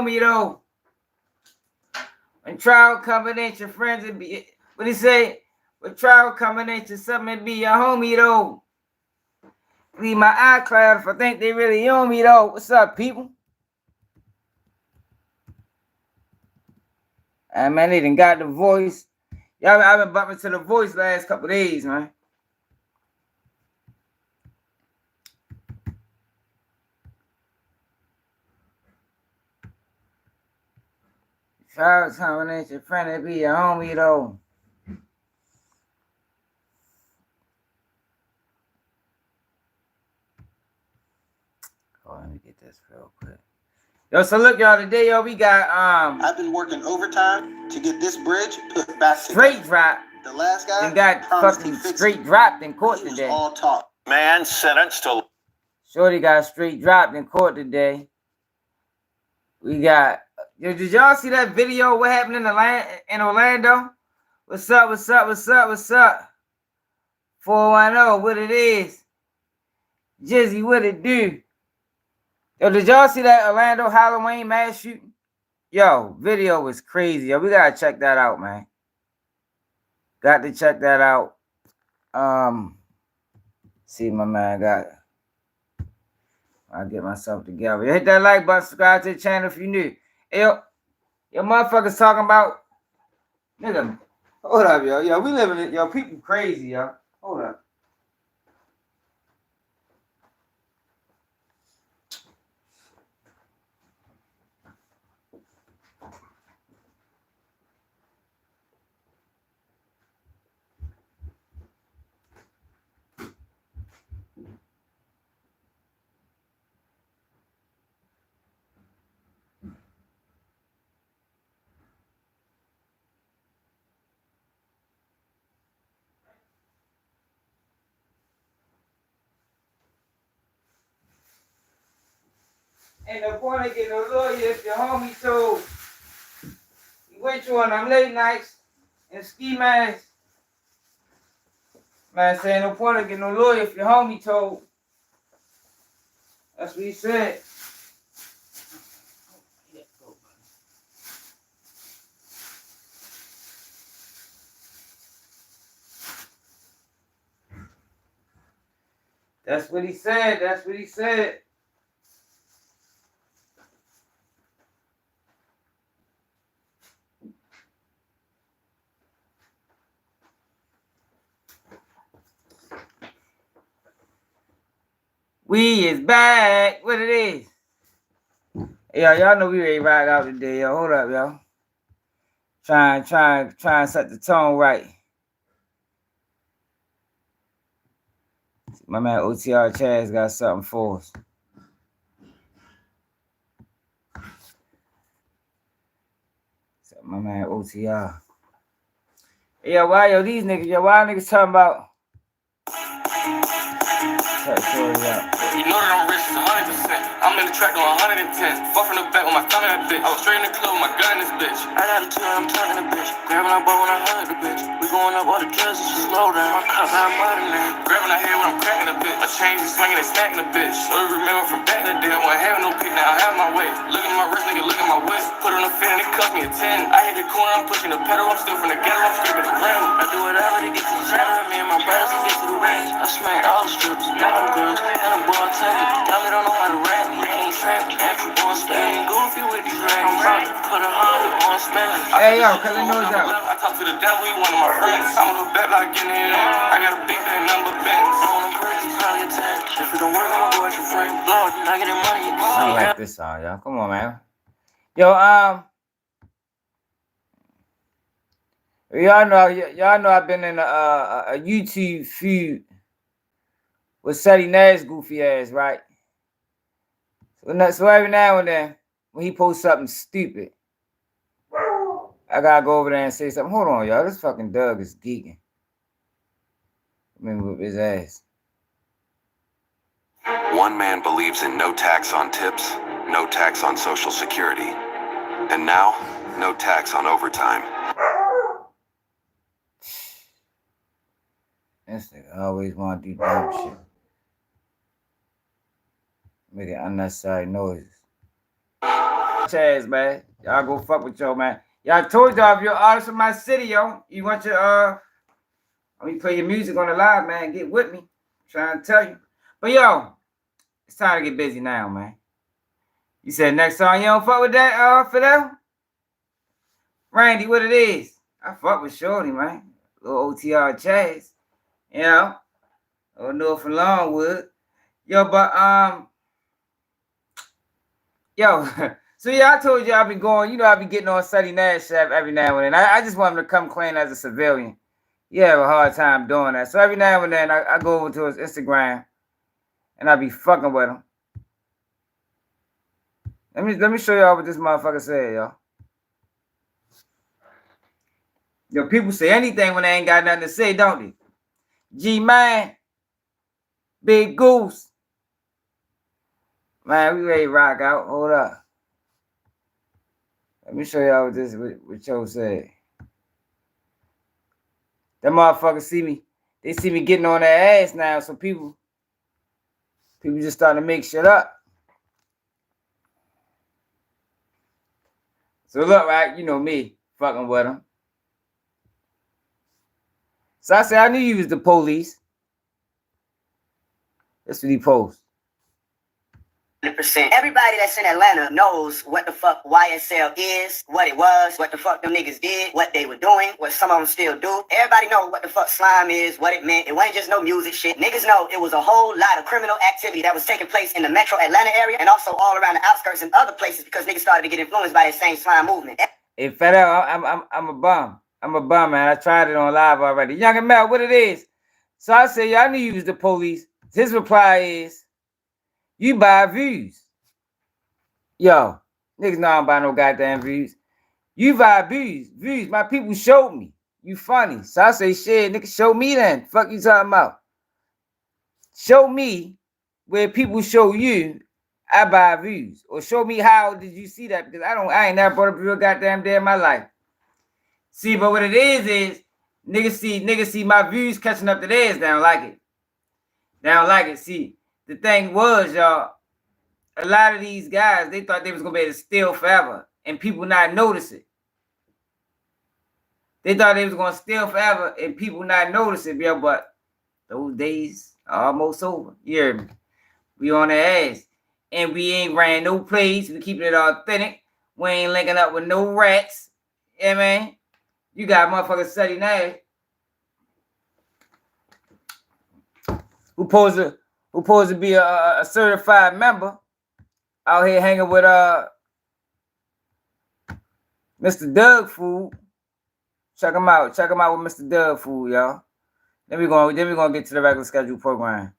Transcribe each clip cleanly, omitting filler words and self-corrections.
me though. When trial coming ain't your friends, it be what he say? When trial coming ain't your something, it be your homie though. Leave my iCloud if I think they really on me though. What's up, people? Man, they done got the voice. Y'all, I've been bumping to the voice last couple days, man. Trial coming ain't your friend, it be your homie though. Oh, let me get this real quick. Yo, so look, y'all, today, yo, we got I've been working overtime to get this bridge put back straight drop. The last guy got fucking straight dropped in court today. All talk. Man sentenced to. Shorty got straight dropped in court today. We got. Yo, did y'all see that video? What happened in Orlando? What's up? What's up? What's up? What's up? 410, what it is? Jizzy, what it do? Yo, did y'all see that Orlando Halloween mass shooting? Yo, video was crazy. Yo, we gotta check that out, man. Got to check that out. See my man got. I'll get myself together. Hit that like button, subscribe to the channel if you new. Hey, yo motherfuckers talking about. Nigga, hold up, yo. Yo, we living it. Yo, people crazy, yo. Hold up. Ain't no point in getting no lawyer if your homie told he went you on them late nights and ski masks. Man, say ain't no point in getting no lawyer if your homie told. That's what he said. That's what he said. That's what he said. We is back. What it is? Yeah, y'all know we ready to ride out today, yo. Hold up, yo. Try and set the tone right. My man OTR Chaz got something for us. My man OTR. Yeah, why yo these niggas? Yo, why niggas talking about? Check story out. You know that I'm rich, it's 100%. I'm in the track on 110. Fuck from the back with my thumb in that bitch. I was straight in the club with my gun in this bitch. I got a two, I'm talking a bitch. Grabbing our boy when I heard the bitch. We going up all the kills, just slow down. My cup, I'm muddy now. Grabbing her head when I'm cracking a bitch. I change and swinging and smacking a bitch. So you remember from back in the day, I wasn't having no pick, now I have my way. Look at my wrist, nigga, look at my waist. Put on a fin and it cost me a 10. I hit the corner, I'm pushing the pedal, I'm still from the ghetto, I'm scraping the rim. I do whatever to get to the shadow, me and my brothers to get to the range. I smack all the strips, got them girls, and I'm boy tank. Y'all don't know how to rap, you can't trap. After one spin, goofy with these racks. I'm about to put a 100 on spin. Hey yo, cut the noise out. I talk to the devil, he one of my friends. I'm on the back like in here. I got a big bag number bands. On them crazy, probably a 10. If it don't work, I'm going to your friend. Lord, I get the money. I don't like this song, y'all. Come on, man. Yo, y'all know I've been in a YouTube feud with Sally Nash goofy ass, right? So every now and then, when he posts something stupid, I gotta go over there and say something. Hold on, y'all. This fucking Doug is geeking. Let me whip his ass. One man believes in no tax on tips, no tax on Social Security, and now, no tax on overtime. This nigga always want to do dumb shit. Making unnecessary noises. Chaz, man. Y'all go fuck with y'all, man. Y'all told y'all if you're an artist from my city, yo, you want your let me play your music on the live, man. Get with me. I'm trying to tell you. But yo, it's time to get busy now, man. You said next song you don't fuck with that, Fidel? Randy, what it is? I fuck with Shorty, man. Little OTR Chaz. You know? Or North and Longwood. Yo, but yo, so yeah, I told you I be going, you know, I be getting on Sunny Nash every now and then. I just want him to come clean as a civilian. You have a hard time doing that. So every now and then I go over to his Instagram and I be fucking with him. Let me show y'all what this motherfucker said, y'all. Yo, people say anything when they ain't got nothing to say, don't they? G-Man, Big Goose. Man, we ready to rock out. Hold up. Let me show y'all what Joe said. That motherfucker see me. They see me getting on their ass now, so people just starting to make shit up. So look, right, you know me, fucking with him. So I said, I knew you was the police. That's what he posts. 100%. Everybody that's in Atlanta knows what the fuck YSL is, what it was, what the fuck them niggas did, what they were doing, what some of them still do. Everybody know what the fuck slime is, what it meant. It wasn't just no music shit. Niggas know it was a whole lot of criminal activity that was taking place in the metro Atlanta area and also all around the outskirts and other places because niggas started to get influenced by that same slime movement. Hey, Fidel, I'm a bum. I'm a bum, man. I tried it on live already. Young and Mel, what it is? So I said, y'all knew you was the police. His reply is, you buy views. Yo, niggas know I don't buy no goddamn views. You buy views. Views. My people showed me. You funny. So I say, shit, nigga, show me then. Fuck you talking about. Show me where people show you I buy views. Or show me how did you see that? Because I ain't never brought up a real goddamn day in my life. See, but what it is niggas see my views catching up to theirs. They don't like it. They don't like it. See, the thing was, y'all, a lot of these guys, they thought they was going to be able to steal forever and people not notice it. They thought they was going to steal forever and people not notice it, yo, but those days are almost over. You hear me? We on the ass. And we ain't ran no plays. We keeping it authentic. We ain't linking up with no rats. Yeah, man. You got motherfuckers Stallion Nash who supposed to be a certified member out here hanging with Mr. Doug Food. Check him out. Check him out with Mr. Doug Food, y'all. Then we gonna get to the regular schedule program.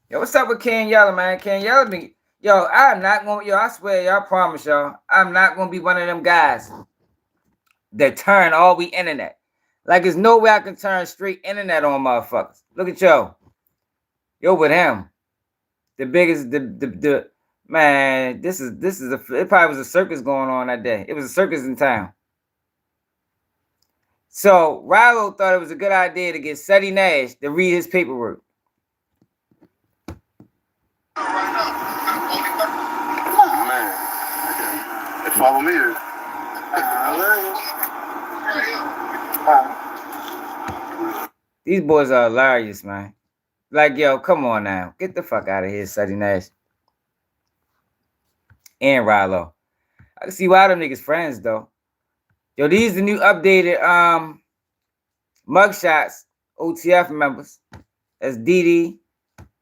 Yo, what's up with Ken Yeller, man? Ken Yeller, yo, I'm not gonna, yo, I swear, y'all, promise y'all, I'm not gonna be one of them guys that turn all we internet. Like, there's no way I can turn straight internet on motherfuckers. Look at yo with him, the biggest, the man. This is it probably was a circus going on that day. It was a circus in town. So Rilo thought it was a good idea to get Stallion Nash to read his paperwork. Man, they follow me here. These boys are hilarious, man. Like, yo, come on now. Get the fuck out of here, Stallion Nash. And Rilo. I can see why them niggas friends, though. Yo, these the new updated mugshots, OTF members. That's Didi.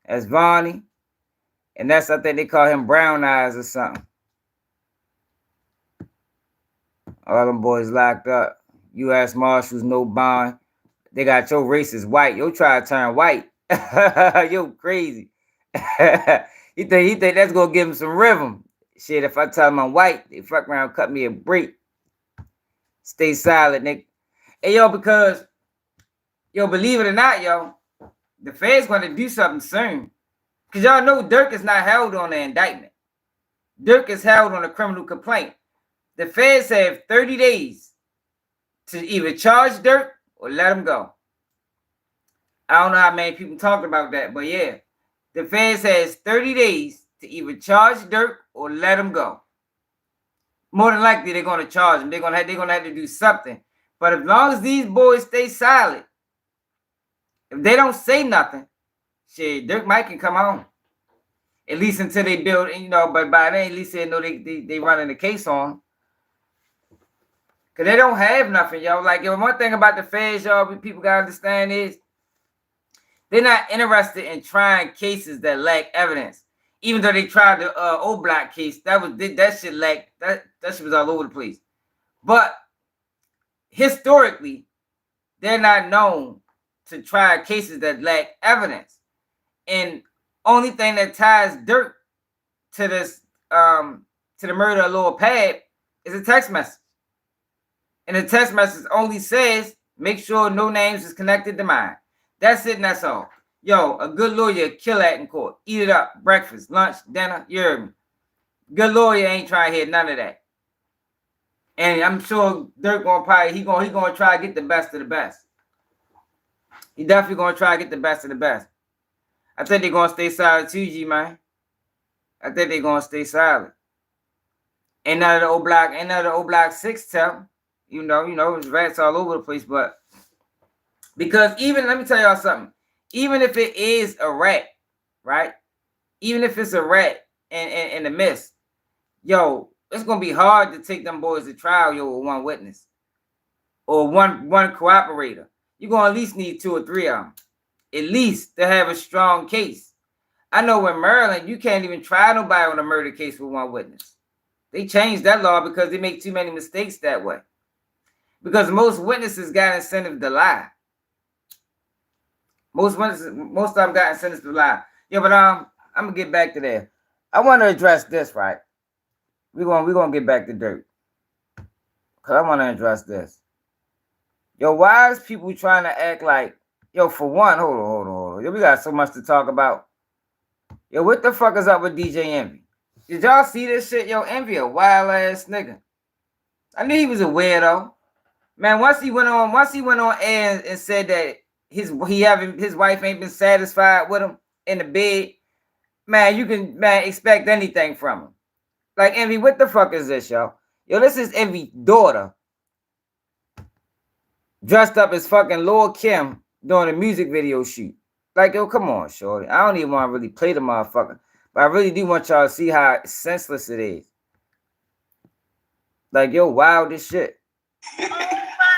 That's Vonnie. And that's, I think they call him Brown Eyes or something. All them boys locked up. U.S. Marshals, no bond. They got your racist white. Yo, try to turn white. Yo, crazy. he think that's gonna give him some rhythm. Shit, if I tell him I'm white, they fuck around, cut me a break. Stay silent, nigga. Hey, yo, because, yo, believe it or not, yo, the Fed's gonna do something soon. Because y'all know Durk is not held on the indictment. Durk is held on a criminal complaint. The Feds have 30 days to either charge Durk or let him go. I don't know how many people talked about that, but yeah. The Feds has 30 days to either charge Durk or let him go. more than likely they're gonna charge him. They're gonna have to do something. But as long as these boys stay silent, if they don't say nothing, shit, Durk might can come on. At least until they build, but by then at least they know they running the case on. Cause they don't have nothing, yo. Like, one thing about the feds, y'all, people gotta understand is they're not interested in trying cases that lack evidence. Even though they tried the old black case, that shit was all over the place. But historically, they're not known to try cases that lack evidence. And only thing that ties Durk to this to the murder of Lil Pab is a text message. And the text message only says, make sure no names is connected to mine. That's it and that's all. Yo, a good lawyer kill that in court. Eat it up. Breakfast, lunch, dinner, you heard me. Good lawyer ain't trying to hear none of that. And I'm sure Durk gonna try to get the best of the best. He definitely gonna try to get the best of the best. I think they're gonna stay silent too, G, man. I think they're gonna stay silent. Ain't none of the old black six tell. There's rats all over the place, but because let me tell y'all something. Even if it is a rat, right? Even if it's a rat in the mist, yo, it's gonna be hard to take them boys to trial, with one witness or one cooperator. You're gonna at least need 2 or 3 of them, at least to have a strong case. I know in Maryland, you can't even try nobody on a murder case with one witness. They changed that law because they make too many mistakes that way. Because most witnesses got incentive to lie. Most of them got incentive to lie. Yeah, but I'm gonna get back to that. I want to address this, right? We're gonna get back to Durk. Cause I want to address this. Yo, why is people trying to act like, yo, for one, hold on. Yo, we got so much to talk about. Yo, what the fuck is up with DJ Envy? Did y'all see this shit? Yo, Envy a wild ass nigga. I knew he was a weirdo. Man, once he went on air and said that his wife ain't been satisfied with him in the bed, man, you can expect anything from him. Like, Envy, what the fuck is this, yo? Yo, this is Envy's daughter dressed up as fucking Lil Kim doing a music video shoot. Like, yo, come on, shorty. I don't even want to really play the motherfucker, but I really do want y'all to see how senseless it is. Like, yo, wild as shit.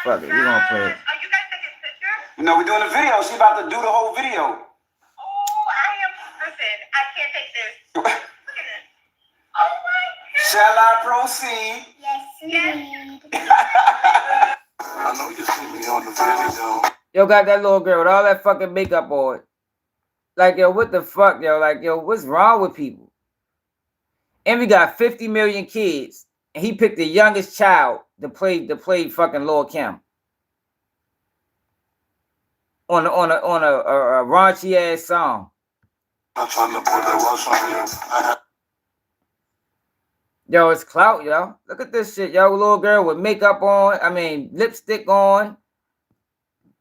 Fuck it, we gonna play it. Are you guys taking pictures? No, we're doing a video. She's about to do the whole video. Oh, listen, I can't take this. Look at this. Oh my God. Shall I proceed? Yes. I know you see me on the video. Yo, got that little girl with all that fucking makeup on. Like, yo, what the fuck, yo? Like, yo, what's wrong with people? Envy got 50 million kids, and he picked the youngest child to play fucking Lil Kim on a raunchy ass song. I'm trying to put that wash on you. Yo, it's clout, yo. Look at this shit, yo. Little girl with makeup on. Lipstick on.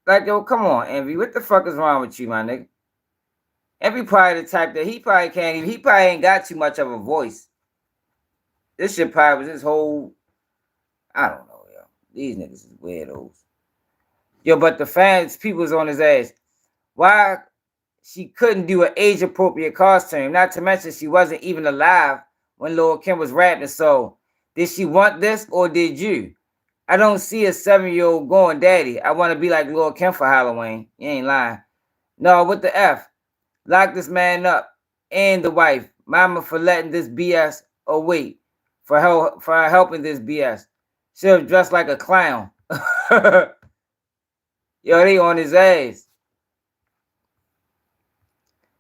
Like, yo, come on, Envy. What the fuck is wrong with you, my nigga? Envy probably the type that he probably ain't got too much of a voice. This shit probably was his whole, I don't know, yo. These niggas is weirdos. Yo, but the fans, people's on his ass. Why she couldn't do an age-appropriate costume? Not to mention she wasn't even alive when Lil Kim was rapping. So, did she want this or did you? I don't see a 7-year-old going, Daddy, I want to be like Lil Kim for Halloween. You ain't lying. No, what the F? Lock this man up and the wife. Mama for letting this BS away. For helping this BS. Should have dressed like a clown. Yo, they on his ass.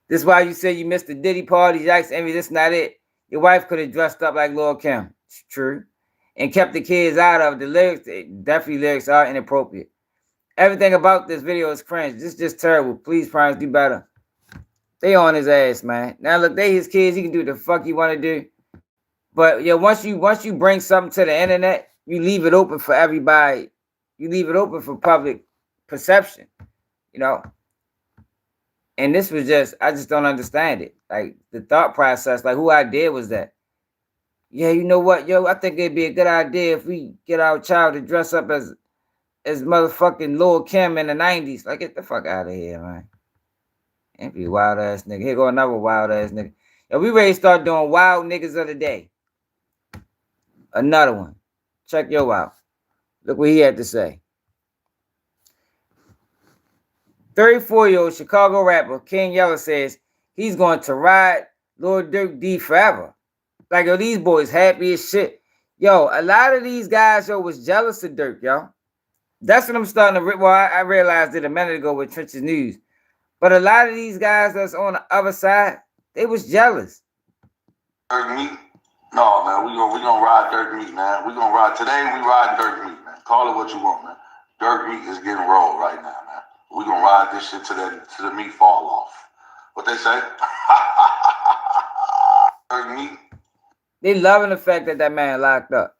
This is why you say you missed the Diddy party. Yikes, Envy, this not it. Your wife could have dressed up like Lil Kim. It's true. And kept the kids out of the lyrics. Lyrics are inappropriate. Everything about this video is cringe. This is just terrible. Please, Primes, do better. They on his ass, man. Now look, they his kids. He can do the fuck he want to do. But yeah, once you bring something to the internet, you leave it open for everybody. You leave it open for public perception, you know. And this was I just don't understand it. Like the thought process, like who idea was that? Yeah, you know what, yo? I think it'd be a good idea if we get our child to dress up as motherfucking Lil Kim in the 90s. Like, get the fuck out of here, man. Ain't be wild ass nigga. Here go another wild ass nigga. Yo, we ready to start doing wild niggas of the day. Another one. Check yo out. Look what he had to say. 34-year-old Chicago rapper King Yella says he's going to ride Lil Durk D forever. Like, yo, these boys happy as shit. Yo, a lot of these guys, yo, was jealous of Durk, yo. That's what I'm starting to... Well, I realized it a minute ago with Trench's News. But a lot of these guys that's on the other side, they was jealous. Durk meat? No, man, we gonna ride Durk meat, man. We gonna ride today. We ride Durk meat, man. Call it what you want, man. Durk meat is getting rolled right now, man. We gonna ride this shit till the meat fall off. What they say? Durk meat. They loving the fact that man locked up.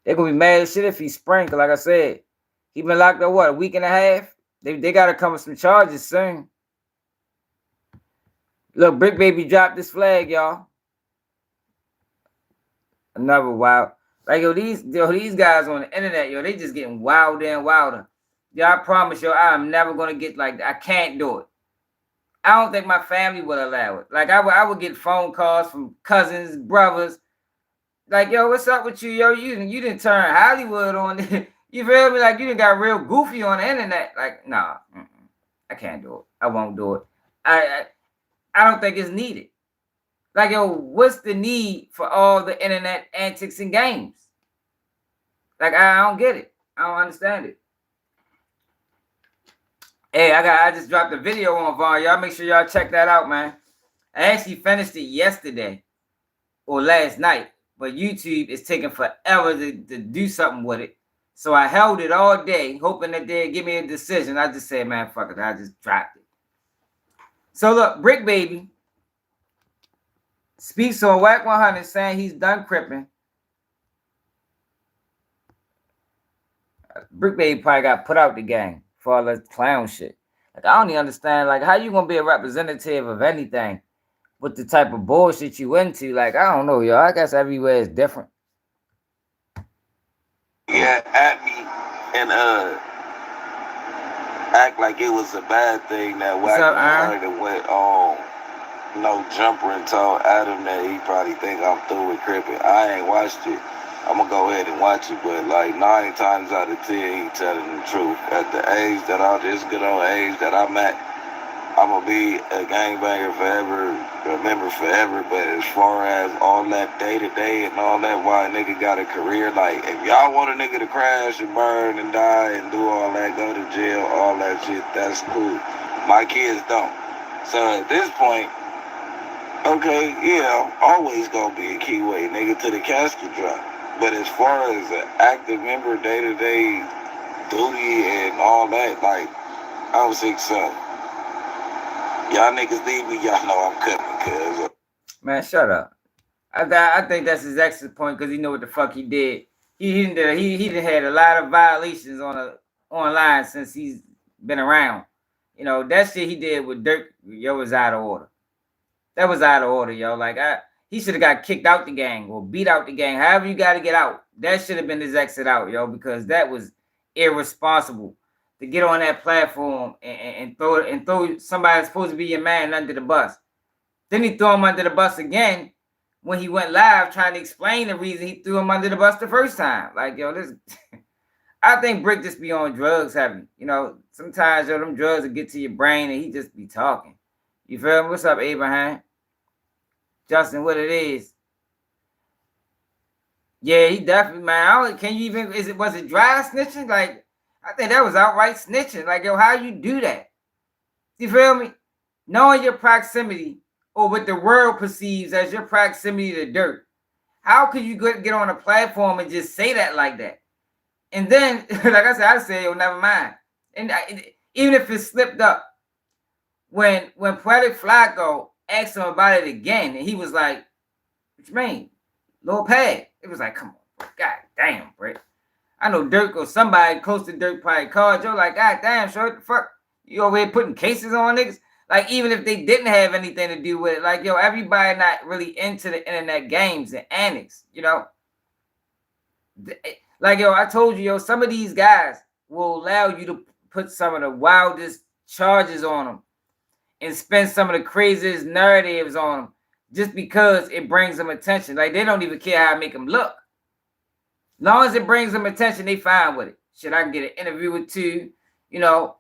They gonna be mad as shit if he spring. Like I said, he been locked up what, a week and a half? They gotta come with some charges soon. Look, Brick Baby dropped this flag, y'all. Another wild. Like, yo, these guys on the internet, yo, they just getting wilder and wilder. Yo, I promise you, I'm never gonna get like that. I can't do it. I don't think my family would allow it. Like, I would get phone calls from cousins, brothers. Like, yo, what's up with you? Yo, you didn't turn Hollywood on. You feel me? Like, you done got real goofy on the internet. Like, nah, I can't do it. I won't do it. I don't think it's needed. Like, yo, what's the need for all the internet antics and games? Like, I don't get it. I don't understand it. Hey, I just dropped a video on Vaughn. Y'all make sure y'all check that out, man. I actually finished it yesterday or last night, but YouTube is taking forever to do something with it. So I held it all day, hoping that they'd give me a decision. I just said, man, fuck it. I just dropped it. So look, Brick Baby speaks on Whack 100 saying he's done cripping. Brick Baby probably got put out the game for all that clown shit. Like, I don't even understand, like, how you gonna be a representative of anything with the type of bullshit you into? Like, I don't know, y'all. I guess everywhere is different. Yeah, at me and act like it was a bad thing that Whack 100 went on no jumper and told Adam that he probably think I'm through with cripping. I ain't watched it. I'm gonna go ahead and watch it, but like 9 times out of 10, he telling the truth. At the age that this good old age that I'm at, I'm gonna be a gangbanger forever, remember forever. But as far as all that day to day and all that, why a nigga got a career, like if y'all want a nigga to crash and burn and die and do all that, go to jail, all that shit, that's cool. My kids don't. So at this point, okay, yeah, I'm always gonna be a keyway nigga to the casket drop. But as far as an active member, day-to-day duty and all that, like, I was 6'7". Y'all niggas leave me, y'all know I'm coming, cuz. Man, shut up. I think that's his exit point because he know what the fuck he did. He done had a lot of violations online since he's been around. You know, that shit he did with Durk, yo, was out of order. That was out of order, yo. Like, he should have got kicked out the gang or beat out the gang. However you got to get out. That should have been his exit out, yo, because that was irresponsible to get on that platform and throw somebody that's supposed to be your man under the bus. Then he threw him under the bus again when he went live trying to explain the reason he threw him under the bus the first time. Like, yo, this... I think Brick just be on drugs heavy. You know, sometimes, yo, them drugs will get to your brain and he just be talking. You feel me? What's up, Abraham? Justin, what it is? Yeah, he definitely, man. Can you even, was it dry snitching? Like, I think that was outright snitching. Like, yo, how you do that? You feel me? Knowing your proximity or what the world perceives as your proximity to Durk. How could you get on a platform and just say that like that? And then, like I said, yo, never mind. And even if it slipped up, when Poetic Flacco asked him about it again, and he was like, what you mean? Lil Pad. It was like, come on, bro. God damn, bro. I know Durk or somebody close to Durk probably called Joe like, God damn, short, what the fuck? You over here putting cases on niggas? Like, even if they didn't have anything to do with it, like, yo, everybody not really into the internet games and antics, you know? Like, yo, I told you, yo, some of these guys will allow you to put some of the wildest charges on them and spend some of the craziest narratives on them just because it brings them attention. Like, they don't even care how I make them look. As long as it brings them attention, they fine with it. Shit, I can get an interview with two, you know.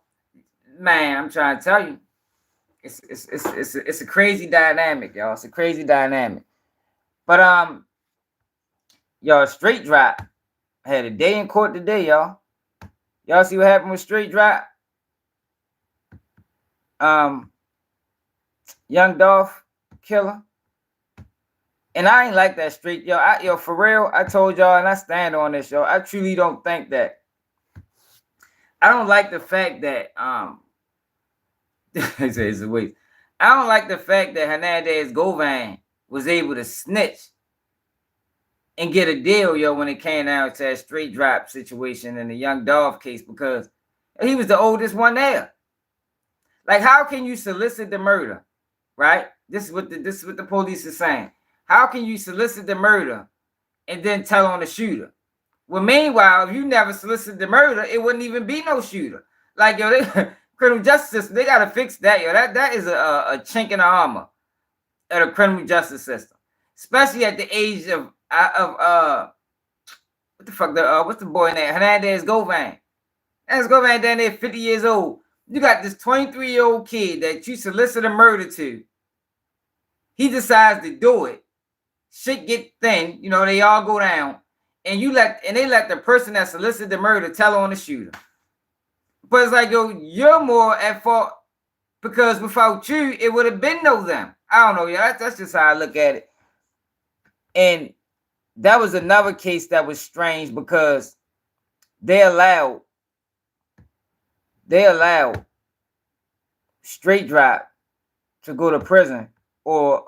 Man, I'm trying to tell you. It's a crazy dynamic, y'all. It's a crazy dynamic. But y'all, Straight Drop had a day in court today, y'all. Y'all see what happened with Straight Drop? Young Dolph killer. And I ain't like that Straight, yo, for real, I told y'all, and I stand on this, yo. I truly don't think that. I don't like the fact that it's a waste. I don't like the fact that Hernandez Govan was able to snitch and get a deal, yo, when it came down to that Straight Drop situation in the Young Dolph case, because he was the oldest one there. Like, how can you solicit the murder, right? This is what the police is saying. How can you solicit the murder and then tell on the shooter? Well, meanwhile, if you never solicited the murder, it wouldn't even be no shooter. Like, yo, criminal justice system, they gotta fix that, yo. That is a chink in the armor of the criminal justice system, especially at the age of what the fuck? What's the boy name? Hernandez Govan. Hernandez Govan down there, 50 years old. You got this 23-year-old kid that you solicit a murder to. He decides to do it. Shit get thin, you know, they all go down, and they let the person that solicited the murder tell on the shooter. But it's like, yo, you're more at fault because without you, it would have been no them. I don't know, yeah, that's just how I look at it. And that was another case that was strange because they allowed Straight Drop to go to prison, or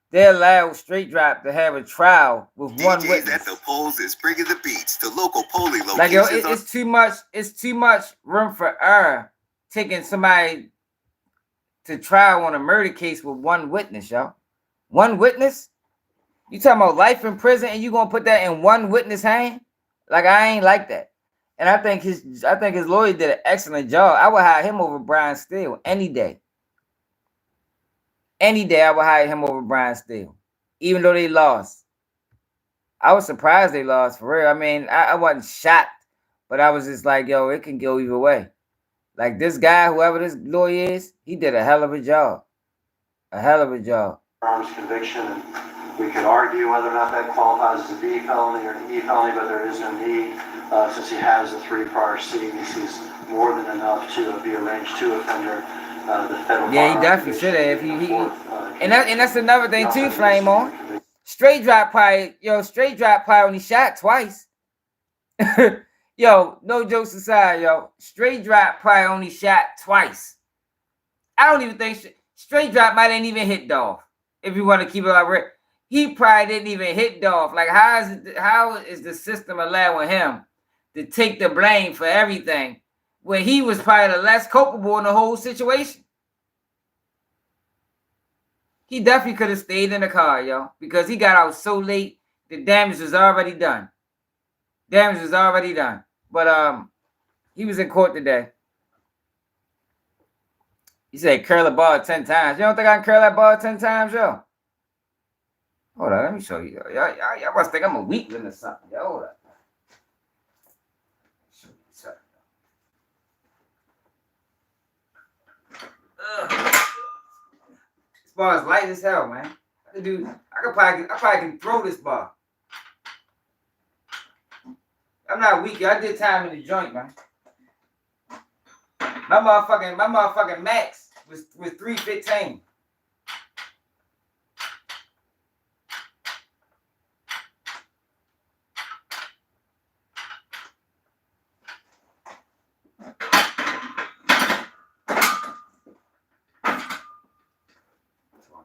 they allowed Straight Drop to have a trial with one witness. At the polls is bringing the beats to local polling locations. Like, yo, it's too much. It's too much room for error taking somebody to trial on a murder case with one witness, yo. One witness? You talking about life in prison and you gonna put that in one witness hand? Like, I ain't like that. And I think his lawyer did an excellent job. I would hire him over Brian Steele any day. Any day I would hire him over Brian Steele, even though they lost. I was surprised they lost, for real. I mean, I wasn't shocked, but I was just like, yo, it can go either way. Like, this guy, whoever this lawyer is, he did a hell of a job. A hell of a job. Arms conviction, and we could argue whether or not that qualifies as a B felony or an E felony, but there is no need, since he has the 3 prior CDs. He's more than enough to be a range 2 offender. Yeah, he definitely should have. And that's another thing too, Flame on. Straight Drop probably only shot twice. Yo, no jokes aside, yo. Straight Drop probably only shot twice. I don't even think Straight Drop might ain't even hit Dolph. If you want to keep it like real, he probably didn't even hit Dolph. Like, how is the system allowing him to take the blame for everything when he was probably the less culpable in the whole situation? He definitely could have stayed in the car, yo, because he got out so late. The damage was already done. Damage was already done. But he was in court today. He said curl the ball 10 times. You don't think I can curl that ball 10 times, yo? Hold on, let me show you. Y'all must think I'm a weakling or something. Yo, hold up. Show you something. This ball is light as hell, man. I probably can throw this ball. I'm not weak. I did time in the joint, man. My motherfucking max was 315.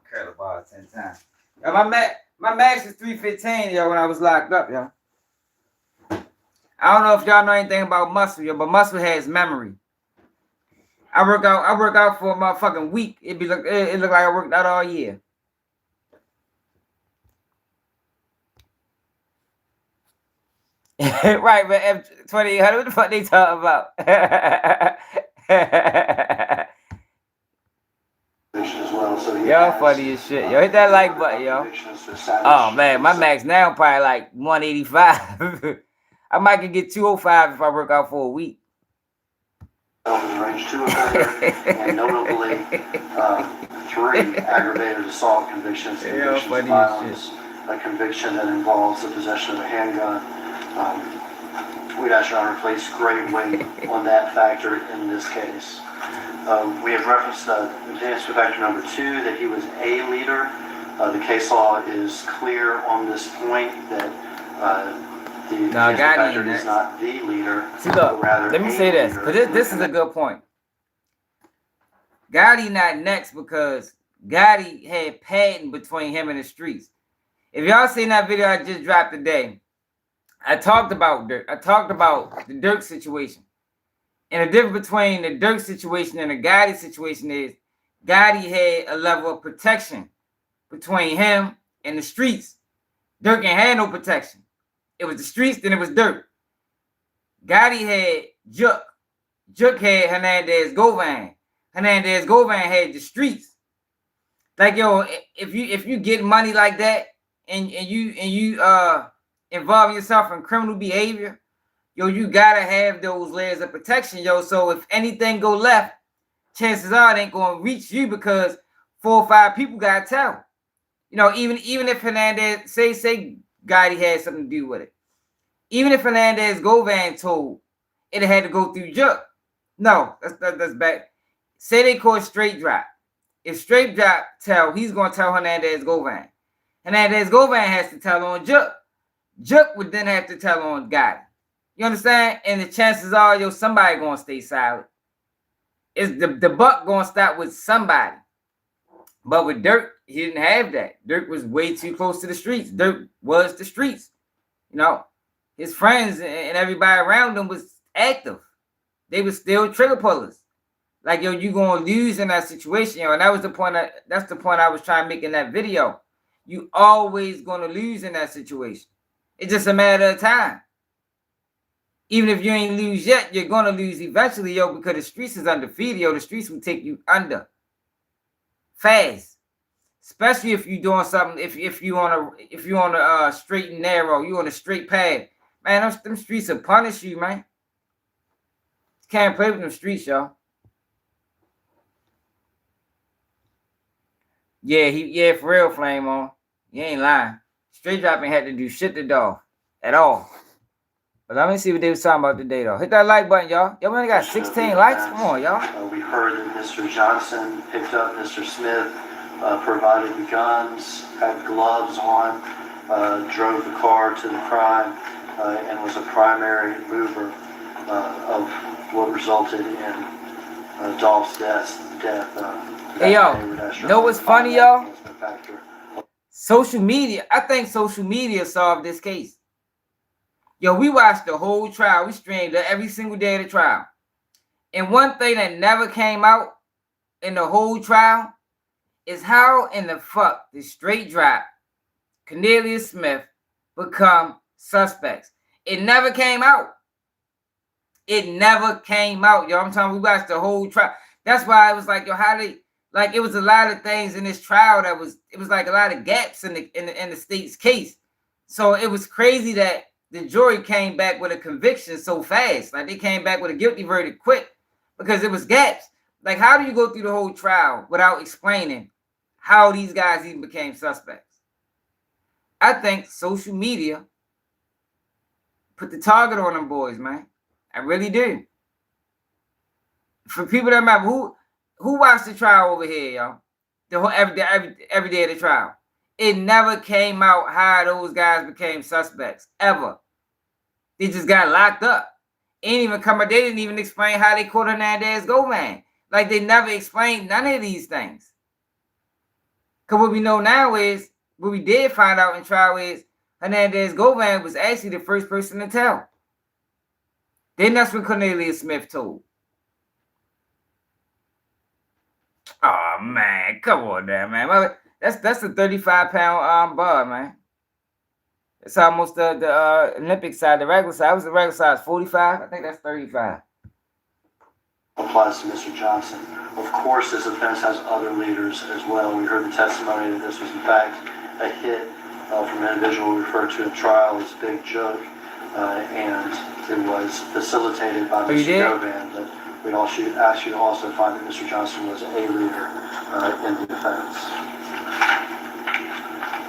Curl the ball 10 times. Yo, my max is 315, yo, when I was locked up, yo. I don't know if y'all know anything about muscle, yo, but muscle has memory. I work out for a motherfucking week. It look like I worked out all year. Right, but F2800, what the fuck they talking about? As well, so Y'all funny as shit. Yo, hit that like button, yo. Oh man, my max now probably like 185. I might can get 205 if I work out for a week. Range 2 offender, and notably 3 aggravated assault convictions, convictions of violence, a conviction that involves the possession of a handgun. We'd ask Your Honor to place great weight on that factor in this case. We have referenced advancement factor number 2, that he was a leader. The case law is clear on this point that the factor is not the leader. See, look, rather let me say this, because this is a good point. Gotti not next because Gotti had patent between him and the streets. If y'all seen that video I just dropped today, I talked about Durk. I talked about the Durk situation. And the difference between the Durk situation and the Gotti situation is Gotti had a level of protection between him and the streets. Durk ain't had no protection. It was the streets, then it was Durk. Gotti had Juk. Juk had Hernandez Govan. Hernandez Govan had the streets. Like, yo, if you get money like that and you involve yourself in criminal behavior, yo, you gotta have those layers of protection, yo. So if anything go left, chances are it ain't gonna reach you because 4 or 5 people gotta tell. You know, even if Hernandez say Gotti had something to do with it. Even if Hernandez Govan told, it had to go through Juk. No, that's bad. Say they call straight drop. If straight drop tell, he's gonna tell Hernandez Govan. Hernandez Govan has to tell on Juk. Juk would then have to tell on Gotti. You understand? And the chances are, yo, somebody gonna stay silent. It's the buck gonna stop with somebody. But with Durk, he didn't have that. Durk was way too close to the streets. Durk was the streets. You know, his friends and everybody around him was active. They were still trigger pullers. Like, yo, you gonna lose in that situation, yo. And that was the point. That's the point I was trying to make in that video. You always gonna lose in that situation. It's just a matter of time. Even if you ain't lose yet, you're gonna lose eventually, yo, because the streets is undefeated, yo. The streets will take you under fast, especially if you're doing something. If you on a straight and narrow, you on a straight path, man. Them streets will punish you, man. You can't play with them streets, yo. Yeah, for real, Flame on. You ain't lying. Straight dropping had to do shit to Dolph at all. But let me see what they was talking about today, though. Hit that like button, y'all. Y'all only got 16 likes? Come on, y'all. We heard that Mr. Johnson picked up Mr. Smith, provided the guns, had gloves on, drove the car to the crime, and was a primary mover of what resulted in Dolph's death. Hey, yo, you know what's funny, y'all? Social media. I think social media solved this case. Yo, we watched the whole trial. We streamed every single day of the trial. And one thing that never came out in the whole trial is how in the fuck did straight drop Cornelius Smith become suspects. It never came out. It never came out, yo. I'm telling you, we watched the whole trial. That's why it was like, yo, how they, like, it was a lot of things in this trial that was, it was like a lot of gaps in the state's case. So it was crazy that the jury came back with a conviction so fast. Like, they came back with a guilty verdict quick because it was gaps. Like, how do you go through the whole trial without explaining how these guys even became suspects? I think social media put the target on them boys, man. I really do. For people that remember, who watched the trial over here, y'all? The whole every day of the trial. It never came out how those guys became suspects, ever. They just got locked up. Ain't even come out. They didn't even explain how they caught Hernandez Govan. Like, they never explained none of these things. Because what we know now is, what we did find out in trial is, Hernandez Govan was actually the first person to tell. Then that's what Cornelius Smith told. man, come on there, man. That's a 35-pound bar, man. It's almost the Olympic side, the regular side. Was the regular size 45? I think that's 35. Applies to Mr. Johnson. Of course, this offense has other leaders as well. We heard the testimony that this was in fact a hit from an individual referred to in trial as Big Joke, and it was facilitated by Mr. Govan. But we'd ask you to also find that Mr. Johnson was a leader in the offense.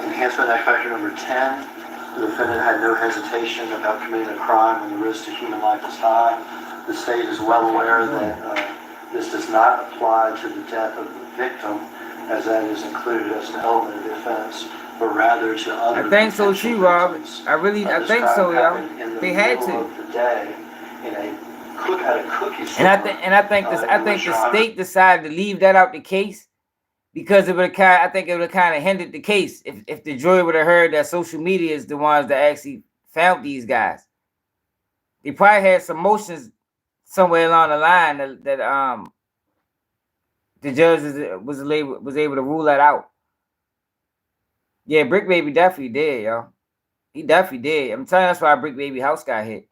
Enhancement Act Factor number 10. The defendant had no hesitation about committing a crime when the risk to human life is high. The state is well aware that this does not apply to the death of the victim, as that is included as an element of the offense, but rather to other. I think so too, Robert. I think so, yo. They had to. The day at a cookie store. And I think the state decided to leave that out the case because it would kind of hindered the case if the jury would have heard that social media is the ones that actually found these guys. They probably had some motions somewhere along the line that the judge was able to rule that out. Yeah, Brick Baby definitely did, yo. He definitely did. I'm telling you, that's why Brick Baby house got hit.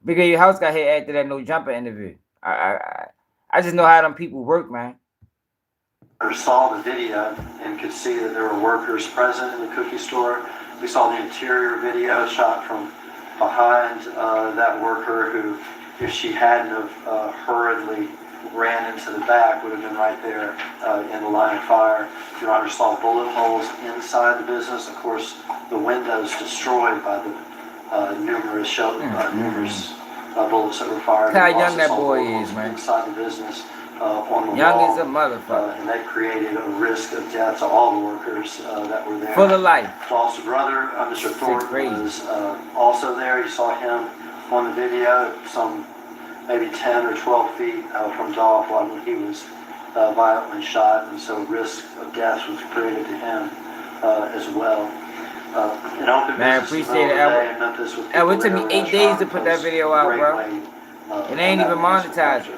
Brick Baby house got hit after that No Jumper interview. I just know how them people work, man. I saw the video and could see that there were workers present in the cookie store. We saw the interior video shot from behind that worker who, if she hadn't have hurriedly ran into the back, would have been right there in the line of fire. Your Honor, saw bullet holes inside the business. Of course, the windows destroyed by the numerous bullets that were fired. How young that boy is, man. Inside the business on the young wall. As a motherfucker. And that created a risk of death to all the workers that were there. Full of life. Dolph's brother, Mr. Thornton, was also there. You saw him on the video, some maybe 10 or 12 feet from Dolph when he was violently shot, and so risk of death was created to him as well. Man, I appreciate it. It took me 8 days to put that video out, bro. It ain't even monetized.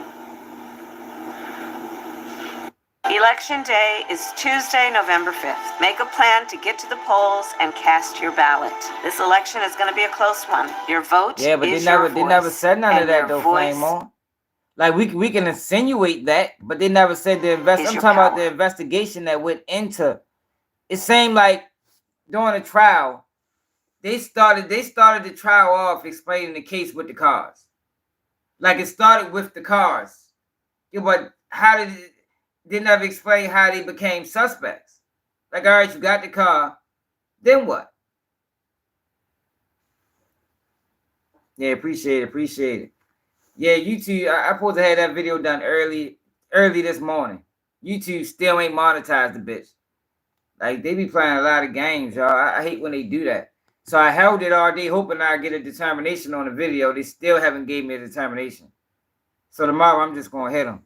Election Day is Tuesday, November 5th. Make a plan to get to the polls and cast your ballot. This election is going to be a close one. Your vote is your voice. They never said none of that, though, Flame On. Like, we can insinuate that, but they never said the I'm talking about the investigation that went into. It seemed like during the trial, they started the trial off explaining the case with the cars. Like, it started with the cars. Yeah, but how did it... They never explain how they became suspects. Like, all right, you got the car, then what? Yeah, appreciate it. Yeah, YouTube, I supposed to have that video done early this morning. YouTube still ain't monetized the bitch. Like, they be playing a lot of games, y'all. I hate when they do that. So I held it all day, hoping I get a determination on the video. They still haven't gave me a determination. So tomorrow, I'm just going to hit them.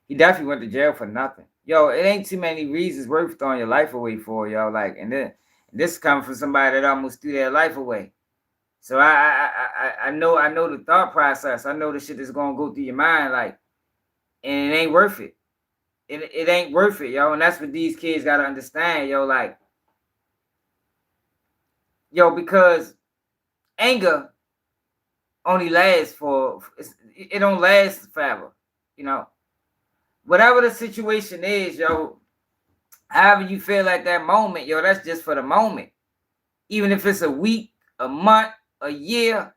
He definitely went to jail for nothing. Yo, it ain't too many reasons worth throwing your life away for, y'all. Like, and then this is coming from somebody that almost threw their life away. So I know the thought process. I know the shit that's gonna go through your mind, like, and it ain't worth it. It ain't worth it, yo. And that's what these kids gotta understand, yo. Like, yo, because anger only lasts it don't last forever, you know. Whatever the situation is, yo, however you feel at that moment, yo, that's just for the moment. Even if it's a week, a month, a year,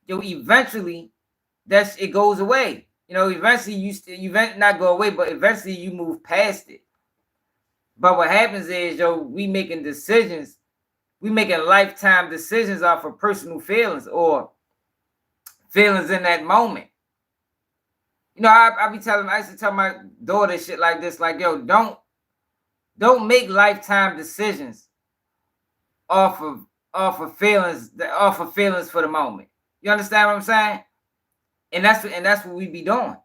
yo, eventually it goes away. You know, eventually you not go away, but eventually you move past it. But what happens is, yo, we making lifetime decisions off of personal feelings or feelings in that moment. You know, I used to tell my daughter shit like this, like, yo, don't make lifetime decisions off of feelings for the moment. You understand what I'm saying? And that's what we be doing.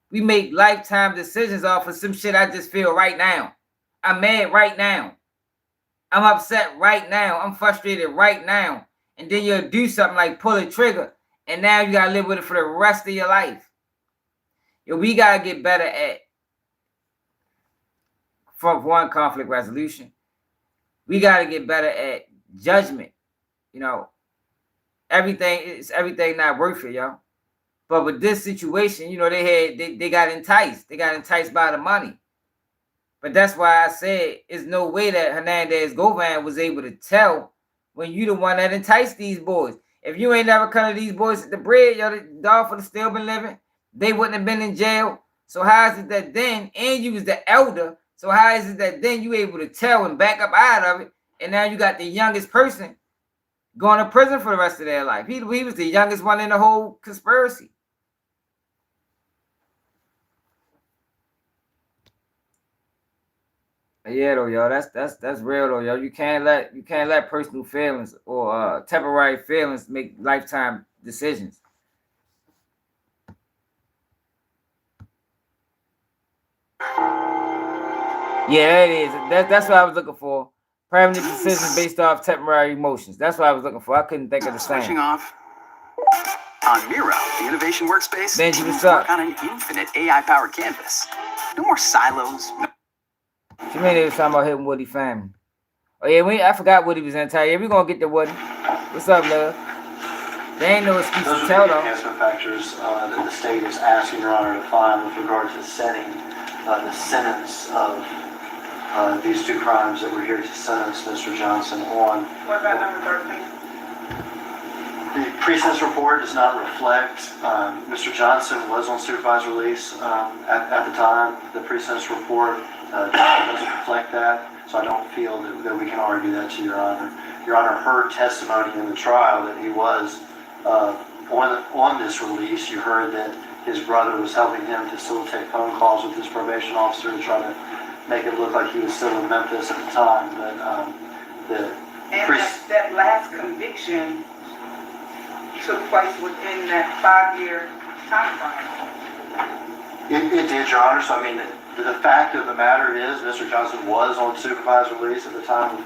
We make lifetime decisions off of some shit I just feel right now. I'm mad right now. I'm upset right now. I'm frustrated right now. And then you'll do something like pull a trigger, and now you gotta live with it for the rest of your life. we gotta get better at, for one, conflict resolution. We gotta get better at judgment. Everything not worth it, yo. But with this situation, they got enticed. They got enticed by the money. But that's why I said it's no way that Hernandez Govan was able to tell when you the one that enticed these boys. If you ain't never come to these boys at the bridge, the Dolph would have still been living. They wouldn't have been in jail. So how is it that then, and you was the elder, so how is it that then you able to tell and back up out of it, and now you got the youngest person going to prison for the rest of their life? He was the youngest one in the whole conspiracy. Yeah, though, yo, that's real, though, yo. You can't let personal feelings or temporary feelings make lifetime decisions. Yeah, that is. That's what I was looking for. Permanent decisions based off temporary emotions. That's what I was looking for. I couldn't think of the same. Switching off. On Miro, the innovation workspace, Benji, what's up? On an infinite AI-powered canvas. No more silos. What you mean they was talking about hitting Woody family? Oh yeah, I forgot Woody was in town. Yeah, we gonna get to Woody. What's up, love? There ain't no excuse to tell though. Those are the enhancement factors that the state is asking Your Honor to find with regard to setting the sentence of these two crimes that we're here to sentence Mr. Johnson on. What about number 13? The pre-sentence report does not reflect, Mr. Johnson was on supervised release at the time. The pre-sentence report doesn't reflect that, so I don't feel that we can argue that to Your Honor. Your Honor heard testimony in the trial that he was on this release. You heard that his brother was helping him facilitate phone calls with his probation officer to try to make it look like he was still in Memphis at the time. But that last conviction took place within that 5-year time frame. It did, Your Honor. So I mean, the fact of the matter is, Mr. Johnson was on supervised release at the time of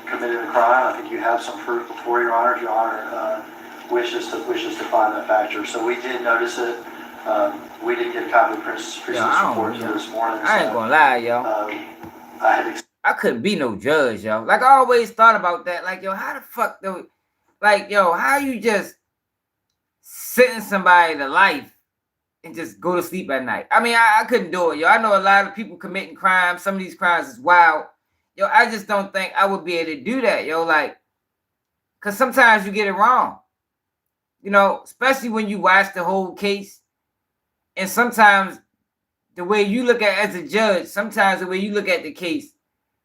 committing the crime. I think you have some proof before Your Honor. If Your Honor wishes to find that factor. So we did notice it. We did get a copy of the pre-sentence report this morning. I ain't gonna lie, yo. I couldn't be no judge, yo. Like, I always thought about that. Like, yo, how the fuck though? Like, yo, how you just sentence somebody to life and just go to sleep at night? I mean, I couldn't do it, yo. I know a lot of people committing crimes. Some of these crimes is wild. Yo, I just don't think I would be able to do that, yo. Like, because sometimes you get it wrong. Especially when you watch the whole case. And sometimes the way you look at it as a judge, sometimes the way you look at the case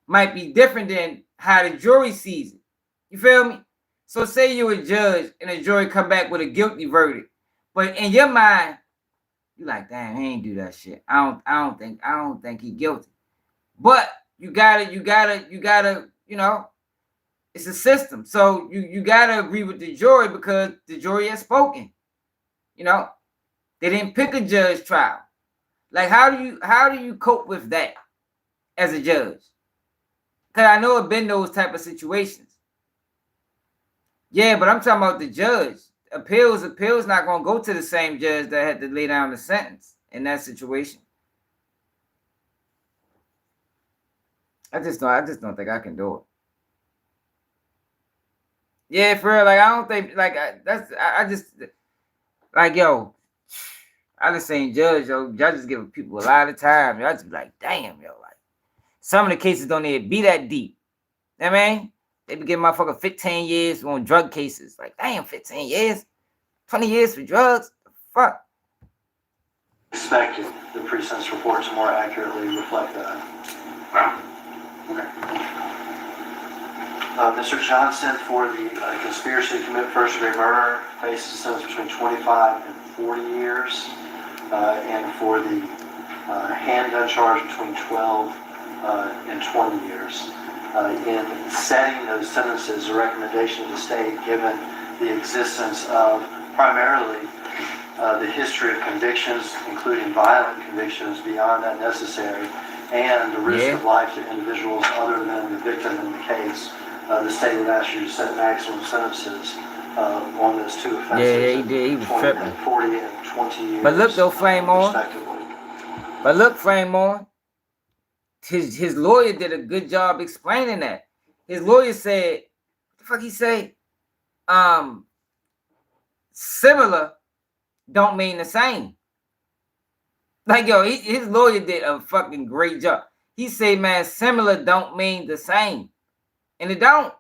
might be different than how the jury sees it. You feel me? So say you're a judge and a jury come back with a guilty verdict. But in your mind, you're like, damn, he ain't do that shit. I don't think he guilty. But you gotta, it's a system. So you gotta agree with the jury because the jury has spoken. They didn't pick a judge trial. Like, how do you cope with that as a judge? Because I know it's been those type of situations. Yeah, but I'm talking about the judge. Appeals not gonna go to the same judge that had to lay down the sentence in that situation. I just don't think I can do it. Yeah, for real. Like, I don't think yo, I just saying judge, yo. Judges give people a lot of time. I just be like, damn, yo. Like, some of the cases don't even be that deep. You know what I mean? They be giving motherfucker 15 years on drug cases. Like, damn, 15 years? 20 years for drugs? The fuck? Expected the pre-sentence report to more accurately reflect that. Okay. Mr. Johnson, for the conspiracy to commit first-degree murder, faces a sentence between 25 and 40 years. And for the handgun charge, between 12 and 20 years. In setting those sentences, a recommendation of the state, given the existence of primarily the history of convictions, including violent convictions beyond that necessary, and the risk of life to individuals other than the victim in the case, the state would ask you to set maximum sentences on those two offenses. Yeah, he did. He was tripping. 40 and 20 years. But look, though, Flame on. Respectively. But look, Flame on. His lawyer did a good job explaining that. His lawyer said, what the fuck he say? Similar don't mean the same. Like, yo, his lawyer did a fucking great job. He said, man, similar don't mean the same. And it don't.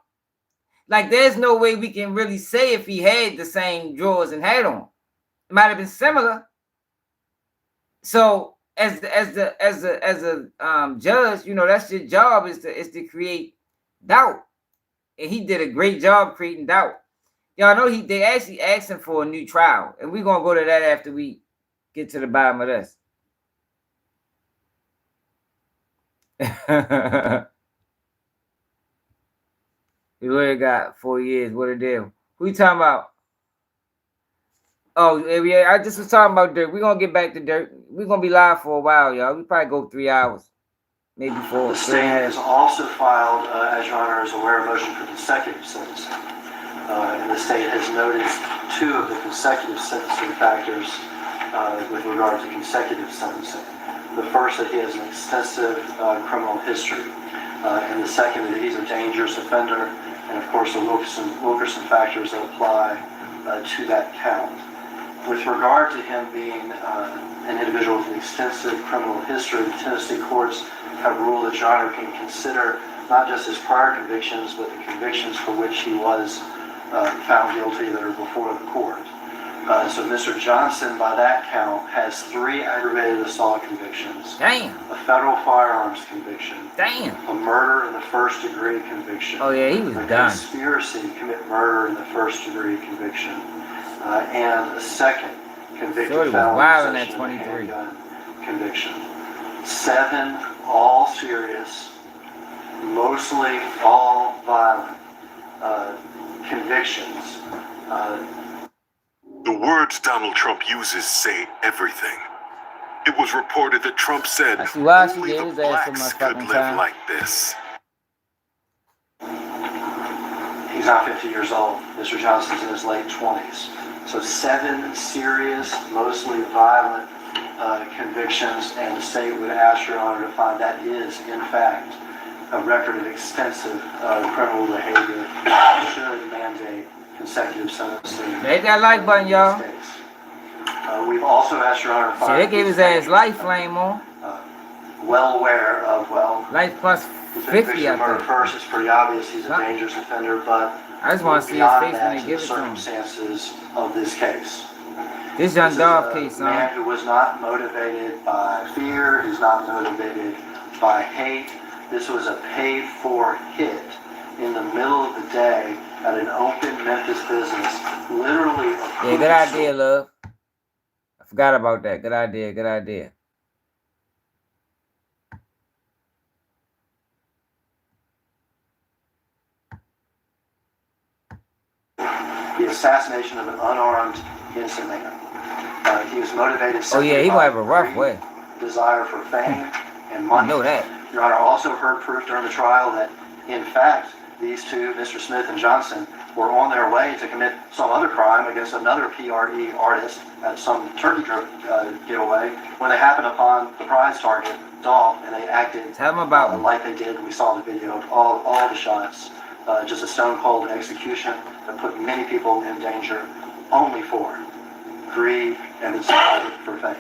Like, there's no way we can really say if he had the same drawers and hat on. It might have been similar. So as a judge, you know, that's your job is to create doubt. And he did a great job creating doubt. Y'all know they actually asked him for a new trial. And we're gonna go to that after we get to the bottom of this. The lawyer got 4 years. What a deal. Who you talking about? Oh, yeah, I just was talking about Durk. We're going to get back to Durk. We're going to be live for a while, y'all. We probably go 3 hours. Maybe 4. The state has also filed, as Your Honor is aware, a motion for consecutive sentencing. And the state has noticed 2 of the consecutive sentencing factors with regard to consecutive sentencing. The first, that he has an extensive criminal history. And the second, that he's a dangerous offender. And of course, the Wilkerson factors that apply to that count. With regard to him being an individual with an extensive criminal history, the Tennessee courts have ruled that Your Honor can consider not just his prior convictions, but the convictions for which he was found guilty that are before the court. So Mr. Johnson, by that count, has 3 aggravated assault convictions. Damn. A federal firearms conviction. Damn. A murder in the first degree conviction. Oh yeah, he was done. Conspiracy to commit murder in the first degree conviction. And a second convicted felon at 23. Conviction. 7 all serious, mostly all violent convictions. The words Donald Trump uses say everything. It was reported that Trump said only the blacks could live like this. He's not 50 years old. Mr. Johnson's in his late 20s. So 7 serious, mostly violent convictions, and the state would ask Your Honor to find that is, in fact, a record of extensive criminal behavior should mandate consecutive sentencing. Hit that like button, y'all. We've also asked Your Honor to find. See, they gave his ass life, Flame on. Well aware of, life plus 50, I think. First, it's pretty obvious he's a dangerous offender, but I just want to see his face when they give it to him. Circumstances of this case. This young Dolph case, son. A man who was not motivated by fear, who's not motivated by hate. This was a paid-for hit in the middle of the day at an open Memphis business. Literally. Yeah, good idea, love. I forgot about that. Good idea, good idea. The assassination of an unarmed innocent man. He was motivated. Oh yeah, he might have a rough way. Desire for fame and money. I know that. Your Honor also heard proof during the trial that, in fact, these 2, Mr. Smith and Johnson, were on their way to commit some other crime against another PRE artist at some turkey giveaway when they happened upon the prize target, Dolph, and they acted like they did. We saw the video of all the shots. Just a stone cold execution that put many people in danger only for greed and desire for fame.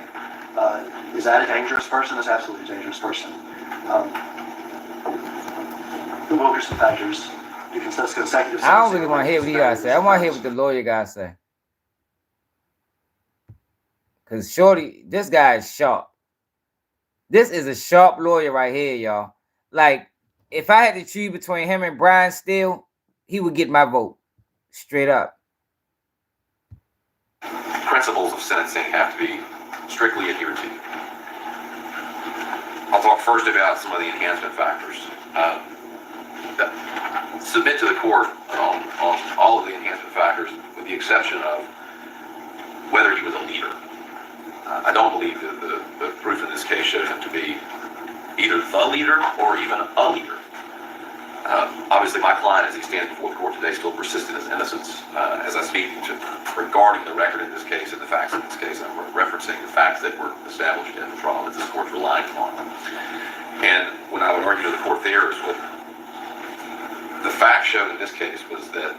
Is that a dangerous person? That's absolutely a dangerous person. The Wilkerson factors, you can set consecutive. I don't really want to hear what he got to say. I want to hear what the lawyer got to say. Because Shorty, this guy is sharp. This is a sharp lawyer right here, y'all. Like, if I had to choose between him and Brian Steele, he would get my vote. Straight up. Principles of sentencing have to be strictly adhered to. I'll talk first about some of the enhancement factors. Submit to the court on all of the enhancement factors, with the exception of whether he was a leader. I don't believe that the proof in this case shows him to be either the leader or even a leader. Obviously, my client, as he stands before the court today still persist in his innocence. As I speak regarding the record in this case and the facts in this case, I'm referencing the facts that were established in the trial that this court's relying upon. And when I would argue to the court there is what the facts showed in this case was that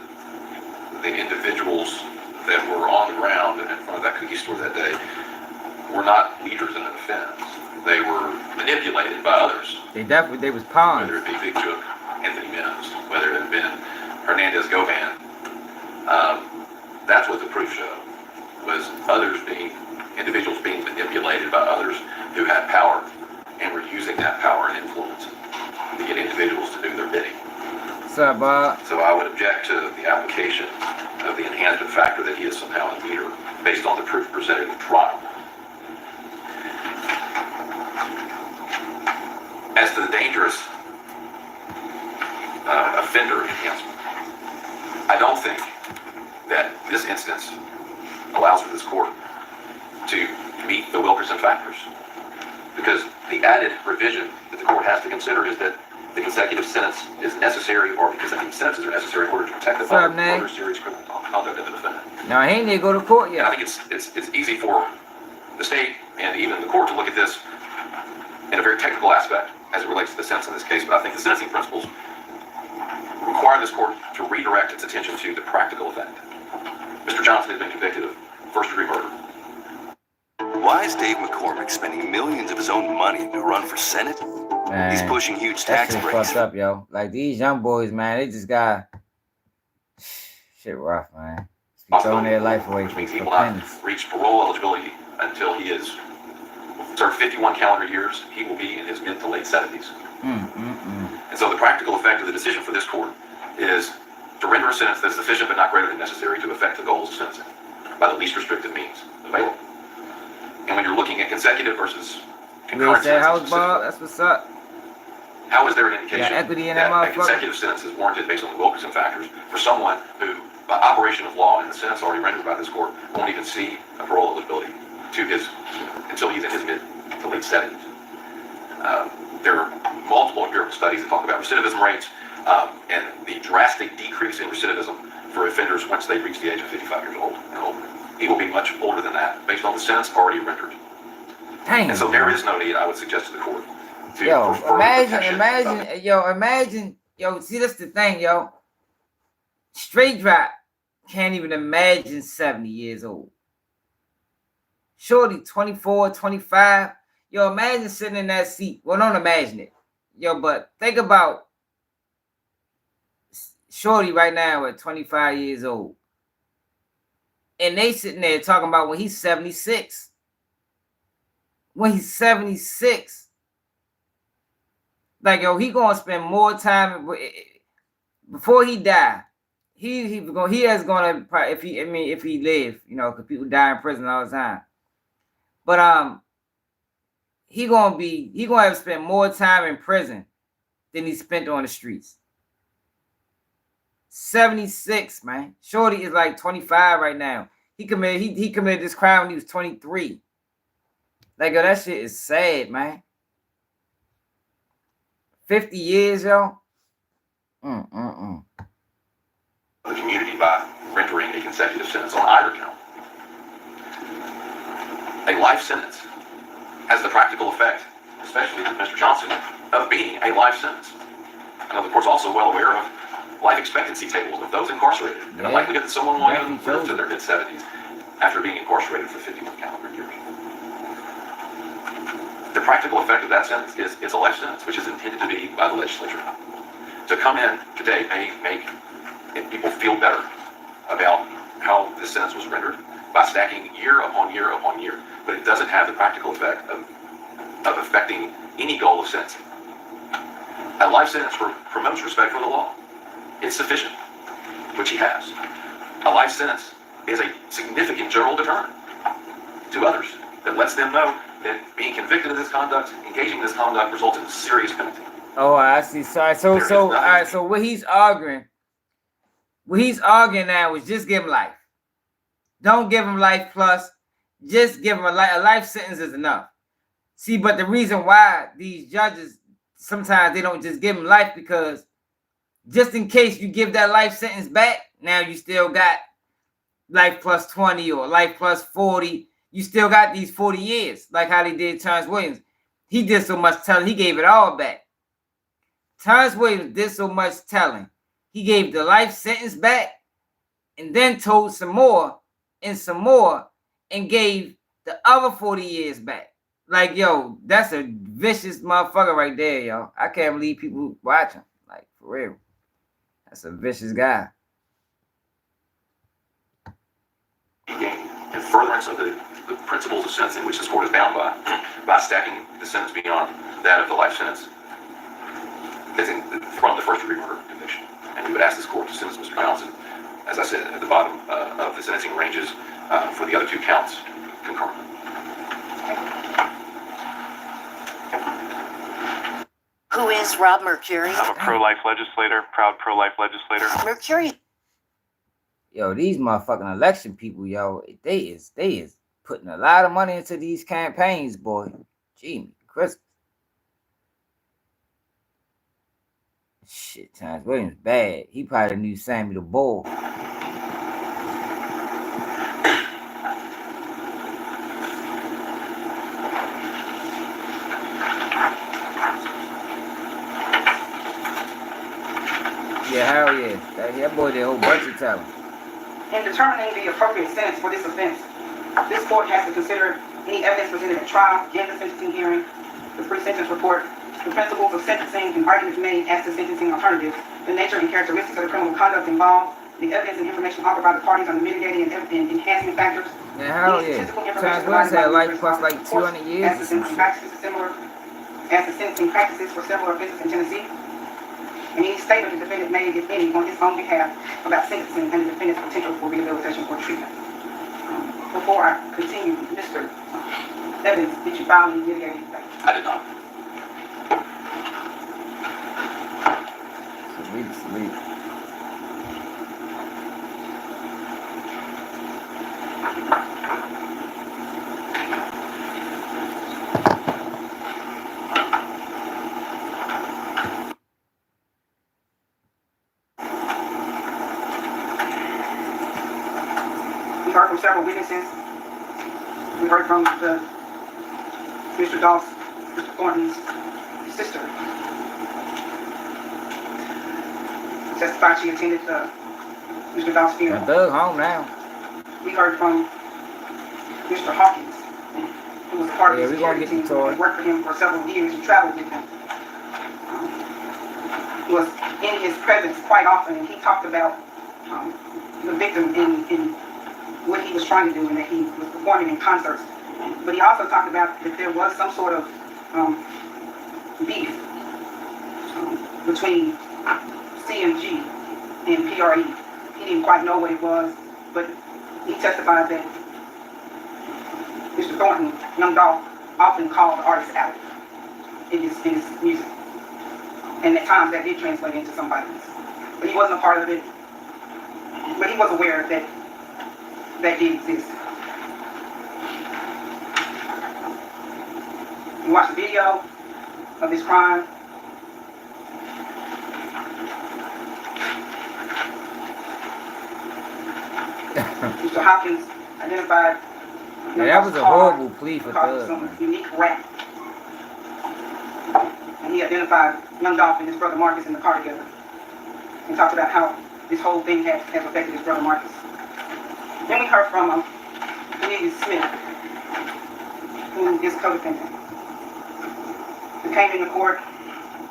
the individuals that were on the ground and in front of that cookie store that day were not leaders in an offense. They were manipulated by others. They was pawns. Whether it be Big Jook, Anthony Mims, whether it had been Hernandez Govan. That's what the proof showed, was individuals being manipulated by others who had power and were using that power and influence to get individuals to do their bidding. What's up, Bob? So I would object to the application of the enhancement factor that he is somehow a leader based on the proof presented in the trial. As to the dangerous offender enhancement, I don't think that this instance allows for this court to meet the Wilkerson factors, because the added revision that the court has to consider is that the consecutive sentence is necessary, or because the sentences are necessary in order to protect the public from other serious criminal conduct of the defendant. Now, he ain't need to go to court yet. And I think it's easy for the state and even the court to look at this in a very technical aspect as it relates to the sentence in this case, but I think the sentencing principles require this court to redirect its attention to the practical effect. Mr. Johnson has been convicted of first-degree murder. Why is Dave McCormick spending millions of his own money to run for Senate? Man, he's pushing huge tax breaks. Fucked up, yo. Like these young boys, man, they just got shit rough, man. Throwing their life away which means he for will pennies. not reach parole eligibility until he is served 51 calendar years. He will be in his mid to late 70s. And so the practical effect of the decision for this court is to render a sentence that is sufficient but not greater than necessary to affect the goals of sentencing by the least restrictive means available. And when you're looking at consecutive versus concurrent sentences, that's what's up. how is there an indication equity in that that a consecutive sentence is warranted based on the Wilkerson factors for someone who, by operation of law and the sentence already rendered by this court, won't even see a parole eligibility until he's in his mid to late 70s? There are multiple empirical studies that talk about recidivism rates and the drastic decrease in recidivism for offenders once they reach the age of 55 years old and older. He will be much older than that based on the sentence already rendered. Dang. And so there is no need, I would suggest to the court, to imagine, see, that's the thing, yo. Straight Drop can't even imagine 70 years old. Shorty, 24, 25. Yo, imagine sitting in that seat. Well, don't imagine it. Yo, but think about Shorty right now at 25 years old. And they sitting there talking about when he's 76. When he's 76. Like, yo, he gonna spend more time before he die. He is gonna probably, if he live, because people die in prison all the time. But he gonna have to spend more time in prison than he spent on the streets. 76, man. Shorty is like 25 right now. He committed this crime when he was 23. Like, yo, that shit is sad, man. 50 years, yo. The community by rendering a consecutive sentence on either count. A life sentence has the practical effect, especially with Mr. Johnson, of being a life sentence. I know the court's also well aware of life expectancy tables of those incarcerated, and the likelihood that someone will even live to their mid-70s after being incarcerated for 51 calendar years. The practical effect of that sentence is it's a life sentence, which is intended to be by the legislature. To come in today may make people feel better about how this sentence was rendered by stacking year upon year upon year, but it doesn't have the practical effect of affecting any goal of sentencing. A life sentence promotes respect for the law. It's sufficient, which he has. A life sentence is a significant general deterrent to others that lets them know that being convicted of this conduct, engaging in this conduct, results in a serious penalty. Oh, I see. Sorry. So all right. So what he's arguing now is just give him life. Don't give him life plus. Just give him a life sentence is enough. See, but the reason why these judges sometimes they don't just give him life because just in case you give that life sentence back, now you still got life plus 20 or life plus 40. You still got these 40 years, like how they did Terrence Williams. He did so much telling, he gave it all back. Terrence Williams did so much telling. He gave the life sentence back and then told some more and gave the other 40 years back. Like, yo, that's a vicious motherfucker right there, yo. I can't believe people watch him. Like, for real. That's a vicious guy. In furtherance of the principles of sentencing, which this court is bound by stacking the sentence beyond that of the life sentence, from the first degree murder conviction. And we would ask this court to sentence Mr. Johnson, as I said, at the bottom of the sentencing ranges for the other two counts concurrently. Who is Rob Mercury? I'm a pro-life legislator, proud pro-life legislator. Mercury. Yo, these motherfucking election people, yo, they is putting a lot of money into these campaigns, boy. Gee, Chris. Shit, Terrence Williams bad. He probably knew Sammy the Bull. Yeah, hell yeah. That boy did a whole bunch of talent. In determining the appropriate sentence for this offense, this court has to consider any evidence presented at trial and the sentencing hearing, the pre-sentence report, the principles of sentencing and arguments made as to sentencing alternatives, the nature and characteristics of the criminal conduct involved, the evidence and information offered by the parties on the mitigating and enhancement factors. Yeah, hell yeah. Terrence Williams had life plus like 200 years. As the sentencing practices for several offenses in Tennessee. And any statement the defendant made, if any, on his own behalf about sentencing and the defendant's potential for rehabilitation or treatment. Before I continue, Mr. Evans, did you file any mitigating factors? I did not. Sweet. We heard from several witnesses. We heard from Mr. Dolph, Mr. Thornton's sister. Testified she attended Mr. Dolph's funeral. Doug home now. We heard from Mr. Hawkins, who was a part of the security team and worked for him for several years and traveled with him. He was in his presence quite often, and he talked about the victim in what he was trying to do and that he was performing in concerts. But he also talked about that there was some sort of beef between CMG and PRE. He didn't quite know what it was, but he testified that Mr. Thornton, Young Dolph, often called the artist out in his music. And at times that did translate into some violence. But he wasn't a part of it. But he was aware that did exist. You watch the video of this crime. Mr. Hopkins identified. Yeah, that was a horrible plea for Doug. Some unique rap. And he identified Young Dolph and his brother Marcus in the car together. And talked about how this whole thing has affected his brother Marcus. Then we heard from William Smith, who is co-defendant. Who came into court,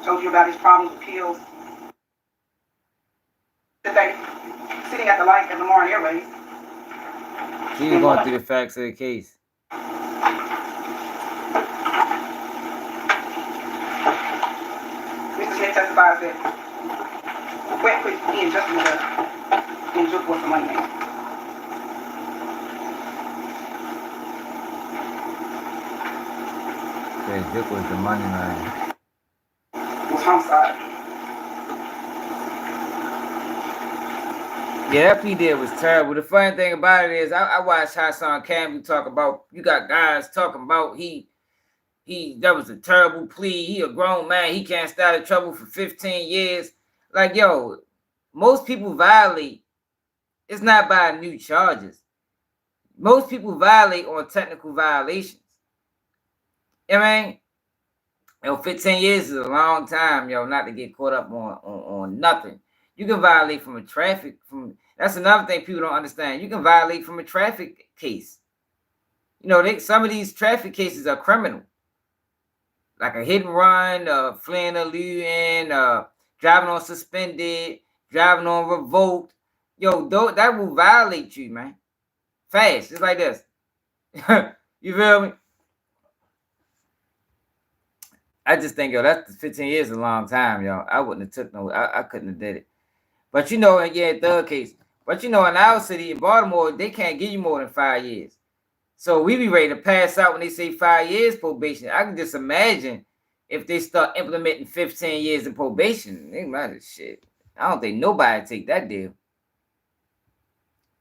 told you about his problems with pills. Today, sitting at the light at Lamar Airways. She's going through the facts of the case. Mr. Smith testifies that Wet quit he and Justin and Juke was the money man. Yeah, Juke was the money man. Was homicide. Yeah, that plea deal was terrible. The funny thing about it is I watched Hassan Campbell talk about, you got guys talking about that was a terrible plea. He a grown man. He can't stay out of trouble for 15 years. like, yo, most people violate. It's not by new charges. Most people violate on technical violations. I mean, yo, 15 years is a long time, yo, not to get caught up on nothing. You can violate from a traffic, that's another thing people don't understand. You can violate from a traffic case. You know, some of these traffic cases are criminal. Like a hit and run, fleeing or eluding, driving on suspended, driving on revoked. Yo, that will violate you, man. Fast, just like this. You feel me? I just think, yo, that's 15 years is a long time, yo. I wouldn't have took no, I couldn't have did it. But you know, yeah, third case. But you know, in our city, in Baltimore, they can't give you more than 5 years. So we be ready to pass out when they say 5 years probation. I can just imagine if they start implementing 15 years of probation. They might shit. I don't think nobody take that deal.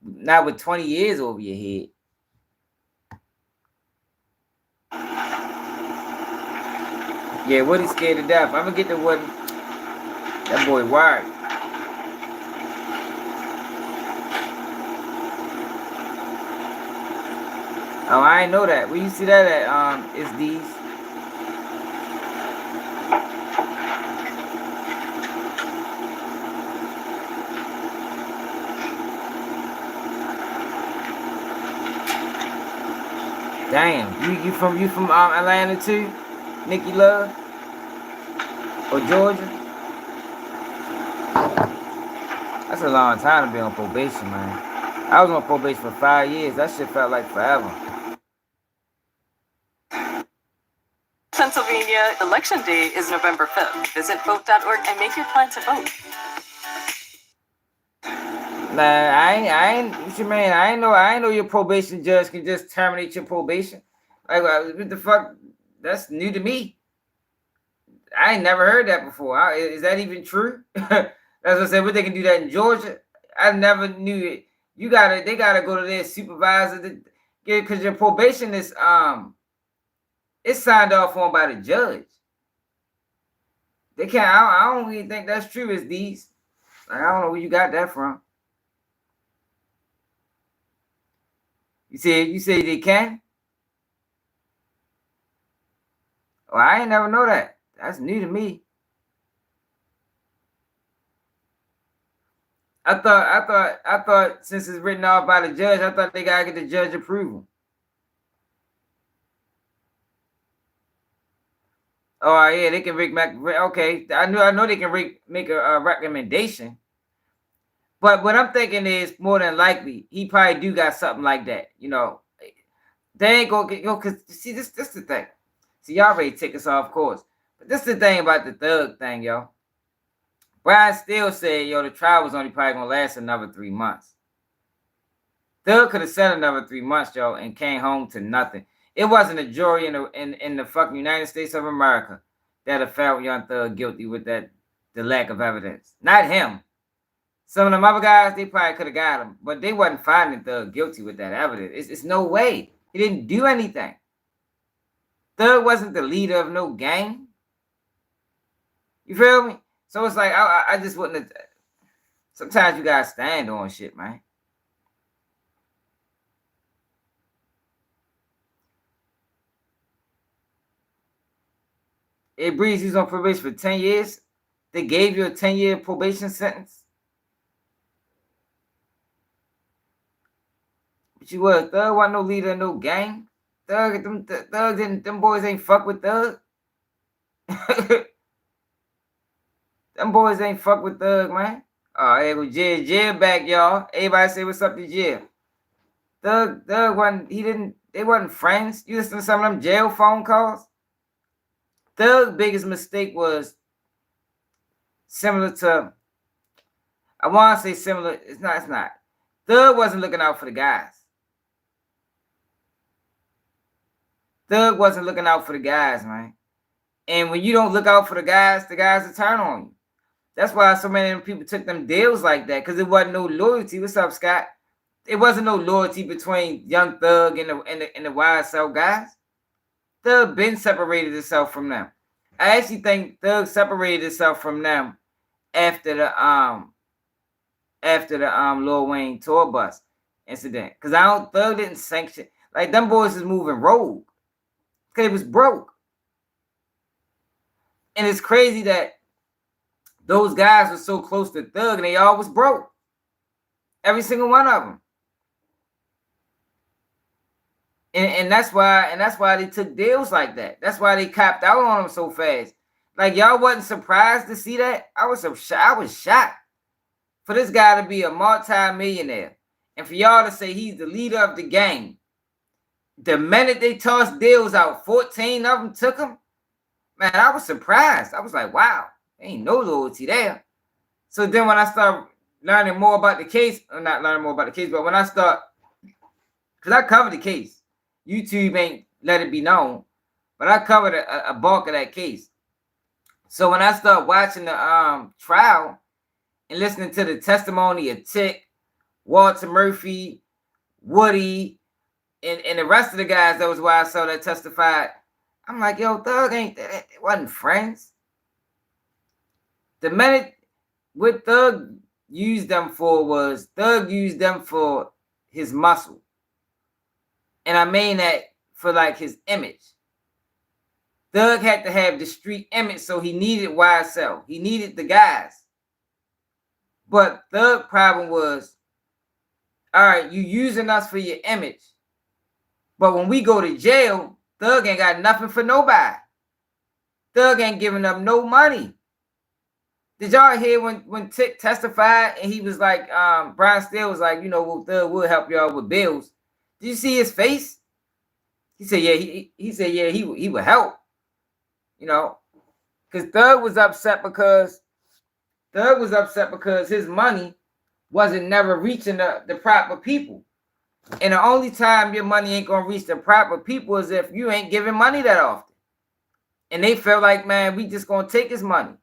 Not with 20 years over your head. Yeah, Woody's scared to death. I'm gonna get to Woody. That boy wired. Oh, I ain't know that. Where you see that at? It's these. Damn, you from Atlanta too? Nikki Love? Or Georgia? That's a long time to be on probation, man. I was on probation for 5 years. That shit felt like forever. Pennsylvania, Election Day is November 5th. Visit vote.org and make your plan to vote. Nah, I ain't. What you mean? I ain't know your probation judge can just terminate your probation. Like, what the fuck? That's new to me. I ain't never heard that before. Is that even true? That's what I said. What, they can do that in Georgia? I never knew it. They gotta go to their supervisor because your probation is it's signed off on by the judge. They can't. I don't even think that's true. It's these. Like, I don't know where you got that from. You say they can? Oh, I ain't never know that. That's new to me. I thought since it's written off by the judge, I thought they gotta get the judge approval. Oh yeah, they can okay. I know they can make a recommendation. But what I'm thinking is, more than likely, he probably do got something like that. You know, they ain't gonna go because see this the thing. See, y'all already take us off course. But this is the thing about the thug thing, yo. Brian still said, yo, the trial was only probably gonna last another 3 months. Thug could have said another 3 months, yo, and came home to nothing. It wasn't a jury in the fucking United States of America that have found Young Thug guilty with the lack of evidence. Not him. Some of them other guys, they probably could have got him, but they wasn't finding Thug guilty with that evidence. It's no way. He didn't do anything. Thug wasn't the leader of no gang. You feel me? So it's like, I just wouldn't have. Sometimes you gotta stand on shit, man. Hey, Breeze, he's on probation for 10 years. They gave you a 10-year probation sentence. But you was Thug wasn't no leader of no gang. Them boys ain't fuck with Thug. Them boys ain't fuck with Thug, man. Oh, hey, well, Jill back, y'all. Everybody say what's up to Jill. Thug wasn't, they wasn't friends. You listen to some of them jail phone calls? Thug's biggest mistake was similar to, I want to say similar, it's not. Thug wasn't looking out for the guys. Thug wasn't looking out for the guys, man. And when you don't look out for the guys will turn on you. That's why so many people took them deals like that, because it wasn't no loyalty. What's up, Scott? It wasn't no loyalty between Young Thug and the YSL guys. Thug been separated himself from them. I actually think Thug separated himself from them after the Lil Wayne tour bus incident. Cause Thug didn't sanction, like them boys is moving rogue. Cause it was broke. And it's crazy that those guys were so close to Thug and they all was broke. Every single one of them. And that's why they took deals like that. That's why they copped out on them so fast. Like y'all wasn't surprised to see that. I was shocked for this guy to be a multi-millionaire and for y'all to say he's the leader of the gang. The minute they tossed deals out, 14 of them took them. Man, I was surprised. I was like, wow, ain't no loyalty there. So then when I started learning more about the case, or not learning more about the case, but when I start, because I covered the case. YouTube ain't let it be known, but I covered a bulk of that case. So when I start watching the trial and listening to the testimony of Tick, Walter Murphy, Woody, and the rest of the guys, that was why I saw that testified. I'm like, yo, Thug it wasn't friends. The minute what Thug used them for was Thug used them for his muscle. And I mean that for like his image. Thug had to have the street image, so he needed YSL. He needed the guys. But Thug problem was, all right, you using us for your image. But when we go to jail, Thug ain't got nothing for nobody. Thug ain't giving up no money. Did y'all hear when Tick testified and he was like, Brian Steele was like, well, Thug will help y'all with bills. Did you see his face? He said, yeah, he said, yeah, he would help. Because Thug was upset because his money wasn't never reaching the proper people. And the only time your money ain't gonna reach the proper people is if you ain't giving money that often. And they felt like, man, we just gonna take his money.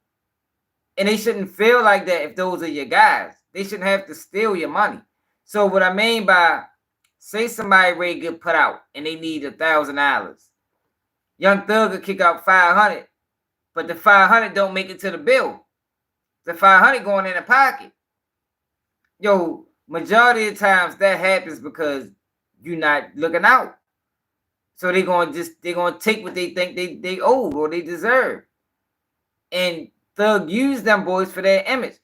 And they shouldn't feel like that if those are your guys. They shouldn't have to steal your money. So what I mean by, say somebody ready to get put out and they need $1,000. Young Thug will kick out 500, but the 500 don't make it to the bill. The 500 going in the pocket. Yo, majority of times that happens because you're not looking out. So they're gonna take what they think they owe or they deserve. And Thug used them boys for their image,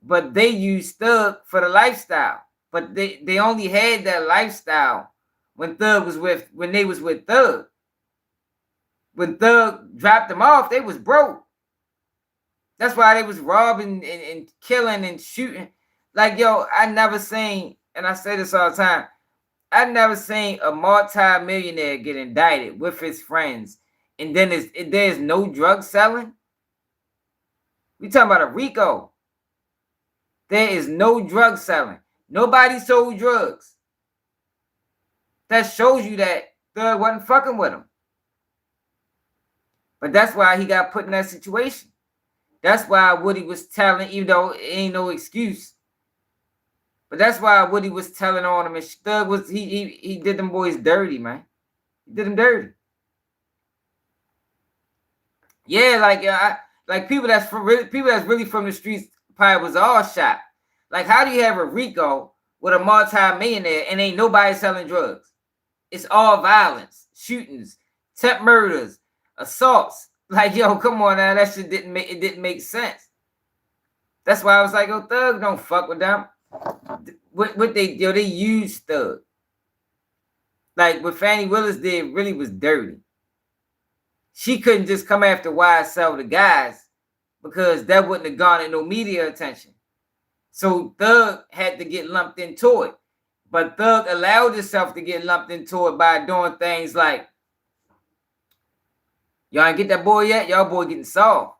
but they used Thug for the lifestyle. But they only had that lifestyle when they was with Thug. When Thug dropped them off, they was broke. That's why they was robbing and killing and shooting. Like, yo, I never seen, and I say this all the time, I never seen a multi-millionaire get indicted with his friends, and then there's no drug selling. We talking about a Rico. There is no drug selling. Nobody sold drugs. That shows you that Thug wasn't fucking with him. But that's why he got put in that situation. That's why Woody was telling, even though it ain't no excuse. But that's why Woody was telling on him, and Thug was he did them boys dirty, man. He did them dirty. Yeah, like people that's really from the streets probably was all shot. Like, how do you have a Rico with a multi-millionaire and ain't nobody selling drugs? It's all violence, shootings, temp murders, assaults. Like, yo, come on now, that shit didn't make sense. That's why I was like, yo, Thug don't fuck with them. What they used Thug. Like what Fannie Willis did really was dirty. She couldn't just come after YSL the guys because that wouldn't have garnered no media attention. So Thug had to get lumped into it. But Thug allowed himself to get lumped into it by doing things like, y'all ain't get that boy yet? Y'all boy getting solved.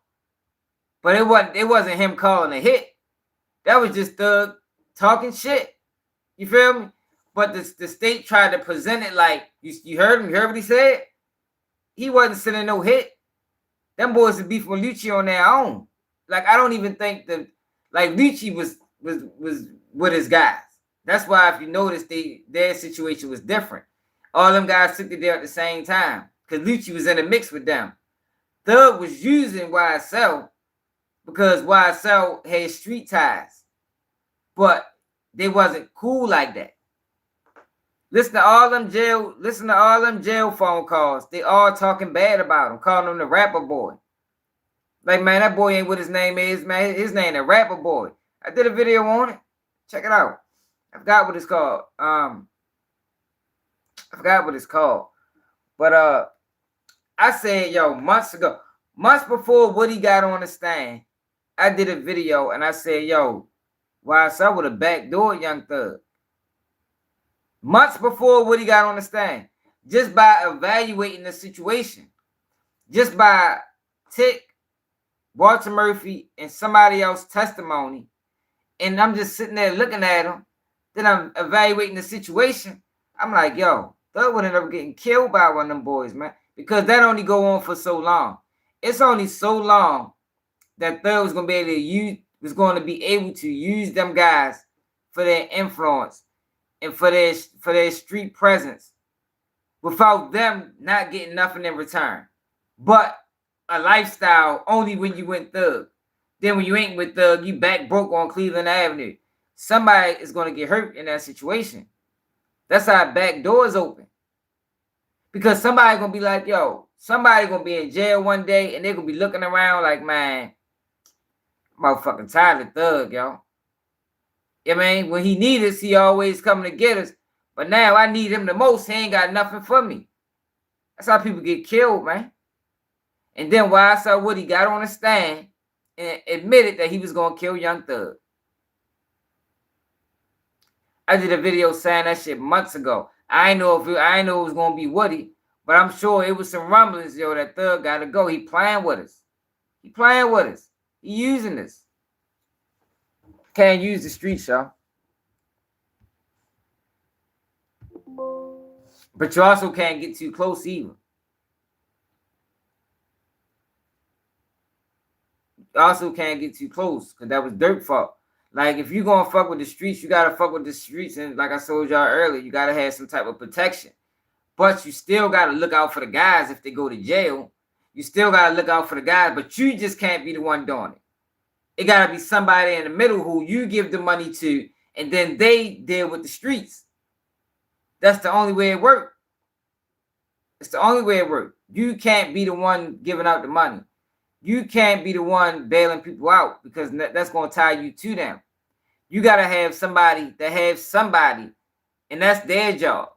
But it wasn't him calling a hit. That was just Thug talking shit. You feel me? But the state tried to present it like, you heard him? You heard what he said? He wasn't sending no hit. Them boys would beef with Lucci on their own. Like, I don't even think Lucci was with his guys. That's why if you notice their situation was different. All them guys took it there at the same time. Because Lucci was in a mix with them. Thug was using YSL because YSL had street ties, but they wasn't cool like that. Listen to all them jail phone calls. They all talking bad about him, calling him the rapper boy. Like, man, that boy ain't what his name is, man. His name the rapper boy. I did a video on it. Check it out. I forgot what it's called. But I said, yo, months before Woody got on the stand, I did a video and I said, yo, YSL would have backdoored Young Thug. Months before Woody got on the stand, just by evaluating the situation, just by Tick, Walter Murphy, and somebody else's testimony, and I'm just sitting there looking at him, then I'm evaluating the situation. I'm like, yo, Thug would end up getting killed by one of them boys, man, because that only go on for so long. It's only so long that Thug was going to be able to use them guys for their influence and for their street presence without them not getting nothing in return. But a lifestyle only when you went Thug. Then when you ain't with Thug, you back broke on Cleveland Avenue. Somebody is going to get hurt in that situation. That's how back doors open. Because somebody going to be like, yo, somebody going to be in jail one day and they're going to be looking around like, man, motherfucking tired of Thug, yo. I mean, when he need us, he always coming to get us. But now I need him the most. He ain't got nothing for me. That's how people get killed, man. And then YSL Woody got on the stand and admitted that he was going to kill Young Thug. I did a video saying that shit months ago. I know it was going to be Woody, but I'm sure it was some rumblings, yo, that Thug got to go. He playing with us. He playing with us. He using us. Can't use the streets, y'all. But you also can't get too close either. You also can't get too close because that was Durk fault. Like, if you're going to fuck with the streets, you got to fuck with the streets. And like I told y'all earlier, you got to have some type of protection. But you still got to look out for the guys if they go to jail. You still got to look out for the guys, but you just can't be the one doing it. It got to be somebody in the middle who you give the money to, and then they deal with the streets. That's the only way it works. It's the only way it works. You can't be the one giving out the money. You can't be the one bailing people out because that's going to tie you to them. You got to have somebody that has somebody, and that's their job.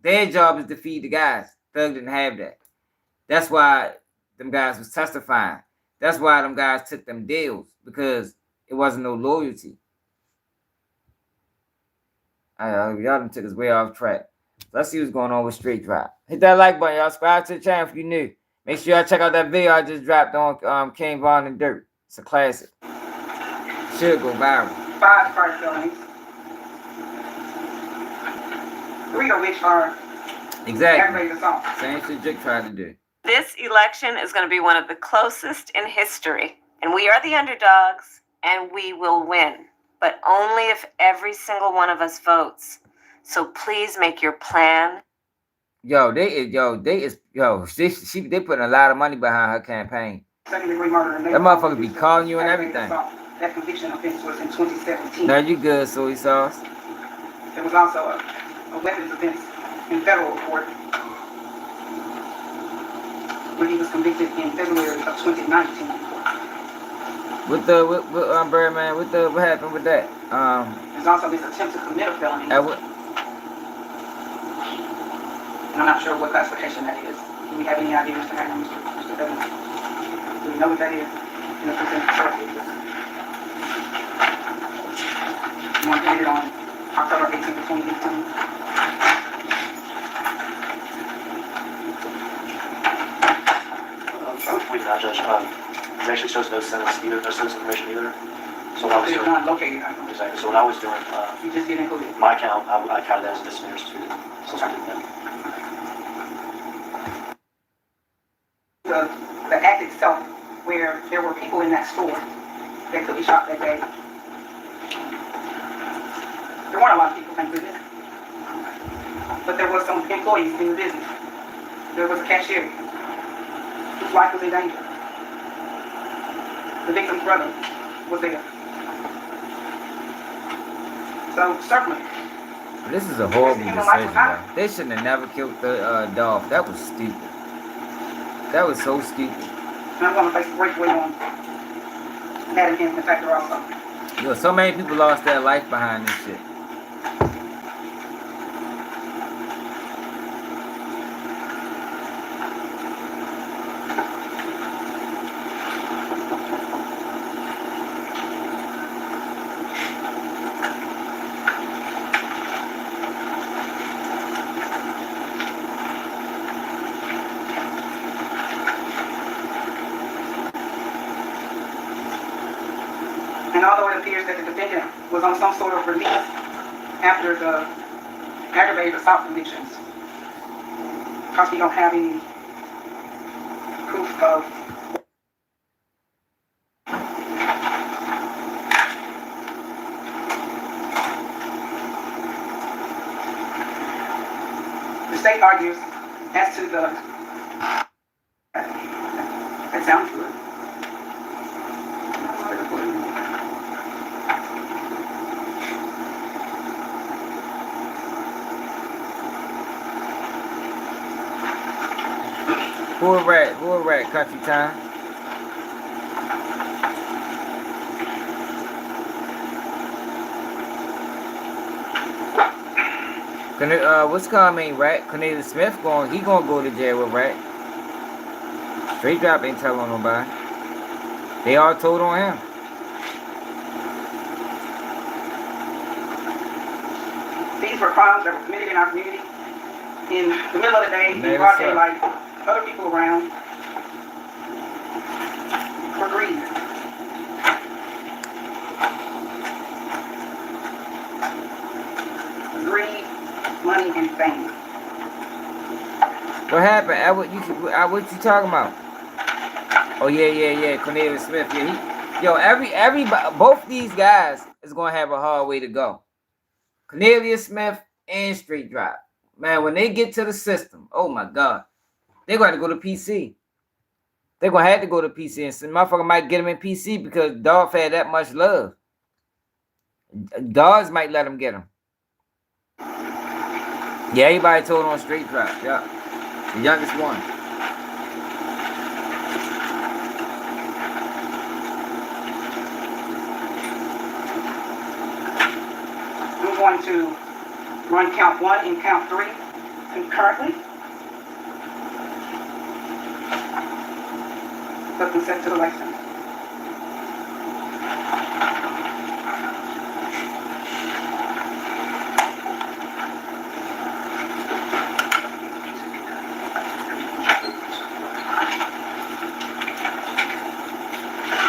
Their job is to feed the guys. Thug didn't have that. That's why them guys was testifying. That's why them guys took them deals, because it wasn't no loyalty. Y'all done took us way off track. Let's see what's going on with Straight Drop. Hit that like button, y'all. Subscribe to the channel if you're new. Make sure y'all check out that video I just dropped on King Von and Durk. It's a classic. Should go viral. 5 prior felonies. 3 of which are aggravated assault. Same shit Jake tried to do. This election is going to be one of the closest in history. And we are the underdogs, and we will win. But only if every single one of us votes. So please make your plan. They putting a lot of money behind her campaign. Second-degree murder. That motherfucker be calling you and everything. That conviction offense was in 2017. Now you good, soy sauce. There was also a weapons offense in federal court when he was convicted in February of 2019. What happened with that? There's also this attempt to commit a felony. And I'm not sure what classification that is. Do we have any idea, Mr. Hackman, Mr. Devin? Do we know what that is? In the present charges. You want to hit it on October 18th, 2018? We did not judge. It actually shows no sentence either, no sentence information either. So when I was doing, not located. Exactly. So when I was doing you just get included. My count, I counted that as a misdemeanor student. So I did that. The act itself, where there were people in that store that could be shot that day. There weren't a lot of people, thank goodness. But there was some employees in the business. There was a cashier whose life was in danger. The victim's brother was there. So certainly. This is a horrible decision, bro. They shouldn't have never killed the Dolph. That was stupid. That was so stupid. And I'm going to face breakaway on that enhancement factor also. Yo, so many people lost their life behind this shit. And although it appears that the defendant was on some sort of release after the aggravated assault convictions, because we don't have any proof of the state argues as to the that sounds good. Who a rat, country time. What's called mean rat? Cornelius Smith he gonna go to jail with rat. Straight drop ain't telling on nobody. They all told on him. These were crimes that were committed in our community in the middle of the day, in broad daylight. Other people around for greed. Greed, money, and fame. What happened? What you talking about? Oh yeah. Cornelius Smith. Yeah, both these guys is gonna have a hard way to go. Cornelius Smith and Straight Drop. Man, when they get to the system, oh my God. They're going to go to PC. They're going to have to go to PC. And some motherfucker might get them in PC because Dolph had that much love. Dogs might let him get him. Yeah, everybody told on Straight Drop. Yeah. The youngest one. I'm going to run count 1 and count 3 concurrently. Let them set to the license.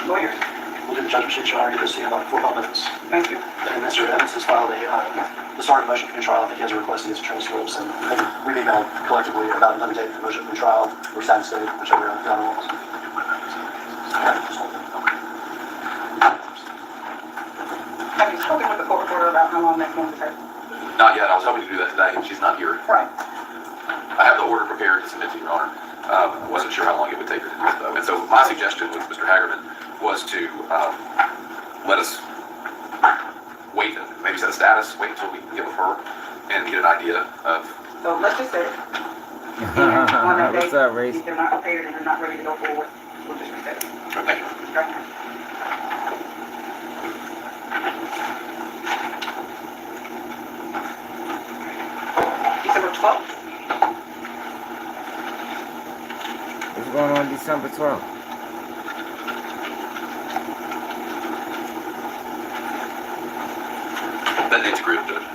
Lawyers. We'll do the judge proceed your honor to see about 4 minutes. Thank you. And Mr. Evans has filed the start of motion for trial. I think he has a request to his attorney's rules, and we've emailed collectively about an update for motion for trial or status date, whichever down was. Have you spoken with the court reporter about how long that's going to take? Not yet. I was hoping to do that today, and she's not here. Right. I have the order prepared to submit to Your Honor. I wasn't sure how long it would take her to do it, though. And so my suggestion with Mr. Hagerman was to let us wait and maybe set a status, wait until we can get with her and get an idea of... So let's just say what's up, Race? If they're not prepared and they're not ready to go forward, we'll just reset it. Sure, thank you. Okay. December 12th. What's going on December 12th? That date's agreed, Judge.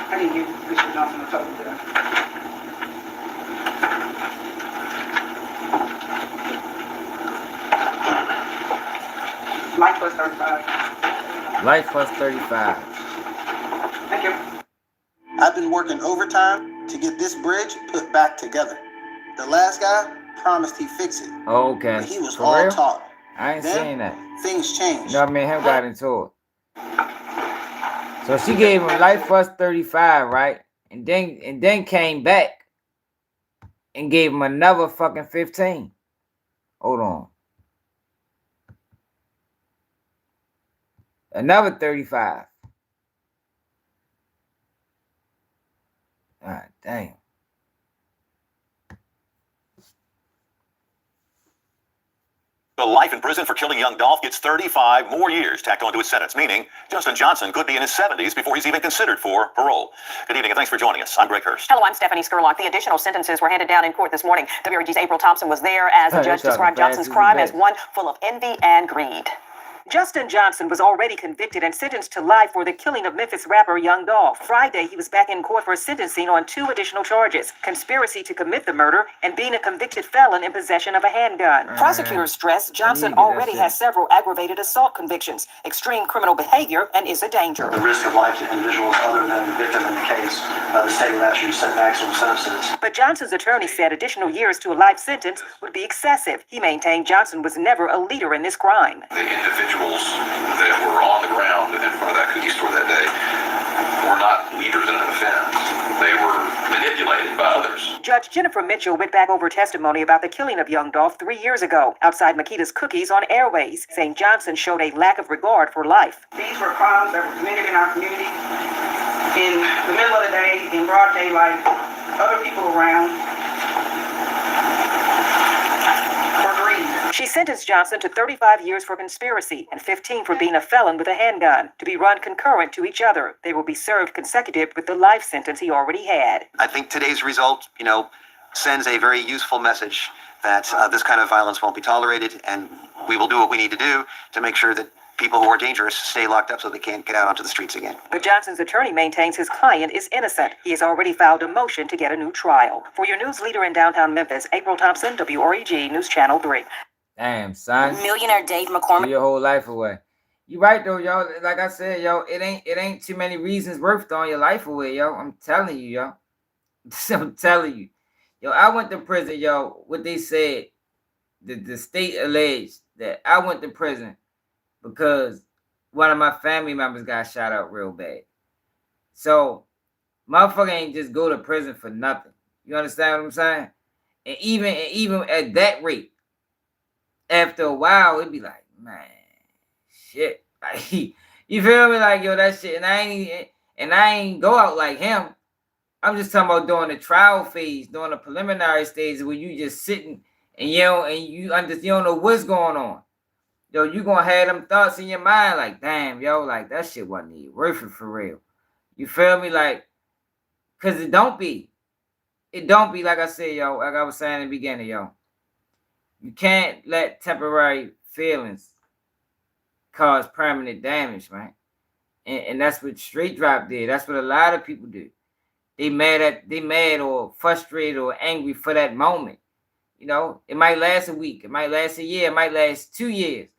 I didn't give Mr. Johnson a total today. Life plus 35. Life plus 35. Thank you. I've been working overtime to get this bridge put back together. The last guy promised he'd fix it. Oh, okay. But he was For all real? talk. I ain't Then, saying that. Things changed. You know what I mean? Him got into it. So she gave him life plus 35, right? And then came back and gave him another fucking 15. Hold on. Another 35. God damn. Life in prison for killing young Dolph gets 35 more years tacked onto his sentence, meaning Justin Johnson could be in his 70s before he's even considered for parole. Good evening and thanks for joining us. I'm Greg Hurst. Hello, I'm Stephanie Skurlock. The additional sentences were handed down in court this morning. WRG's April Thompson was there as the judge described Johnson's crime as one full of envy and greed. Justin Johnson was already convicted and sentenced to life for the killing of Memphis rapper Young Dolph. Friday, he was back in court for sentencing on 2 additional charges: conspiracy to commit the murder and being a convicted felon in possession of a handgun. Prosecutors stress Johnson already has several aggravated assault convictions, extreme criminal behavior, and is a danger. The risk of life to individuals other than the victim in the case, the state would actually set maximum sentences. But Johnson's attorney said additional years to a life sentence would be excessive. He maintained Johnson was never a leader in this crime. The individuals that were on the ground in front of that cookie store that day were not leaders in an offense. They were manipulated by others. Judge Jennifer Mitchell went back over testimony about the killing of Young Dolph 3 years ago outside Makita's Cookies on Airways, saying Johnson showed a lack of regard for life. These were crimes that were committed in our community in the middle of the day, in broad daylight, other people around. She sentenced Johnson to 35 years for conspiracy and 15 for being a felon with a handgun, to be run concurrent to each other. They will be served consecutive with the life sentence he already had. I think today's result, sends a very useful message that this kind of violence won't be tolerated, and we will do what we need to do to make sure that people who are dangerous stay locked up so they can't get out onto the streets again. But Johnson's attorney maintains his client is innocent. He has already filed a motion to get a new trial. For your news leader in downtown Memphis, April Thompson, WREG News Channel 3. Damn, son. Millionaire Dave McCormick. Your whole life away. You right though, yo. Like I said, yo, it ain't too many reasons worth throwing your life away, yo. I'm telling you, yo. I'm telling you. Yo, I went to prison, yo. What they said, the state alleged that I went to prison because one of my family members got shot up real bad. So, motherfucker ain't just go to prison for nothing. You understand what I'm saying? And even at that rate, after a while, it'd be like, man, shit. Like, you feel me? Like, yo, that shit. And I ain't go out like him. I'm just talking about during the trial phase, during the preliminary stage where you just sitting and you don't know what's going on. Yo, you gonna have them thoughts in your mind like, damn, yo, like that shit wasn't even worth it for real. You feel me? Like, cause it don't be. It don't be, like I said, yo, like I was saying in the beginning, yo. You can't let temporary feelings cause permanent damage, man. And that's what Straight Drop did. That's what a lot of people do. They mad or frustrated or angry for that moment. It might last a week, it might last a year, it might last 2 years.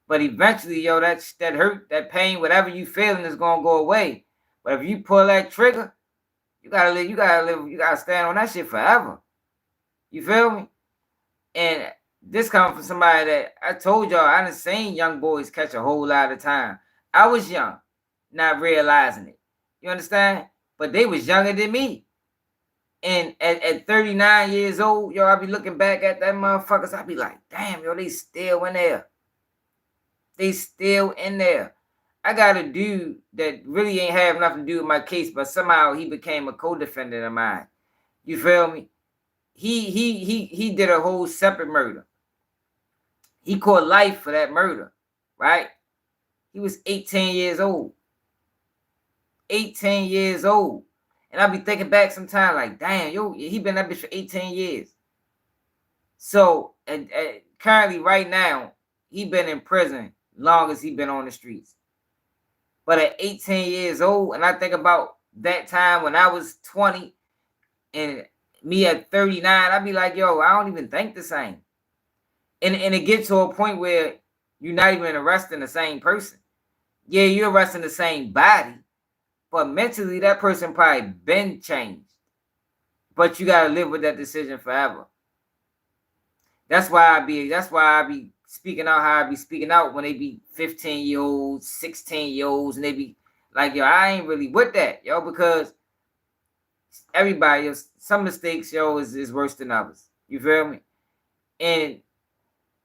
But eventually, yo, that hurt, that pain, whatever you feeling is gonna go away. But if you pull that trigger, you gotta stand on that shit forever. You feel me? And this comes from somebody that I told y'all I done seen young boys catch a whole lot of time. I was young, not realizing it. You understand? But they was younger than me. And at 39 years old, yo, I be looking back at that motherfuckers. I be like, damn, yo, they still in there. They still in there. I got a dude that really ain't have nothing to do with my case, but somehow he became a co-defendant of mine. You feel me? He did a whole separate murder. He caught life for that murder, right? He was 18 years old. 18 years old. And I be thinking back sometime like, damn, yo, he been that bitch for 18 years. So, currently right now, he been in prison long as he been on the streets. But at 18 years old, and I think about that time when I was 20 and me at 39, I'd be like, yo, I don't even think the same. And it gets to a point where you're not even arresting the same person. Yeah, you're arresting the same body, but mentally that person probably been changed. But you gotta live with that decision forever. That's why I be speaking out how I be speaking out when they be 15-year-olds, 16-year-olds, and they be like, yo, I ain't really with that, yo, because everybody, some mistakes, yo, is worse than others. You feel me? And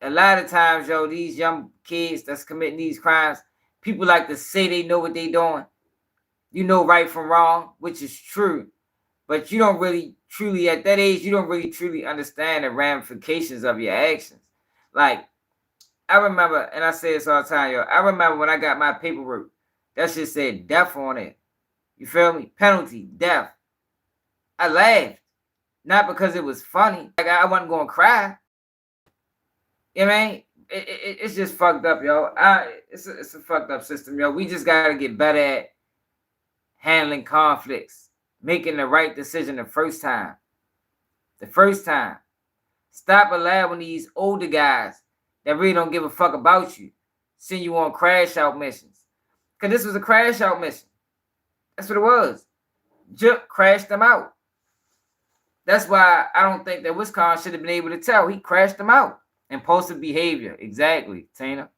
a lot of times, yo, these young kids that's committing these crimes, people like to say they know what they doing. You know right from wrong, which is true. But you don't really truly, at that age, you don't really truly understand the ramifications of your actions. Like, I remember, and I say this all the time, yo, I remember when I got my paperwork, that shit said death on it. You feel me? Penalty, death. I laughed. Not because it was funny. Like, I wasn't going to cry. You know what I mean? It's just fucked up, yo. It's a fucked up system, yo. We just got to get better at handling conflicts. Making the right decision the first time. The first time. Stop allowing these older guys that really don't give a fuck about you send you on crash out missions. Because this was a crash out mission. That's what it was. Jip crashed them out. That's why I don't think that Wisconsin should have been able to tell. He crashed them out. Impulsive behavior. Exactly, Tina.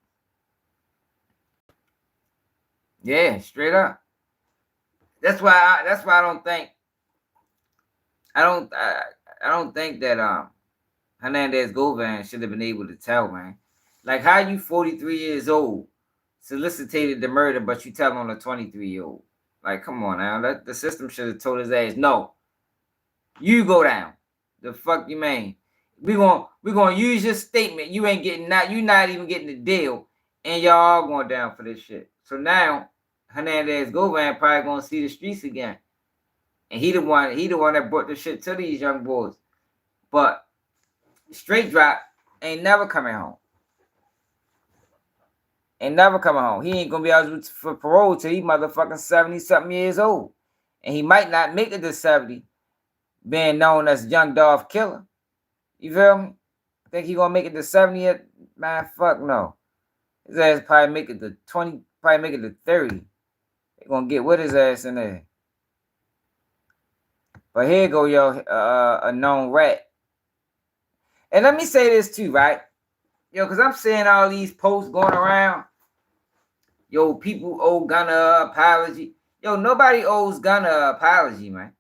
Yeah, straight up. That's why I don't think that Hernandez Govan should have been able to tell, man. Like, how you 43 years old solicited the murder, but you tell on a 23-year-old. Like, come on now. The system should have told his ass, no. You go down. The fuck you mean? We gonna use your statement. You ain't getting that. You not even getting the deal, and y'all all going down for this shit. So now Hernandez Govan probably gonna see the streets again, and he the one that brought the shit to these young boys. But straight drop ain't never coming home. Ain't never coming home. He ain't gonna be eligible for parole till he motherfucking 70-something years old, and he might not make it to 70. Being known as Young Dolph Killer. You feel me? Think he gonna make it to 70 yet? Man, fuck no. His ass probably make it to 20, probably make it to 30. They gonna get with his ass in there. But here go, yo, a known rat. And let me say this too, right? Yo, because I'm seeing all these posts going around. Yo, people owe Gunna an apology. Yo, nobody owes Gunna an apology, man.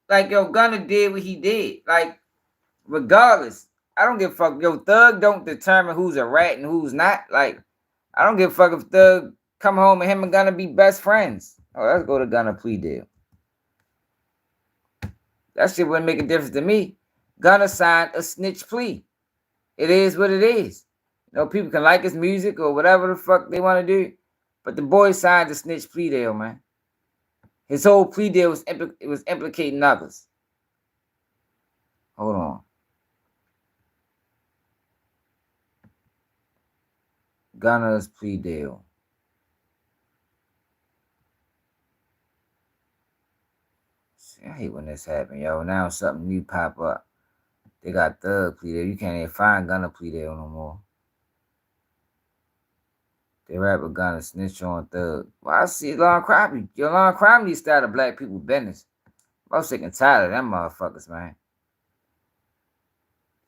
Like, yo, Gunna did what he did. Like, regardless, I don't give a fuck. Yo, Thug don't determine who's a rat and who's not. Like, I don't give a fuck if Thug come home and him and Gunna be best friends. Oh, let's go to Gunna plea deal. That shit wouldn't make a difference to me. Gunna signed a snitch plea. It is what it is. You know, people can like his music or whatever the fuck they want to do. But the boy signed a snitch plea deal, man. His whole plea deal was implicating others. Hold on. Gunna's plea deal. See, I hate when this happens, yo. Now something new pop up. They got Thug plea deal. You can't even find Gunna plea deal no more. They rap with Gunna, snitch on Thug. Well, I see Long Crime. Yo, Long Crime needs to start a black people business. I'm sick and tired of them motherfuckers, man.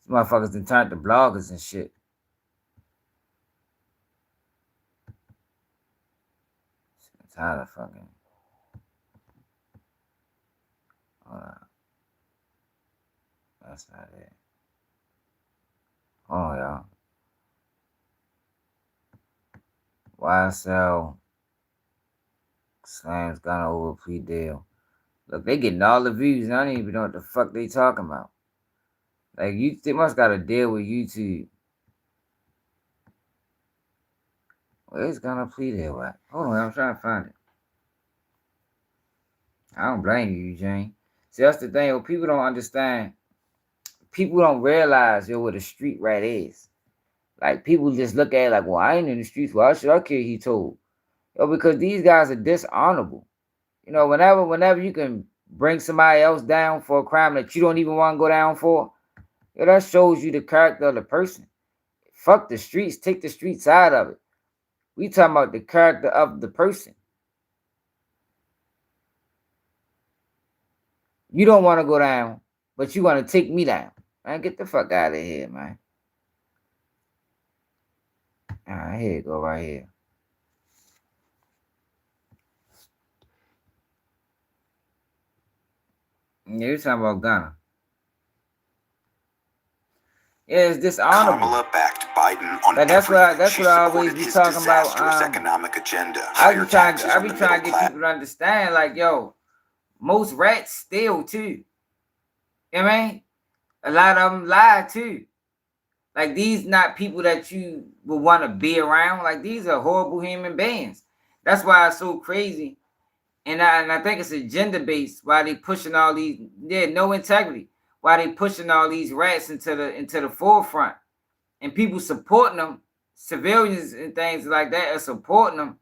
These motherfuckers done turned to bloggers and shit. Sick and tired of fucking. Hold on. That's not it. Hold on, y'all. YSL slams Gunna over plea deal. Look, they getting all the views, and I don't even know what the fuck they talking about. Like, they must got a deal with YouTube. Where's Gunna plea deal at? Hold on, I'm trying to find it. I don't blame you, Eugene. See, that's the thing, yo. People don't understand. People don't realize, yo, what a street rat is. Like, people just look at it like, well, I ain't in the streets. Why should I care? He told. Yo, because these guys are dishonorable. You know, whenever you can bring somebody else down for a crime that you don't even want to go down for, yo, that shows you the character of the person. Fuck the streets. Take the streets out of it. We talking about the character of the person. You don't want to go down, but you want to take me down. Man, get the fuck out of here, man. All right, here you go, right here. Yeah, you're talking about Gunna. It's dishonorable. Kamala backed Biden on But that's everything. what I always be talking about. Economic agenda. I be trying to get people to understand, like, yo, most rats steal too. You know what I mean? A lot of them lie too. Like, these not people that you would want to be around. Like, these are horrible human beings. That's why it's so crazy. And I think it's agenda-based why they pushing all these, no integrity. Why they pushing all these rats into the forefront. And people supporting them, civilians and things like that are supporting them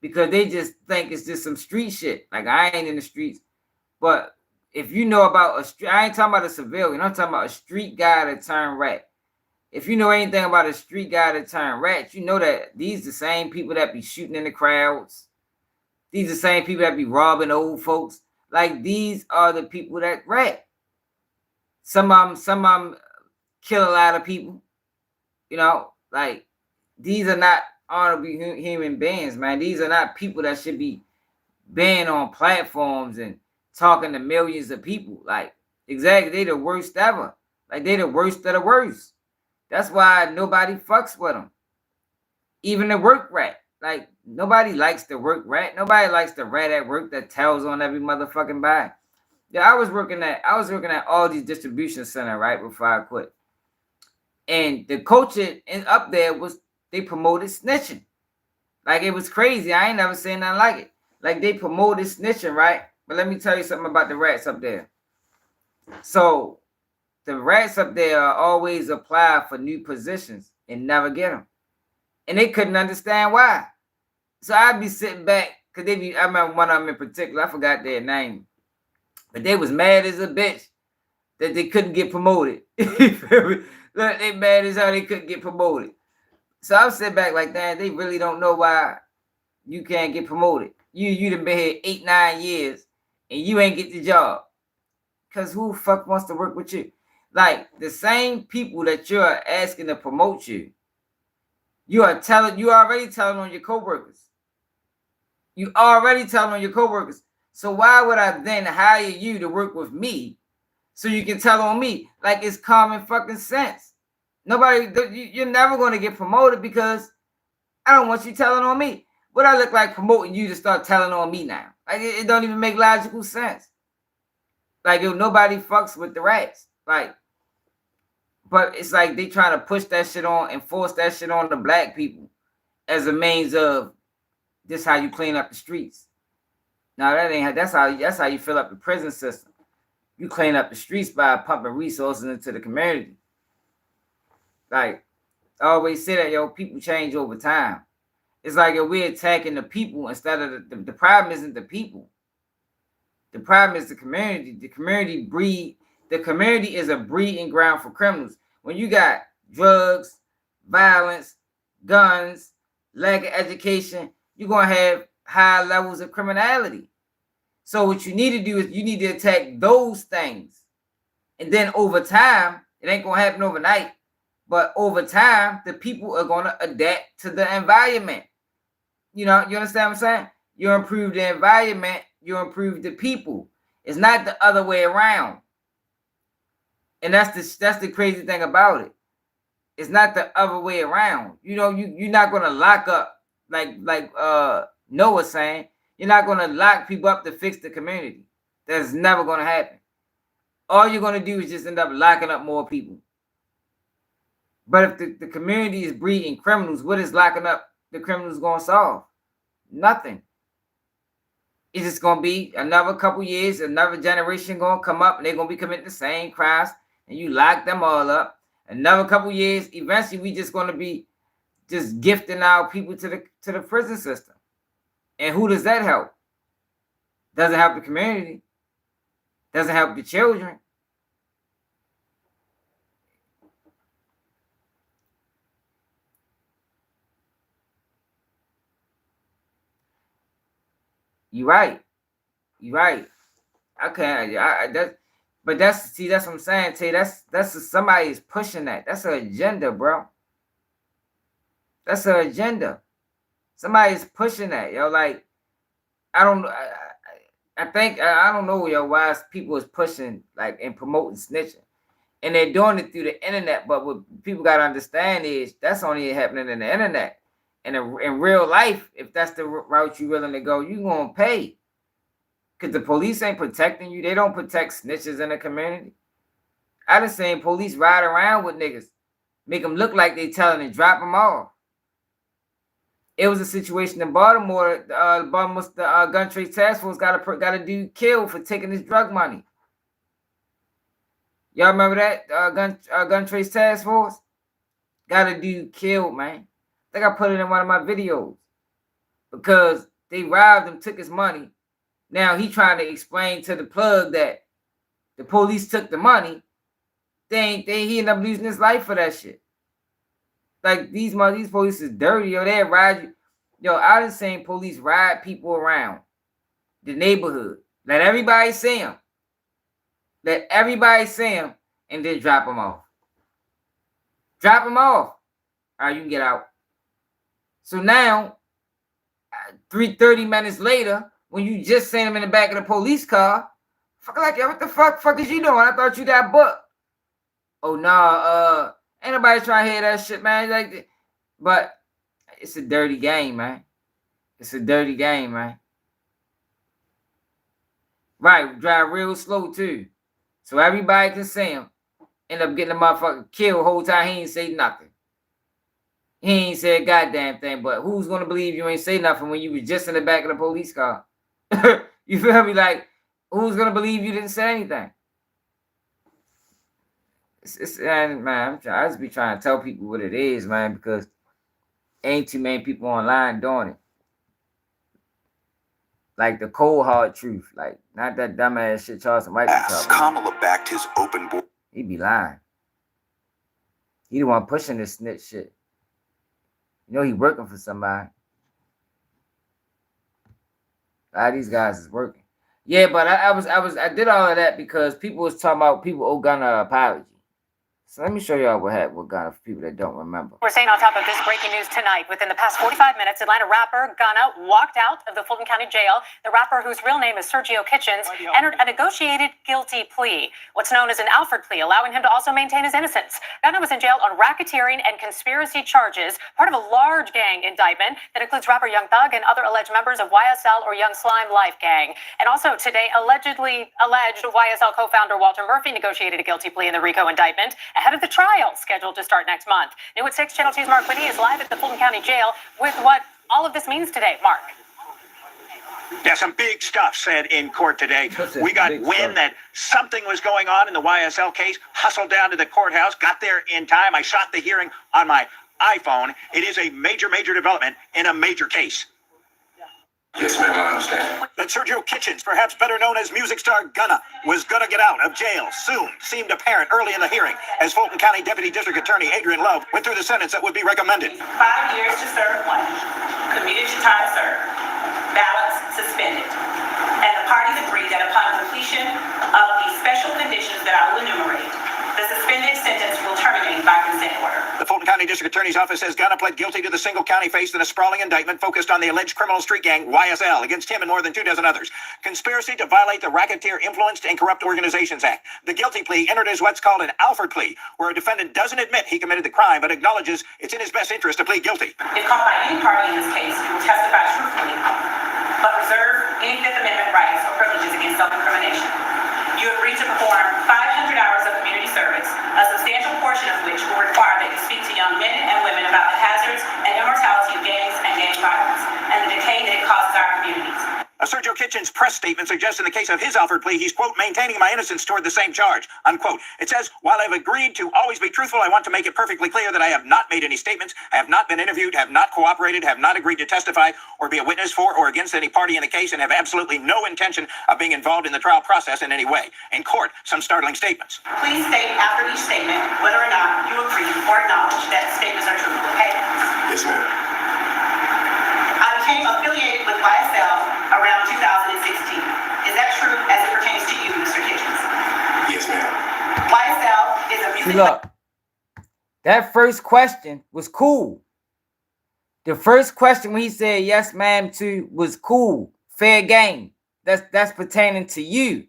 because they just think it's just some street shit. Like, I ain't in the streets. But if you know about a street, I ain't talking about a civilian. I'm talking about a street guy that turned rat. If you know anything about a street guy that turned rat, you know that these the same people that be shooting in the crowds. These the same people that be robbing old folks. Like, these are the people that rat. Some of them kill a lot of people. You know, like, these are not honorable human beings, man. These are not people that should be being on platforms and talking to millions of people. Like, exactly, they the worst ever. Like, they the worst of the worst. That's why nobody fucks with them. Even the work rat. Like, nobody likes the work rat. Nobody likes the rat at work that tells on every motherfucking body. Yeah, I was working at all these distribution center right before I quit. And the culture up there they promoted snitching. Like, it was crazy. I ain't never seen nothing like it. Like, they promoted snitching, right? But let me tell you something about the rats up there. So the rats up there always apply for new positions and never get them. And they couldn't understand why. So I'd be sitting back, because I remember one of them in particular, I forgot their name. But they was mad as a bitch that they couldn't get promoted. Look, they mad as hell they couldn't get promoted. So I'm sitting back like that. They really don't know why you can't get promoted. You done been here 8-9 years and you ain't get the job. Because who the fuck wants to work with you? Like, the same people that you're asking to promote you, you already telling on your coworkers. You already telling on your coworkers. So why would I then hire you to work with me so you can tell on me? Like, it's common fucking sense. You're never going to get promoted because I don't want you telling on me. What I look like promoting you to start telling on me now? Like, it don't even make logical sense. Like, nobody fucks with the rats. Like, but it's like they trying to push that shit on and force that shit on the black people as a means of this how you clean up the streets. Now that's how you fill up the prison system. You clean up the streets by pumping resources into the community. Like, I always say that, people change over time. It's like if we're attacking the people instead of the problem isn't the people. The problem is the community. The community is a breeding ground for criminals. When you got drugs, violence, guns, lack of education, you're going to have high levels of criminality. So what you need to do is you need to attack those things. And then over time, it ain't going to happen overnight, but over time, the people are going to adapt to the environment. You know, you understand what I'm saying? You improve the environment, you improve the people. It's not the other way around. And that's the crazy thing about it. It's not the other way around. You know, you're not going to lock up, like Noah's saying, you're not going to lock people up to fix the community. That's never going to happen. All you're going to do is just end up locking up more people. But if the community is breeding criminals, what is locking up the criminals going to solve? Nothing. It's just going to be another couple years, another generation going to come up and they're going to be committing the same crimes and you lock them all up. Another couple years, eventually we just going to be just gifting our people to the prison system. And who does that help? Doesn't help the community. Doesn't help the children. You're right. You're right. Okay, that's what I'm saying, Tay. That's somebody is pushing that. That's an agenda, bro. That's an agenda. Somebody's pushing that, yo. Like, I don't know, yo, why people is pushing like and promoting snitching. And they're doing it through the internet. But what people got to understand is that's only happening in the internet. And in real life, if that's the route you're willing to go, you're going to pay. Because the police ain't protecting you. They don't protect snitches in the community. I done seen police ride around with niggas, make them look like they telling and drop them off. It was a situation in Baltimore. The gun trace task force got a dude killed for taking his drug money. Y'all remember that gun trace task force? Got a dude killed, man. I think I put it in one of my videos because they robbed him, took his money. Now he trying to explain to the plug that the police took the money. He ended up losing his life for that shit. Like these police is dirty, yo. They ride you. Yo, I done seen police ride people around the neighborhood. Let everybody see them. Let everybody see them and then drop them off. Drop them off. All right, you can get out. So now, 30 minutes later, when you just seen them in the back of the police car, like, yo, what the fuck is you doing? I thought you got booked. Oh, nah, ain't nobody trying to hear that shit, man. Like, but it's a dirty game, man. It's a dirty game, man. Right, drive real slow, too. So everybody can see him. End up getting the motherfucker killed the whole time. He ain't say nothing. He ain't said a goddamn thing, but who's going to believe you ain't say nothing when you was just in the back of the police car? You feel me? Like, who's going to believe you didn't say anything? Man, I just be trying to tell people what it is, man, because ain't too many people online doing it. Like the cold hard truth, like not that dumbass shit Charleston White be talking. Kamala backed his open board. He be lying. He the one pushing this snitch shit. You know he working for somebody. A lot of these guys is working. Yeah, but I did all of that because people was talking about people owe Gunna an apology. So let me show y'all what happened with Gunna for people that don't remember. We're staying on top of this breaking news tonight. Within the past 45 minutes, Atlanta rapper Gunna walked out of the Fulton County Jail. The rapper, whose real name is Sergio Kitchens, entered a negotiated guilty plea, what's known as an Alford plea, allowing him to also maintain his innocence. Gunna was in jail on racketeering and conspiracy charges, part of a large gang indictment that includes rapper Young Thug and other alleged members of YSL or Young Slime Life Gang. And also today, alleged YSL co-founder Walter Murphy negotiated a guilty plea in the Rico indictment ahead of the trial scheduled to start next month. New at 6, Channel 2's Mark Whitney is live at the Fulton County Jail with what all of this means today. Mark. Yeah, some big stuff said in court today. We got wind that something was going on in the YSL case, hustled down to the courthouse, got there in time. I shot the hearing on my iPhone. It is a major development in a major case. Yes, ma'am, I understand. That Sergio Kitchens, perhaps better known as music star Gunna, was going to get out of jail soon, seemed apparent early in the hearing as Fulton County Deputy District Attorney Adrian Love went through the sentence that would be recommended. 5 years to serve one, commuted to time served, balance suspended. And the parties agreed that upon completion of the special conditions that I will enumerate, the suspended sentence will terminate by consent order. The Fulton County District Attorney's Office says Gunna pled guilty to the single county faced in a sprawling indictment focused on the alleged criminal street gang YSL against him and more than 24 others. Conspiracy to violate the Racketeer Influenced and Corrupt Organizations Act. The guilty plea entered as what's called an Alford plea, where a defendant doesn't admit he committed the crime but acknowledges it's in his best interest to plead guilty. If caught by any party in this case, you will testify truthfully, but reserve any Fifth Amendment rights or privileges against self-incrimination. You agree to perform 500 hours of community service, a substantial portion of which will require that you speak to young men and women about the hazards and immortality of gangs and gang violence, and the decay that it causes our communities. A Sergio Kitchens press statement suggests in the case of his Alford plea, he's, quote, maintaining my innocence toward the same charge, unquote. It says, while I've agreed to always be truthful, I want to make it perfectly clear that I have not made any statements, have not been interviewed, have not cooperated, have not agreed to testify or be a witness for or against any party in the case, and have absolutely no intention of being involved in the trial process in any way. In court, some startling statements. Please state after each statement whether or not you agree or acknowledge that the statements are truthful, okay? Yes, ma'am. I became affiliated with YSL around 2016. Is that true as it pertains to you, Mr. Kitchens? Yes, ma'am. YSL is a music... See, look, that first question was cool. The first question when he said yes, ma'am, to was cool. Fair game. That's pertaining to you.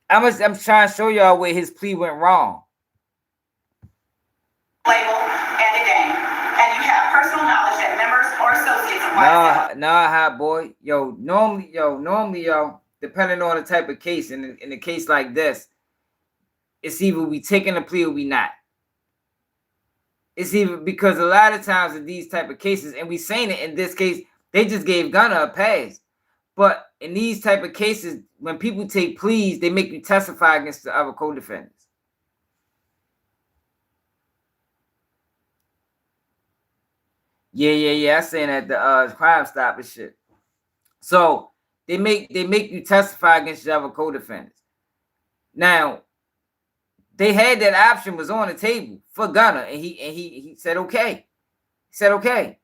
I'm trying to show y'all where his plea went wrong. Label and a game, and you have personal knowledge that members or associates of YSL. Nah, hot boy. Normally, depending on the type of case, in a case like this, it's either we taking a plea or we not. It's even because a lot of times in these type of cases, and we saying it in this case, they just gave Gunna a pass. But in these type of cases, when people take pleas, they make you testify against the other co-defendants. Yeah. I saying that the Crime Stop and shit. So they make you testify against the other co-defendants. Now, they had that option was on the table for Gunna, and he said okay. He said okay.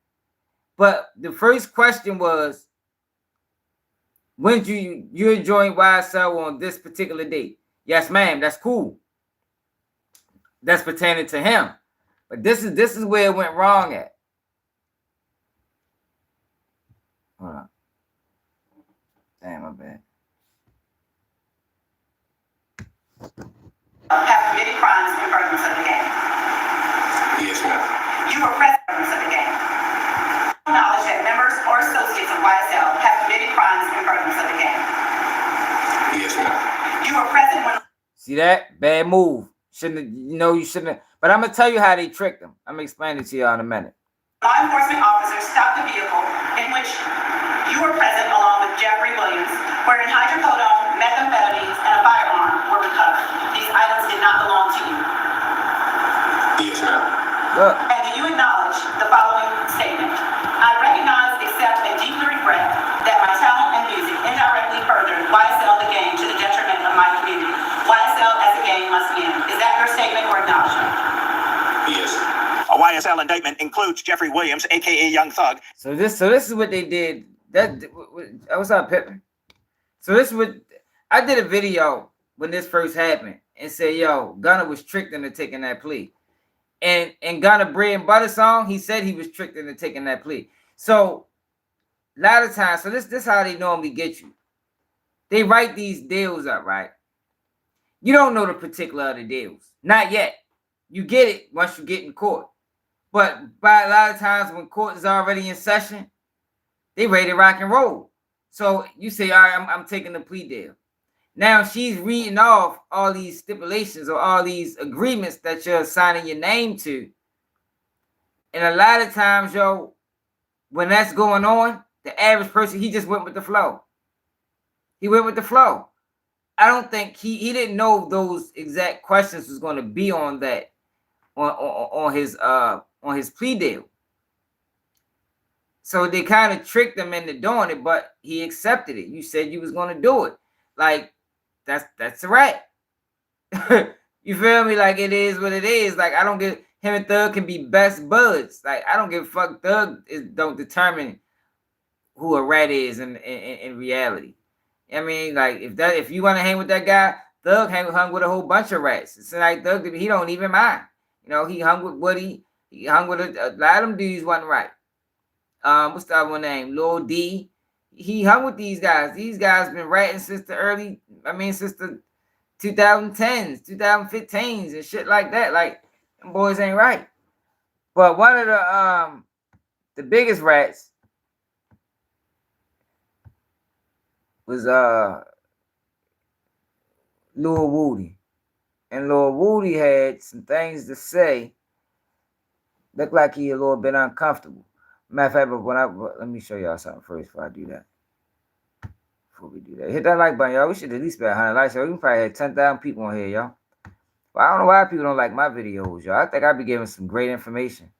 But the first question was, when you join YSL on this particular date? Yes, ma'am. That's cool. That's pertaining to him. But this is where it went wrong at. Hold on. Damn, my bad. Have committed crimes in furtherance of the game. Yes, ma'am. You were present in furtherance of the game. Knowledge that members or associates of YSL have committed crimes in furtherance of the game. Yes, ma'am. You were present when. See that? Bad move. You shouldn't have. But I'm gonna tell you how they tricked them. I'm gonna explain it to y'all in a minute. Law enforcement officers stopped the vehicle in which you were present along with Jeffrey Williams, wherein hydrocodone, methamphetamines, and a firearm were recovered. These items did not belong to you. Yes, ma'am. Look. And do you acknowledge the following statement? I recognize, accept, and deeply regret that my talent and music indirectly furthered YSL the game to the detriment of my community. YSL as a game must end. Is that your statement or acknowledgement? Yes. A YSL indictment includes Jeffrey Williams, aka Young Thug. So this is what they did. What's up, Pippin? So this is what I did a video when this first happened and said, yo, Gunna was tricked into taking that plea. And Gunna Bread and Butter song, he said he was tricked into taking that plea. So a lot of times, so this how they normally get you. They write these deals up, right? You don't know the particular of the deals. Not yet. You get it once you get in court. But by a lot of times when court is already in session, they ready to rock and roll. So you say, all right, I'm taking the plea deal. Now she's reading off all these stipulations or all these agreements that you're signing your name to. And a lot of times, yo, when that's going on, the average person, he just went with the flow. He went with the flow. I don't think he didn't know those exact questions was going to be on that on his plea deal. So they kind of tricked him into doing it, but he accepted it. You said you was going to do it. Like, that's a wrap. You feel me? Like, it is what it is. Like, I don't give him and Thug can be best buds. Like, I don't give a fuck. Thug don't determine who a rat is in reality. I mean, like, if you want to hang with that guy, Thug hung with a whole bunch of rats. It's like Thug, he don't even mind. You know, he hung with Woody. He hung with a lot of them dudes wasn't right. What's the other one name? Lil D. He hung with these guys. These guys been ratting since the 2010s, 2015s and shit like that. Like, them boys ain't right. But one of the biggest rats was Lil Woody. And Lil Woody had some things to say. Looked like he a little bit uncomfortable. Matter of fact, but let me show y'all something first before I do that. Before we do that, hit that like button, y'all. We should at least be 100 likes. So we probably had 10,000 people on here, y'all. But I don't know why people don't like my videos, y'all. I think I be giving some great information.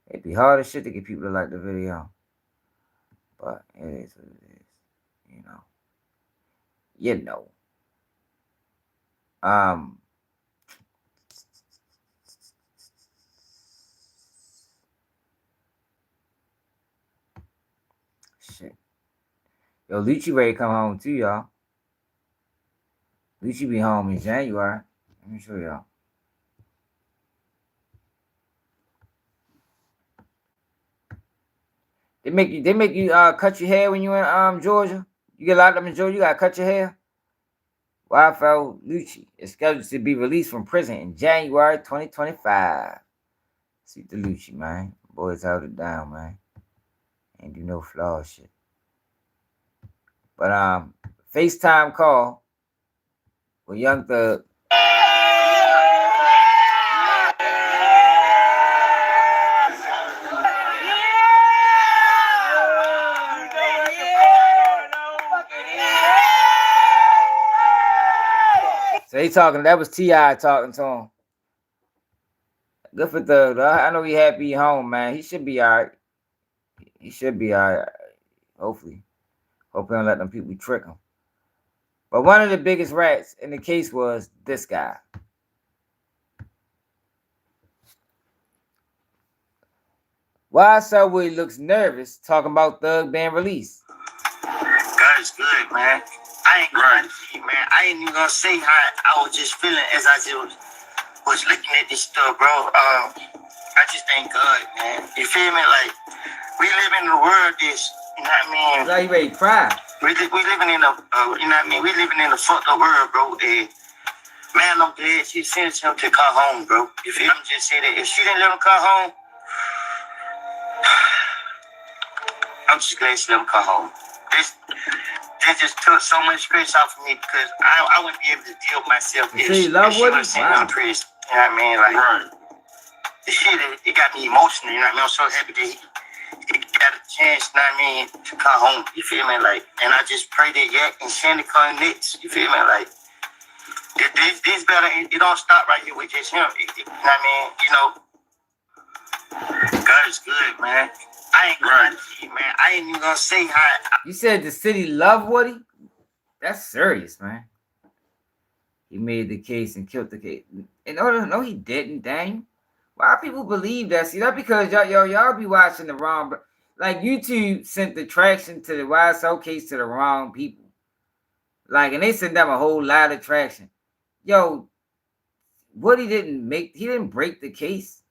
It'd be hard as shit to get people to like the video. But it is what it is. You know. You know. Shit. Yo, Lucci ready to come home too, y'all. Lucci be home in January. Let me show y'all. They make you cut your hair when you in Georgia. You get locked up in Georgia, you gotta cut your hair. YFL Lucci is scheduled to be released from prison in January 2025. See the Lucci, man. Boys held it down, man. Ain't do no flaw shit. But FaceTime call with Young Thug. So he talking, that was T.I. talking to him. Good for Thug, though. I know he happy he home, man. He should be all right. He should be all right. Hopefully. Hope he don't let them people trick him. But one of the biggest rats in the case was this guy. Why Subway looks nervous talking about Thug being released? God is good, man. I ain't gonna see, man. I ain't even gonna say how I was just feeling as I just was looking at this stuff, bro. I just thank God, man. You feel me? Like, we live in a world that's, you know what I mean? Like you ready to cry. We living in a, you know what I mean? We living in a fucked up world, bro. And, man, I'm glad she sent him to come home, bro. You feel me? I'm just saying that if she didn't let him come home, I'm just glad she let him come home. That just took so much stress off of me because I wouldn't be able to deal with myself if she was sitting in prison. You know what I mean? Like, the shit, it got me emotional. You know what I mean? I'm so happy that he got a chance, you know what I mean, to come home. You feel me? Like, and I just pray that Yak and Shandy come next. You feel me? Like, this better, it don't stop right here with just him. You know what I mean? You know, God is good, man. I ain't gonna see, man. I ain't even gonna say how. You said the city love Woody? That's serious, man. He made the case and killed the case. And no, he didn't, dang. Why people believe that? See, that's because y'all be watching the wrong. Like, YouTube sent the traction to the YSL case to the wrong people. Like, and they sent them a whole lot of traction. Yo, Woody didn't break the case.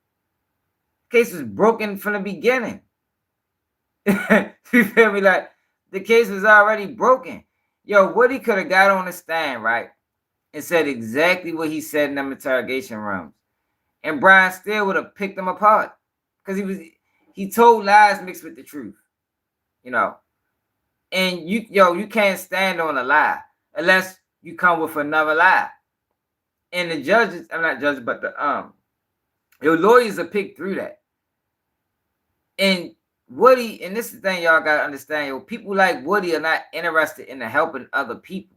The case was broken from the beginning. You feel me? Like, the case was already broken. Yo, Woody could have got on the stand, right? And said exactly what he said in them interrogation rooms. And Brian still would have picked them apart. Because he told lies mixed with the truth. You know. And you can't stand on a lie unless you come with another lie. And the judges, I'm not judges, but your lawyers will pick through that. And Woody, and this is the thing y'all gotta understand, yo, people like Woody are not interested in helping other people.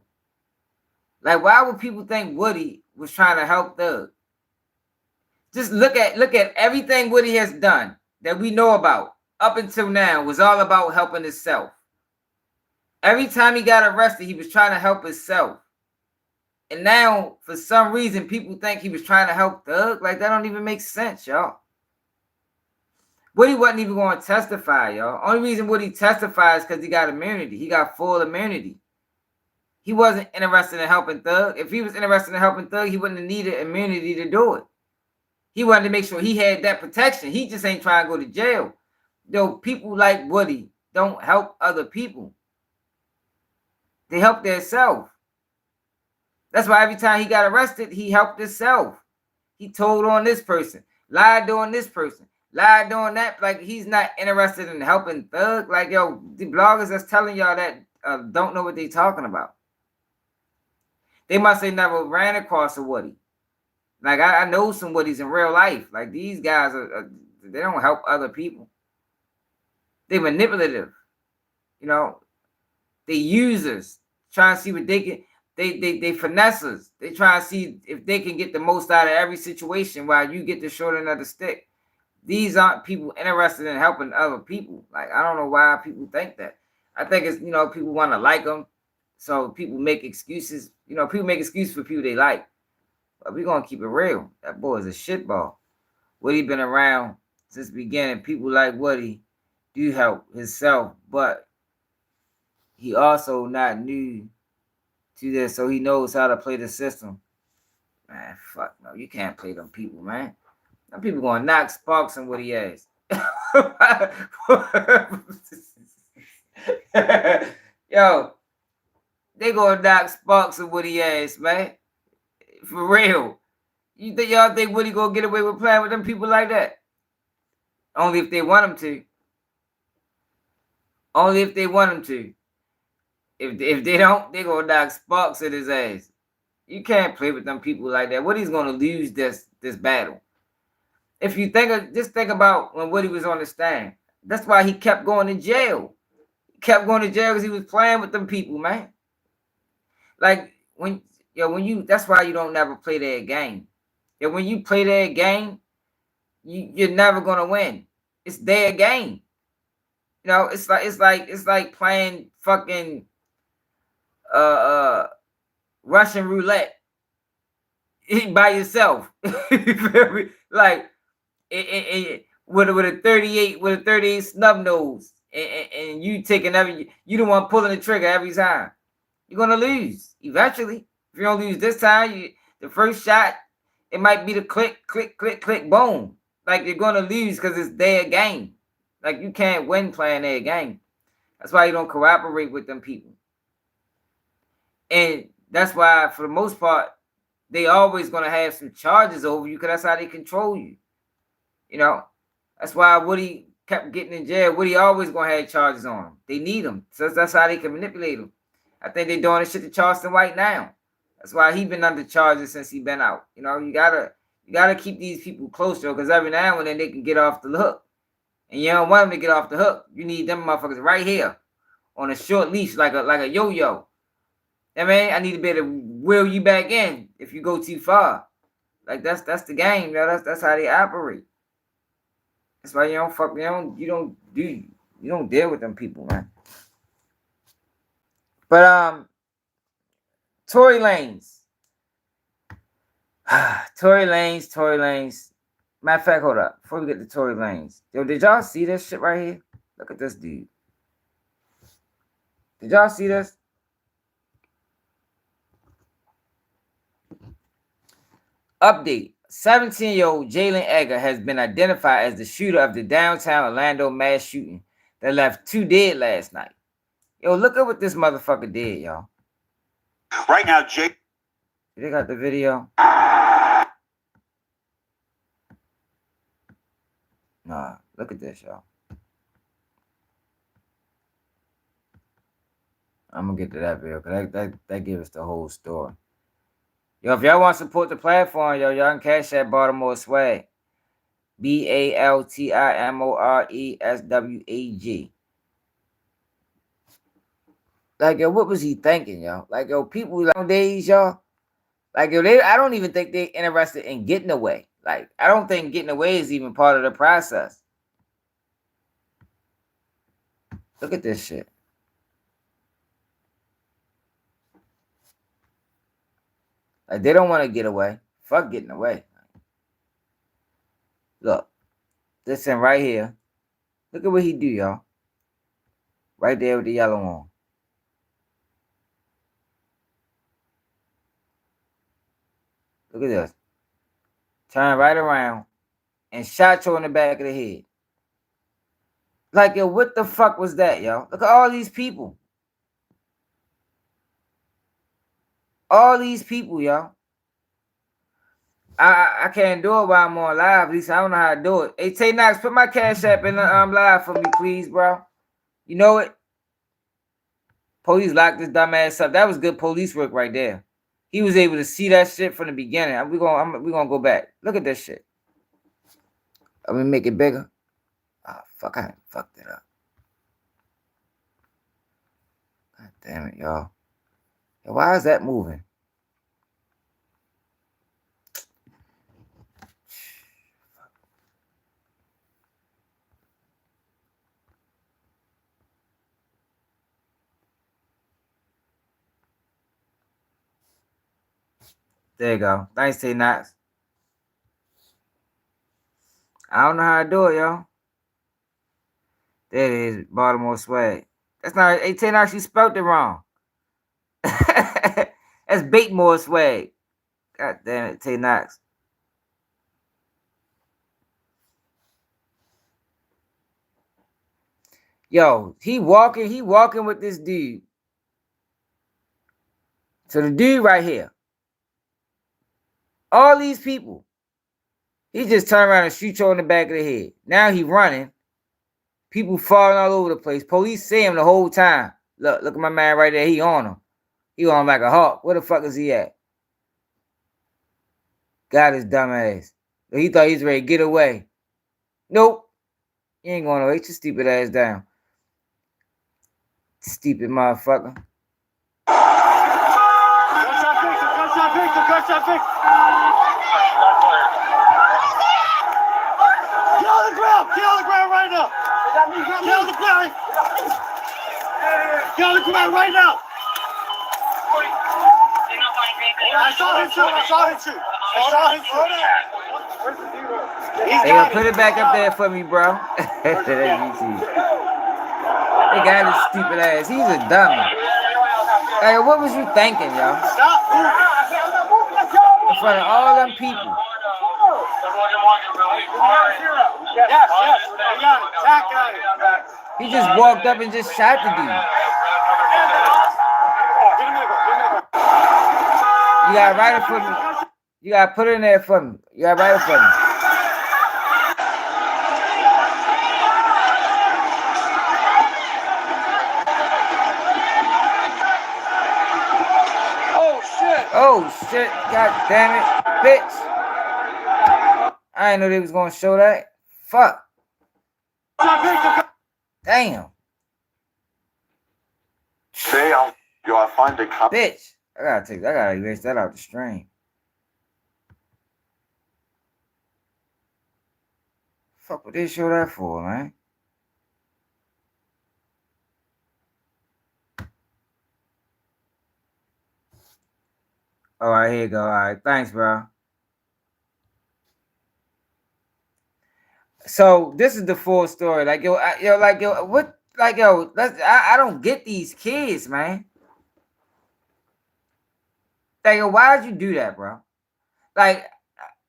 Like, why would people think Woody was trying to help Thug? Just look at everything Woody has done that we know about up until now was all about helping himself. Every time he got arrested, he was trying to help himself. And now, for some reason, people think he was trying to help Thug. Like, that don't even make sense, y'all. Woody wasn't even going to testify, y'all. Only reason Woody testifies is because he got immunity. He got full immunity. He wasn't interested in helping Thug. If he was interested in helping Thug, he wouldn't have needed immunity to do it. He wanted to make sure he had that protection. He just ain't trying to go to jail. Yo, people like Woody don't help other people. They help themselves. That's why every time he got arrested, he helped himself. He told on this person, lied on this person, lied on that. Like, he's not interested in helping Thug. Like, yo, the bloggers that's telling y'all that don't know what they talking about. They must say never ran across a Woody. Like, I know some Woodies in real life. Like, these guys they don't help other people. They manipulative. You know, they users trying to see what they can. They finessers. They try to see if they can get the most out of every situation while you get the short end of the stick. These aren't people interested in helping other people. Like, I don't know why people think that. I think it's, people want to like them. So people make excuses. People make excuses for people they like. But we're going to keep it real. That boy is a shitball. Woody been around since the beginning. People like Woody do help himself. But he also not new to this. So he knows how to play the system. Man, fuck no. You can't play them people, man. Them people going to knock sparks on Woody ass. Yo. they gonna knock sparks of Woody ass, man. For real. You think y'all think Woody gonna get away with playing with them people like that? Only if they want him to. Only if they want him to. If they don't, they gonna knock sparks at his ass. You can't play with them people like that. Woody's gonna lose this battle. If you just think about when Woody was on the stand. That's why he kept going to jail. He kept going to jail because he was playing with them people, man. Like that's why you don't never play their game. Yeah, when you play their game, you're never gonna win. It's their game. You know, it's like playing fucking Russian roulette by yourself. Like with a 38 snub nose, and you taking you the one pulling the trigger every time. You're gonna lose eventually. If you don't lose this time, the first shot, it might be the click, click, click, click, boom. Like you're gonna lose because it's their game. Like you can't win playing their game. That's why you don't cooperate with them people. And that's why, for the most part, they always gonna have some charges over you because that's how they control you. You know, that's why Woody kept getting in jail. Woody always gonna have charges on him. They need him, so that's how they can manipulate him. I think they're doing this shit to Charleston White now. That's why he been under charges since he been out. You know, you gotta keep these people closer because every now and then they can get off the hook, and you don't want them to get off the hook. You need them motherfuckers right here on a short leash, like a yo-yo. I mean, I need to be able to wheel you back in if you go too far. Like that's the game, yo. That's how they operate. That's why you don't deal with them people, man. But Tory Lanez. Tory Lanez. Matter of fact, hold up. Before we get to Tory Lanez. Yo, did y'all see this shit right here? Look at this dude. Did y'all see this? Update. 17-year-old Jalen Edgar has been identified as the shooter of the downtown Orlando mass shooting that left 2 dead last night. Yo, look at what this motherfucker did, y'all. Right now, Jake. They got the video. Nah, look at this, y'all. I'm gonna get to that video because that gives us the whole story. Yo, if y'all want to support the platform, y'all can cash that Baltimore Swag. BALTIMORESWAG. Like, yo, what was he thinking, yo? Like, yo, people nowadays, y'all, like, yo, I don't even think they're interested in getting away. Like, I don't think getting away is even part of the process. Look at this shit. Like, they don't want to get away. Fuck getting away. Look. Listen right here. Look at what he do, y'all. Right there with the yellow on. Look at this. Turn right around and shot you in the back of the head. Like, yo, what the fuck was that, yo? Look at all these people. All these people, y'all. I can't do it while I'm on live. At least I don't know how to do it. Hey, Tay Knox, put my Cash App in the live for me, please, bro. You know it? Police locked this dumbass up. That was good police work right there. He was able to see that shit from the beginning. We're gonna go back. Look at this shit. I'm gonna make it bigger. Oh, fuck, I fucked it up. God damn it, y'all. Why is that moving? There you go. Thanks, T Knox. I don't know how to do it, y'all. There it is, Baltimore Swag. That's not, hey, T Knox, you spelled it wrong. That's Batemore Swag. God damn it, T Knox. Yo, he walking with this dude. So the dude right here, all these people, he just turned around and shoot you in the back of the head. Now he running. People falling all over the place. Police see him the whole time. Look at my man right there. He on him. He on him like a hawk. Where the fuck is he at? Got his dumb ass. He thought he was ready to get away. Nope. You ain't going away. Get your stupid ass down. Stupid motherfucker. Gunshot victim. Get on the ground. Get on the ground right now. Get on the ground. Get on the ground right now. I saw him shoot. Hey, yo, put it back up there for me, bro. They got his stupid ass. He's a dummy. Hey, what was you thinking, yo? In front of all them people. He just walked up and just shot the dude. You gotta write it for me. You gotta put it in there for me. You gotta write it for me. Oh shit, god damn it, bitch. I didn't know they was gonna show that. Fuck. Damn. I find a copy. Bitch. I gotta erase that out the stream. Fuck what they show that for, man? All right, here you go. All right, thanks, bro. So this is the full story. Like yo, what? Like yo, I don't get these kids, man. Like yo, why'd you do that, bro? Like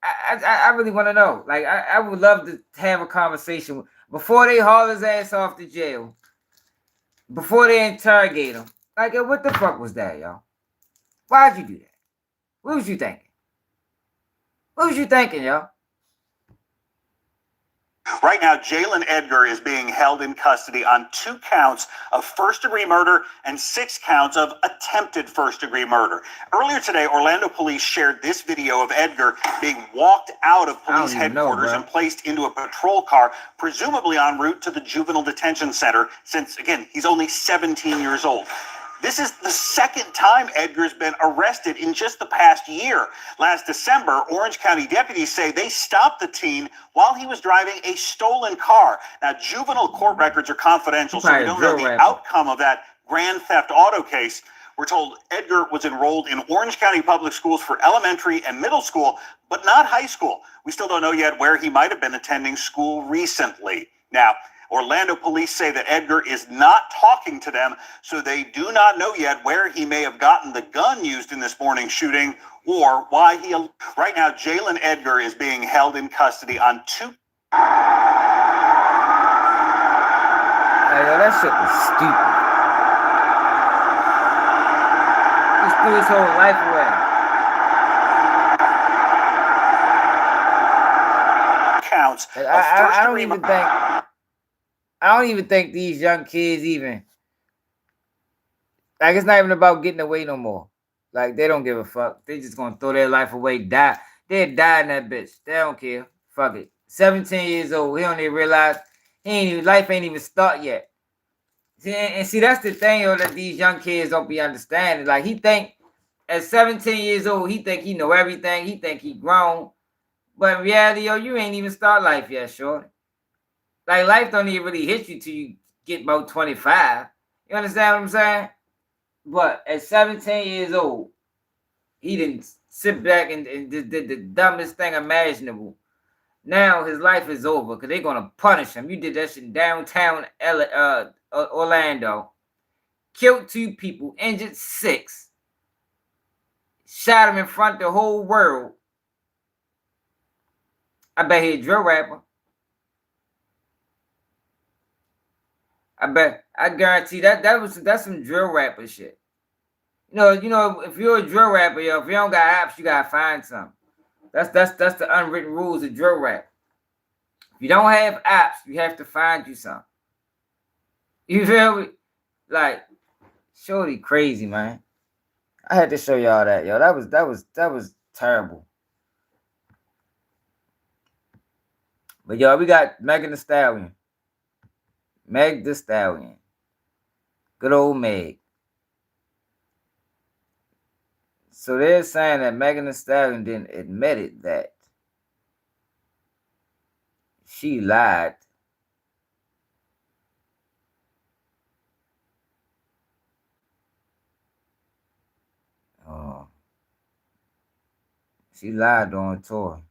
I really want to know. Like I would love to have a conversation before they haul his ass off to jail. Before they interrogate him. Like yo, what the fuck was that, yo? Why'd you do that? What was you thinking? What was you thinking, yo? Right now, Jalen Edgar is being held in custody on 2 counts of first-degree murder and 6 counts of attempted first-degree murder. Earlier today, Orlando police shared this video of Edgar being walked out of police headquarters and placed into a patrol car, presumably en route to the juvenile detention center, since, again, he's only 17 years old. This is the second time Edgar's been arrested in just the past year. Last December, Orange County deputies say they stopped the teen while he was driving a stolen car. Now, juvenile court records are confidential, so we don't know the outcome of that grand theft auto case. We're told Edgar was enrolled in Orange County Public Schools for elementary and middle school, but not high school. We still don't know yet where he might have been attending school recently. Now, Orlando police say that Edgar is not talking to them, so they do not know yet where he may have gotten the gun used in this morning's shooting or why he... Right now, Jalen Edgar is being held in custody on 2... Hey, yo, that shit was stupid. Just threw his whole life away. Counts. I don't even think these young kids even, like, it's not even about getting away no more. Like, they don't give a fuck. They just gonna throw their life away, die. They'll die in that bitch. They don't care. Fuck it. 17 years old. He don't even realize life ain't even start yet. See, that's the thing, yo, that these young kids don't be understanding. Like, he think at 17 years old, he think he know everything. He think he grown. But in reality, yo, you ain't even start life yet, shorty. Like, life don't even really hit you till you get about 25. You understand what I'm saying? But at 17 years old, he didn't sit back and did the dumbest thing imaginable. Now his life is over because they're going to punish him. You did that shit in downtown Orlando. Killed 2 people, injured 6. Shot him in front of the whole world. I bet he's a drill rapper. I guarantee that's some drill rapper shit. You know, if you're a drill rapper, yo, if you don't got apps, you gotta find something. That's the unwritten rules of drill rap. If you don't have apps, you have to find you something. You feel me? Like, shorty crazy, man. I had to show y'all that, yo. That was terrible. But yo, we got Megan Thee Stallion. Meg Thee Stallion. Good old Meg. So they're saying that Megan Thee Stallion didn't admit it, that she lied. She lied on tour.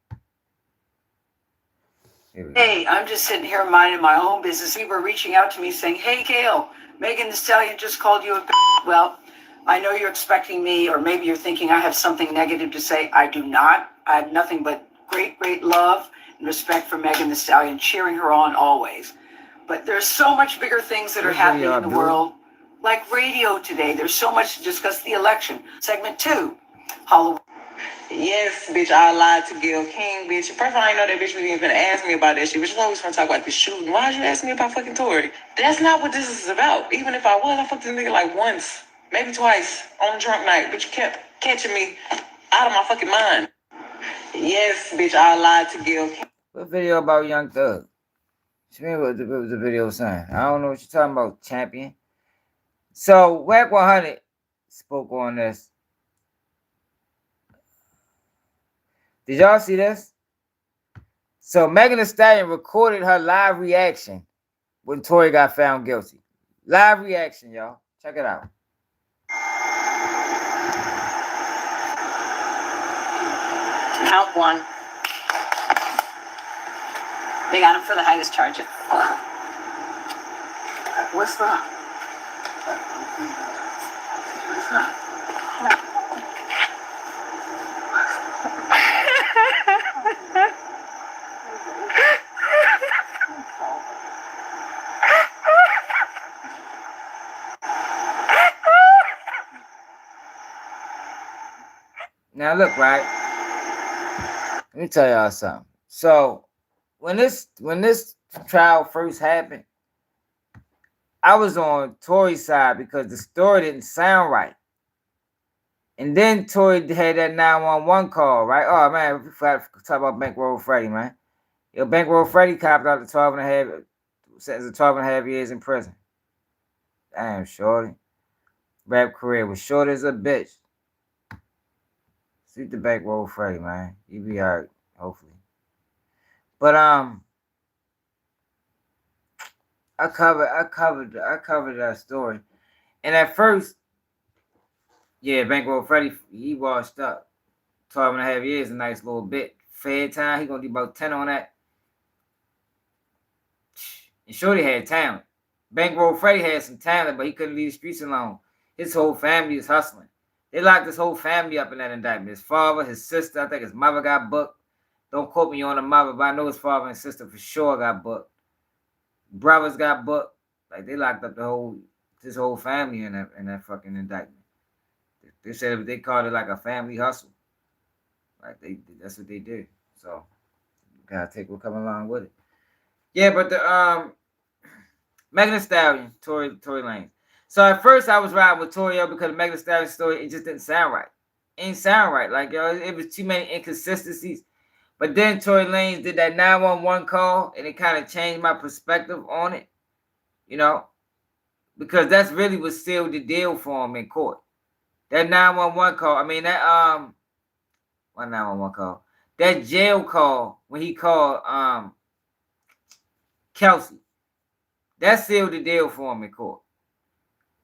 Hey, I'm just sitting here minding my own business. People were reaching out to me saying, hey, Gail, Megan Thee Stallion just called you a bitch. Well, I know you're expecting me, or maybe you're thinking I have something negative to say. I do not. I have nothing but great, great love and respect for Megan Thee Stallion, cheering her on always. But there's so much bigger things that are happening in the world, like radio today. There's so much to discuss the election. Segment 2, Halloween. Yes, bitch, I lied to Gail King, bitch. First of all, I didn't know that bitch was even gonna ask me about that shit. Bitch, was always trying to talk about the shooting. Why'd you ask me about fucking Tory? That's not what this is about. Even if I was, I fucked this nigga like once, maybe twice on a drunk night. But you kept catching me out of my fucking mind. Yes, bitch, I lied to Gail King. What video about Young Thug? What was the video saying? I don't know what you're talking about, champion. So, Wack 100 spoke on this. Did y'all see this? So Megan Thee Stallion recorded her live reaction when Tory got found guilty. Live reaction, y'all. Check it out. Count 1. They got him for the highest charges. What's up? Now look, right? Let me tell y'all something. So when this trial first happened, I was on Tory's side because the story didn't sound right. And then Tory had that 911 call, right? Oh man, we forgot to talk about Bankroll Freddie, man. Yo, Bankroll Freddie copped out to 12 and a half, sentence of 12 and a half years in prison. Damn, shorty. Rap career was short as a bitch. Sleep the Bankroll Freddie, man. You be alright, hopefully. But I covered that story. And at first, yeah, Bankroll Freddie, he washed up. 12 and a half years, a nice little bit. Fair time, he gonna do about 10 on that. And Shorty had talent. Bankroll Freddie had some talent, but he couldn't leave the streets alone. His whole family is hustling. They locked his whole family up in that indictment. His father, his sister, I think his mother got booked. Don't quote me on the mother, but I know his father and sister for sure got booked. Brothers got booked. Like they locked up his whole family in that fucking indictment. They said they called it like a family hustle. Like that's what they do. So gotta take what come along with it. Yeah, but the Megan Thee Stallion, Tory Lanez. So at first I was riding with Tory because of Megan Thee Stallion's story, it just didn't sound right. It ain't sound right. Like yo, it was too many inconsistencies. But then Tory Lanez did that 911 call, and it kind of changed my perspective on it. You know, because that's really what sealed the deal for him in court. That 911 call. I mean that what 911 call? That jail call when he called Kelsey. That sealed the deal for him in court.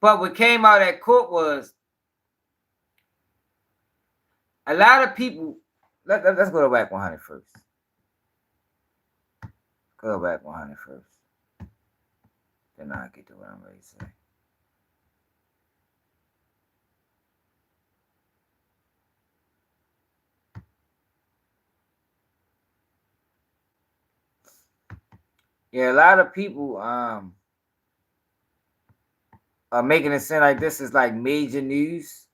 But what came out at court was a lot of people. Let's go to Wack 100 first. Go to Wack 100 first. Then I'll get to what I'm ready to say. Yeah, a lot of people are making it seem like this is like major news.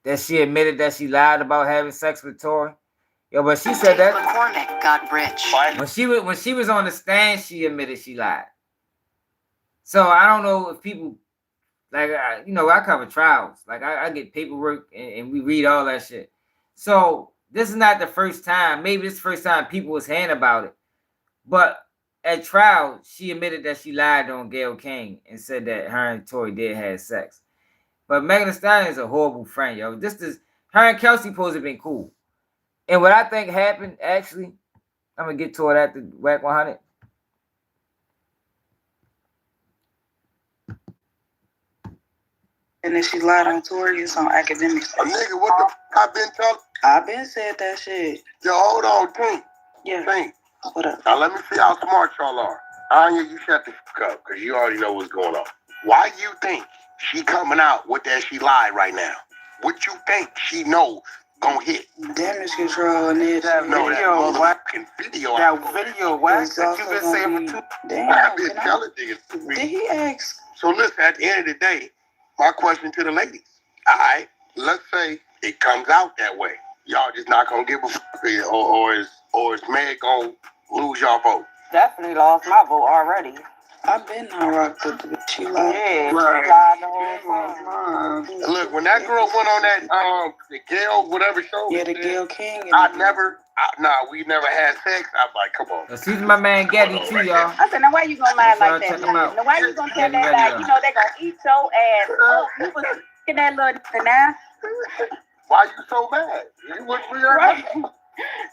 that she admitted that she lied about having sex with Tory. Yo, but she said that McCormick got rich. when she was on the stand, she admitted she lied. So I don't know if people like I cover trials. Like I get paperwork and we read all that shit. So this is not the first time. Maybe this is the first time people was hearing about it. But at trial, she admitted that she lied on Gayle King and said that her and Tory did have sex. But Megan Thee Stallion is a horrible friend, yo. Her and Kelsey supposed to have been cool. And what I think happened, actually, I'm gonna get to it at the Whack 100. And then she lied on Tory. It's on academic. A nigga, what the I've been telling? I've been said that shit. Yo, hold on, Tink. Yeah. Tink. What up? Now let me see how smart y'all are. Anya, you shut the fuck up, because you already know what's going on. Why you think she coming out with that she lied right now? What you think she know gonna hit? Damage control and it. That video. That video wax that you been saying for 2. Damn. I've been telling niggas 2 weeks. Did he ask? So listen, at the end of the day, my question to the ladies. All right, let's say it comes out that way. Y'all just not gonna give a fuck, or is Meg gonna lose y'all vote? Definitely lost my vote already. I've been not rocked with the she lied. Yeah, she lied the whole time. Look, when that girl went on that the Gayle whatever show, yeah, the Gayle King. We never had sex. I'm like, come on. Excuse my man Getty too, y'all. I said, now why you gonna lie like that? Now why you gonna tell that lie? You know they gonna eat your ass. Oh, you was in that little now. Why you so mad? You was right.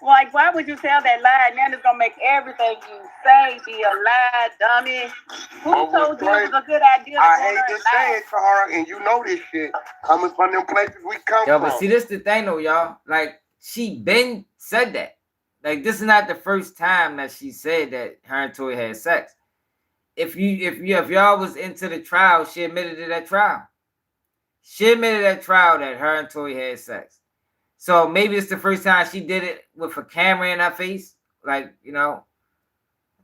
Like, why would you tell that lie? Now it's gonna make everything you say be a lie, dummy. Who told you it was a good idea? I hate to say it, Tara, and you know this shit coming from them places we come from. Yo, but see, this the thing though, y'all. Like, she been said that. Like, this is not the first time that she said that her and Tory had sex. If y'all was into the trial, she admitted it at trial. She admitted at trial that her and Tory had sex. So maybe it's the first time she did it with a camera in her face. Like, I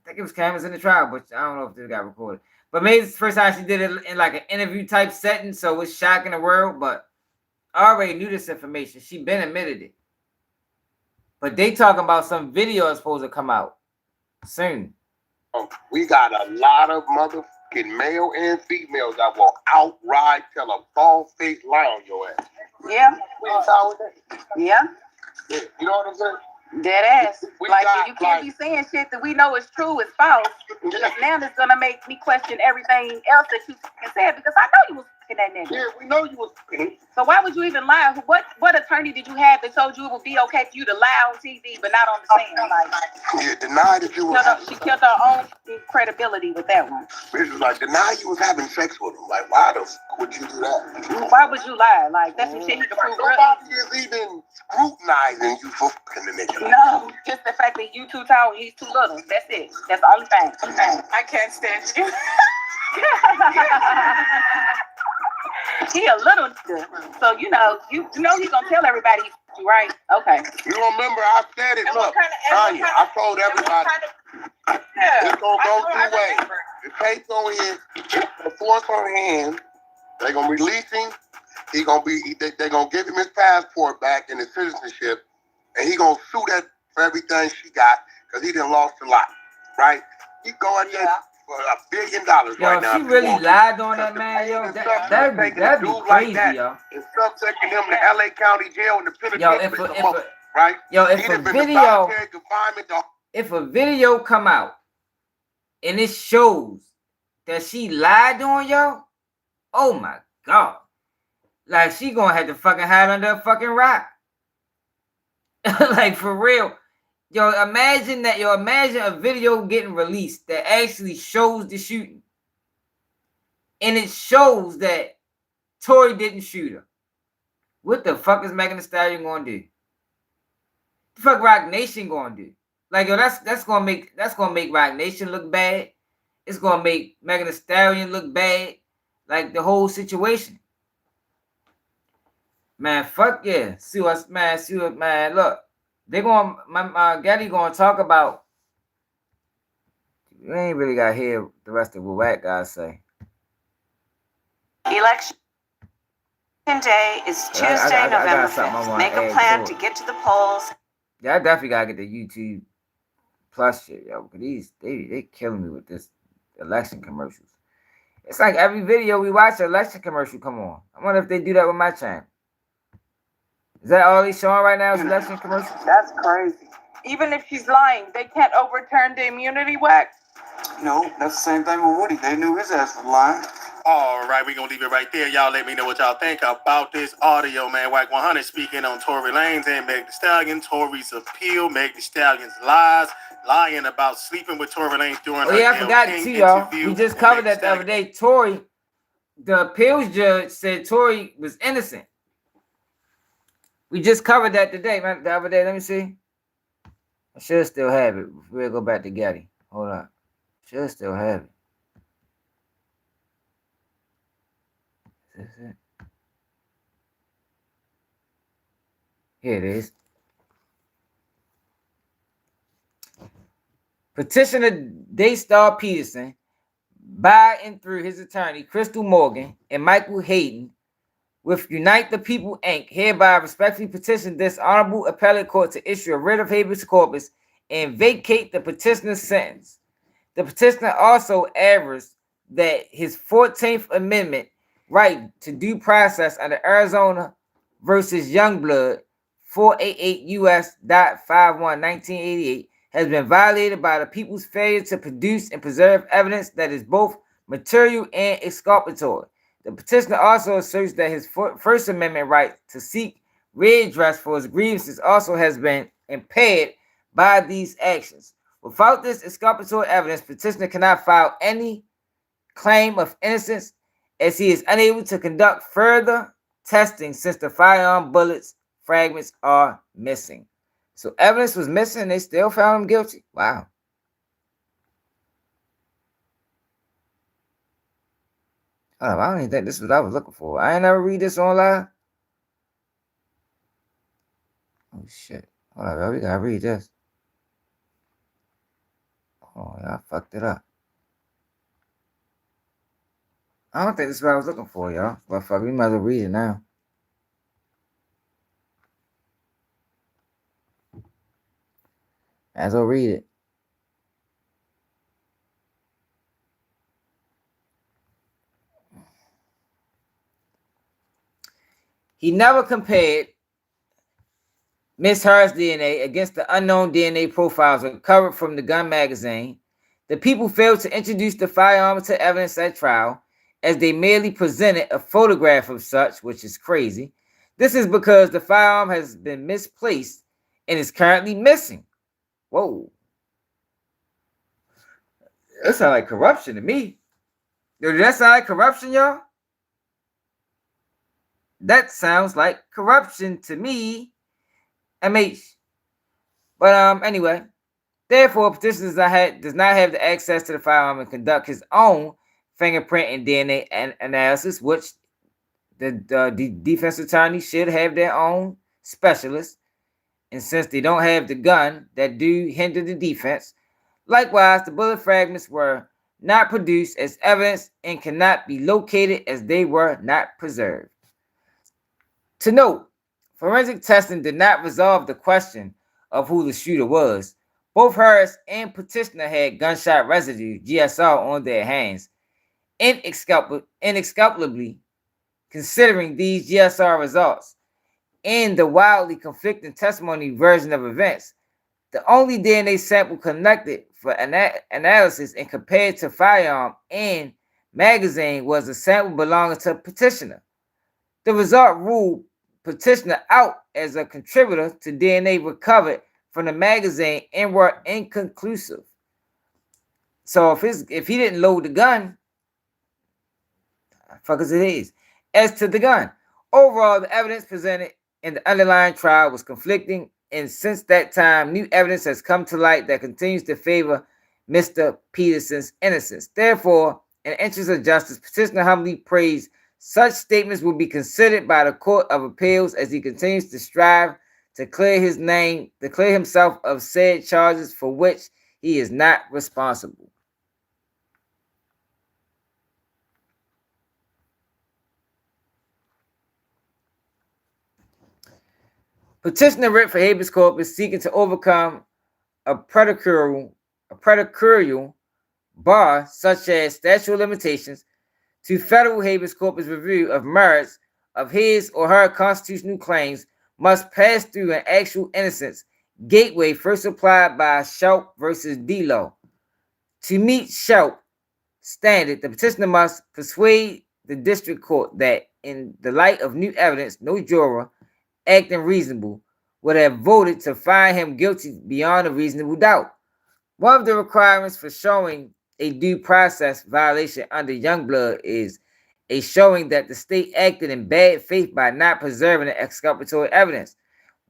think it was cameras in the trial, but I don't know if this got recorded. But maybe it's the first time she did it in like an interview type setting, so it's shocking the world. But I already knew this information. She been admitted it. But they talking about some video that's supposed to come out soon. We got a lot of motherfucking male and females that will outright tell a bald-faced lie on your ass. Yeah. Yeah. You know what I'm saying? Dead ass. You can't be saying shit that we know is true is false. Now it's gonna make me question everything else that you said because I know you was fucking that nigga. Yeah, we know you was fucking. So why would you even lie? What attorney did you have that told you it would be okay for you to lie on TV but not on the stand? Yeah, deny that you were. She killed her own credibility with that one. This is like deny you was having sex with him. Like, why the fuck would you do that? Why would you lie? Like, that's some shit you can prove. Nobody is even scrutinizing you for fucking the nigga. No, just the fact that you too tall, he's too little. That's it. That's the only thing. I can't stand you. He a little nigga. So you know he's gonna tell everybody he's you, right? Okay. You remember I said it, look, Tanya, I told everybody it's gonna go 2 ways. The case on his, the force on hand, they're gonna release him, they're gonna give him his passport back and his citizenship, and he gonna sue that for everything she got, because he done lost a lot, right? He going there for $1 billion right now. Yo, she really lied on that man, yo. That'd be crazy, yo. And subjecting him to LA County Jail and the penitentiary, right? Yo, if a video come out and it shows that she lied on y'all, oh my God. Like, she gonna have to fucking hide under a fucking rock. Like, for real. Yo, imagine a video getting released that actually shows the shooting. And it shows that Tory didn't shoot her. What the fuck is Megan Thee Stallion gonna do? The fuck Rock Nation gonna do? Like, yo, that's gonna make Rock Nation look bad. It's gonna make Megan Thee Stallion look bad. Like, the whole situation. Man, fuck yeah. See what, man, look. They going, my Getty gonna talk about. We ain't really got to hear the rest of what white guys say. Election. Day is Tuesday, November 5th. Make a plan to get to the polls. Yeah, I definitely gotta get the YouTube Plus shit, yo. Because they killing me with this election commercials. It's like every video we watch, an election commercial come on. I wonder if they do that with my channel. Is that all he's showing right now is election commercials? That's crazy. Even if she's lying, they can't overturn the immunity wax. No, that's the same thing with Woody. They knew his ass was lying. All right, we're going to leave it right there. Y'all let me know what y'all think about this audio, man. Wack 100 speaking on Tory Lanez and Meg Thee Stallion. Tory's appeal, Meg Thee Stallion's lies, lying about sleeping with Tory Lanez during her I forgot too, y'all. We just covered that the other day. Tory, the appeals judge said Tory was innocent. We just covered that today, man. The other day, let me see. I should still have it. We'll go back to Getty. Hold on. Should still have it. Is this it? Here it is. Petitioner Daystar Peterson, by and through his attorney, Crystal Morgan, and Michael Hayden, with Unite the People, Inc., hereby respectfully petition this honorable appellate court to issue a writ of habeas corpus and vacate the petitioner's sentence. The petitioner also avers that his 14th Amendment right to due process under Arizona versus Youngblood 488 U.S.51 1988 has been violated by the people's failure to produce and preserve evidence that is both material and exculpatory. The petitioner also asserts that his First Amendment right to seek redress for his grievances also has been impaired by these actions. Without this exculpatory evidence, petitioner cannot file any claim of innocence as he is unable to conduct further testing since the firearm bullets fragments are missing. So evidence was missing, they still found him guilty. Wow. Oh, I don't even think this is what I was looking for. I ain't never read this online. Oh shit. Hold on, we gotta read this. Oh, yeah, I fucked it up. I don't think this is what I was looking for, y'all. But fuck, we might as well read it now. As well read it. He never compared Miss Harris' DNA against the unknown DNA profiles recovered from the gun magazine. The people failed to introduce the firearm to evidence at trial, as they merely presented a photograph of such, which is crazy. This is because the firearm has been misplaced and is currently missing. Whoa. That sounds like corruption to me. Yo, did that sound like corruption, y'all? That sounds like corruption to me. MH. But anyway, therefore, petitioner does not have the access to the firearm and conduct his own fingerprint and DNA analysis, which the defense attorney should have their own specialist. And since they don't have the gun that do hinder the defense, likewise, the bullet fragments were not produced as evidence and cannot be located as they were not preserved. To note, forensic testing did not resolve the question of who the shooter was. Both Harris and petitioner had gunshot residue, GSR, on their hands. Inexplicably, considering these GSR results and the wildly conflicting testimony version of events, the only DNA sample collected for analysis and compared to firearm and magazine was a sample belonging to petitioner. The result ruled petitioner out as a contributor to DNA recovered from the magazine and were inconclusive. So if he didn't load the gun, fuck as it is. As to the gun, overall the evidence presented in the underlying trial was conflicting, and since that time, new evidence has come to light that continues to favor Mr. Peterson's innocence. Therefore, in the interest of justice, petitioner humbly prays such statements will be considered by the Court of Appeals as he continues to strive to clear his name, to clear himself of said charges for which he is not responsible. Petitioner writ for habeas corpus seeking to overcome a predicarial bar such as statute of limitations to federal habeas corpus review of merits of his or her constitutional claims must pass through an actual innocence gateway first applied by Shelp versus Delo. To meet Shelp standard, the petitioner must persuade the district court that in the light of new evidence, no juror acting reasonable would have voted to find him guilty beyond a reasonable doubt. One of the requirements for showing a due process violation under Youngblood is a showing that the state acted in bad faith by not preserving the exculpatory evidence.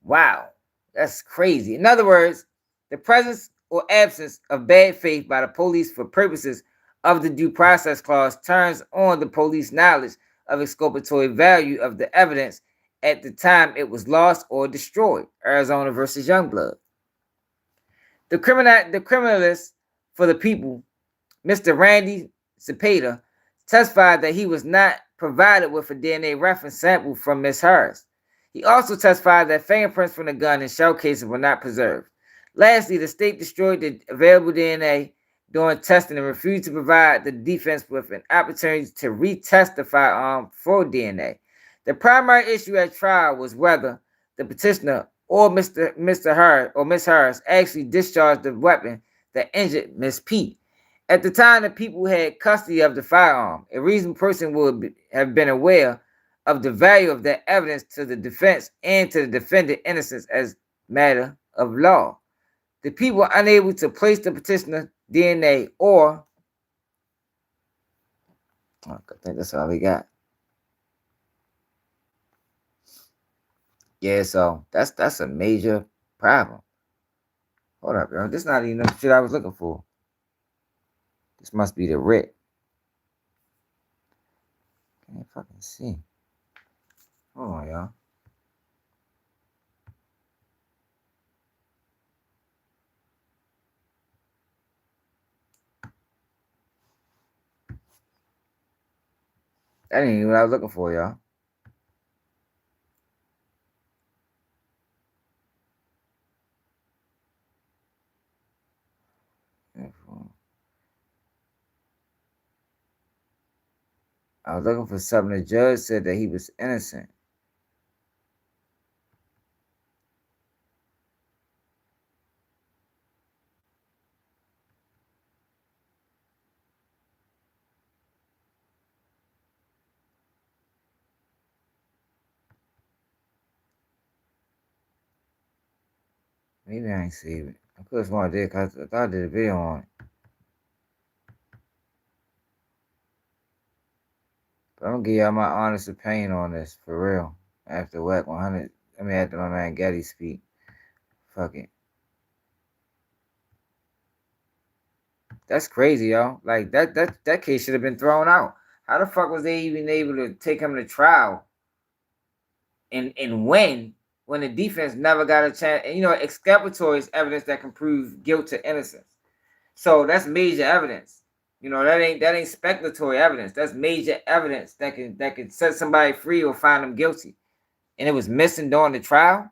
Wow, that's crazy. In other words, the presence or absence of bad faith by the police for purposes of the due process clause turns on the police knowledge of exculpatory value of the evidence at the time it was lost or destroyed. Arizona versus Youngblood. The criminalist for the people, Mr. Randy Cepeda, testified that he was not provided with a DNA reference sample from Ms. Harris. He also testified that fingerprints from the gun and shell cases were not preserved. Lastly, the state destroyed the available DNA during testing and refused to provide the defense with an opportunity to retest the firearm for DNA. The primary issue at trial was whether the petitioner or Mr. Harris or Ms. Harris actually discharged the weapon that injured Ms. P. At the time the people had custody of the firearm, a reasonable person would have been aware of the value of that evidence to the defense and to the defendant's innocence as matter of law. The people were unable to place the petitioner DNA or I think that's all we got. Yeah, so that's a major problem. Hold up, yo. This is not even the shit I was looking for. This must be the writ. Can't fucking see. Hold on, y'all. That ain't even what I was looking for, y'all. I was looking for something. The judge said that he was innocent. Maybe I ain't saved it. I could have sworn I did because I thought I did a video on it. But I'm gonna give y'all my honest opinion on this for real. After Wack 100, after my man Getty speak. Fuck it. That's crazy, y'all. Like that case should have been thrown out. How the fuck was they even able to take him to trial and win when the defense never got a chance? And exculpatory is evidence that can prove guilt to innocence. So that's major evidence. That ain't speculatory evidence. That's major evidence that can set somebody free or find them guilty. And it was missing during the trial.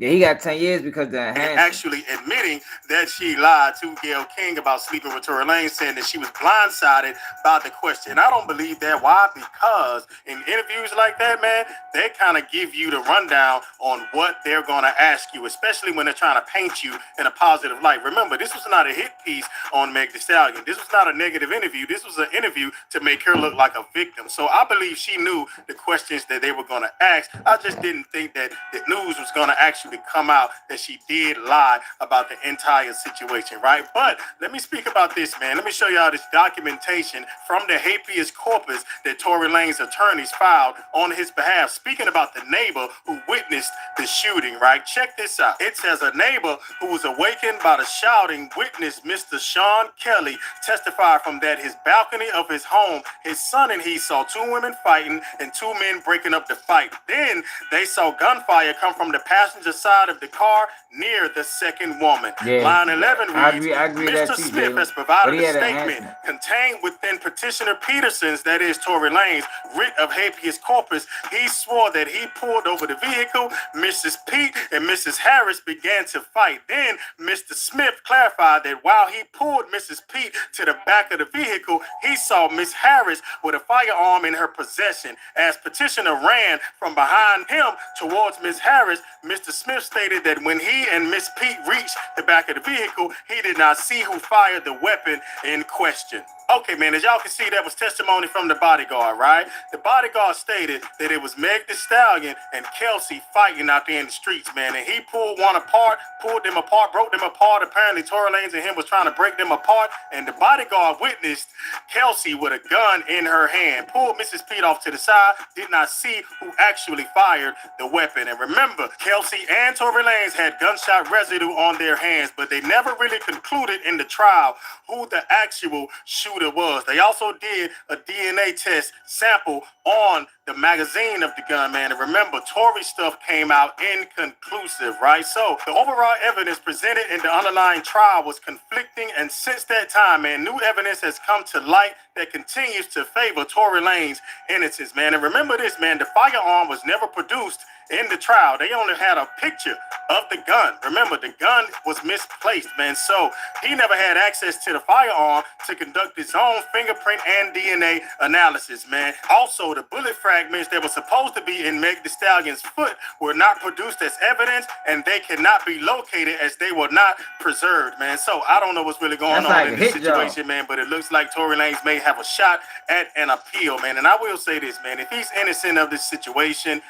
Yeah, he got 10 years because the actually admitting that she lied to Gayle King about sleeping with Tory Lanez, saying that she was blindsided by the question. I don't believe that. Why? Because in interviews like that, man, they kind of give you the rundown on what they're going to ask you, especially when they're trying to paint you in a positive light. Remember, this was not a hit piece on Meg Thee Stallion. This was not a negative interview. This was an interview to make her look like a victim. So I believe she knew the questions that they were going to ask. I just didn't think that the news was going to actually come out that she did lie about the entire situation, right? But let me speak about this, man. Let me show y'all this documentation from the habeas corpus that Tory Lanez attorneys filed on his behalf, speaking about the neighbor who witnessed the shooting, right? Check this out. It says a neighbor who was awakened by the shouting witnessed Mr. Sean Kelly testify from that his balcony of his home, his son and he saw two women fighting and two men breaking up the fight. Then they saw gunfire come from the passenger side of the car near the second woman. Yeah. Line 11 reads, I agree Mr. too, Smith Jalen. has provided But he a had an statement contained within Petitioner Peterson's, that is Tory Lanez, writ of habeas corpus. He swore that he pulled over the vehicle. Mrs. Pete and Mrs. Harris began to fight. Then Mr. Smith clarified that while he pulled Mrs. Pete to the back of the vehicle, he saw Miss Harris with a firearm in her possession. As Petitioner ran from behind him towards Miss Harris, Mr. Smith stated that when he and Miss Pete reached the back of the vehicle, he did not see who fired the weapon in question. Okay, man, as y'all can see, that was testimony from the bodyguard, right? The bodyguard stated that it was Meg Thee Stallion and Kelsey fighting out there in the streets, man. And he pulled them apart, broke them apart. Apparently, Tory Lanez and him was trying to break them apart. And the bodyguard witnessed Kelsey with a gun in her hand, pulled Mrs. Pete off to the side, did not see who actually fired the weapon. And remember, Kelsey and Tory Lanez had gunshot residue on their hands, but they never really concluded in the trial who the actual shooter was. They also did a DNA test sample on the magazine of the gun, man. And remember, Tory stuff came out inconclusive, right? So the overall evidence presented in the underlying trial was conflicting, and since that time, man, new evidence has come to light that continues to favor Tory Lanez's innocence, man. And remember this, man, the firearm was never produced in the trial. They only had a picture of the gun. Remember, the gun was misplaced, man. So he never had access to the firearm to conduct his own fingerprint and DNA analysis, man. Also, the bullet fragments that were supposed to be in Meg Thee Stallion's foot were not produced as evidence, and they cannot be located as they were not preserved, man. So I don't know what's really going on in this situation, man, but it looks like Tory Lanez may have a shot at an appeal, man. And I will say this, man, if he's innocent of this situation,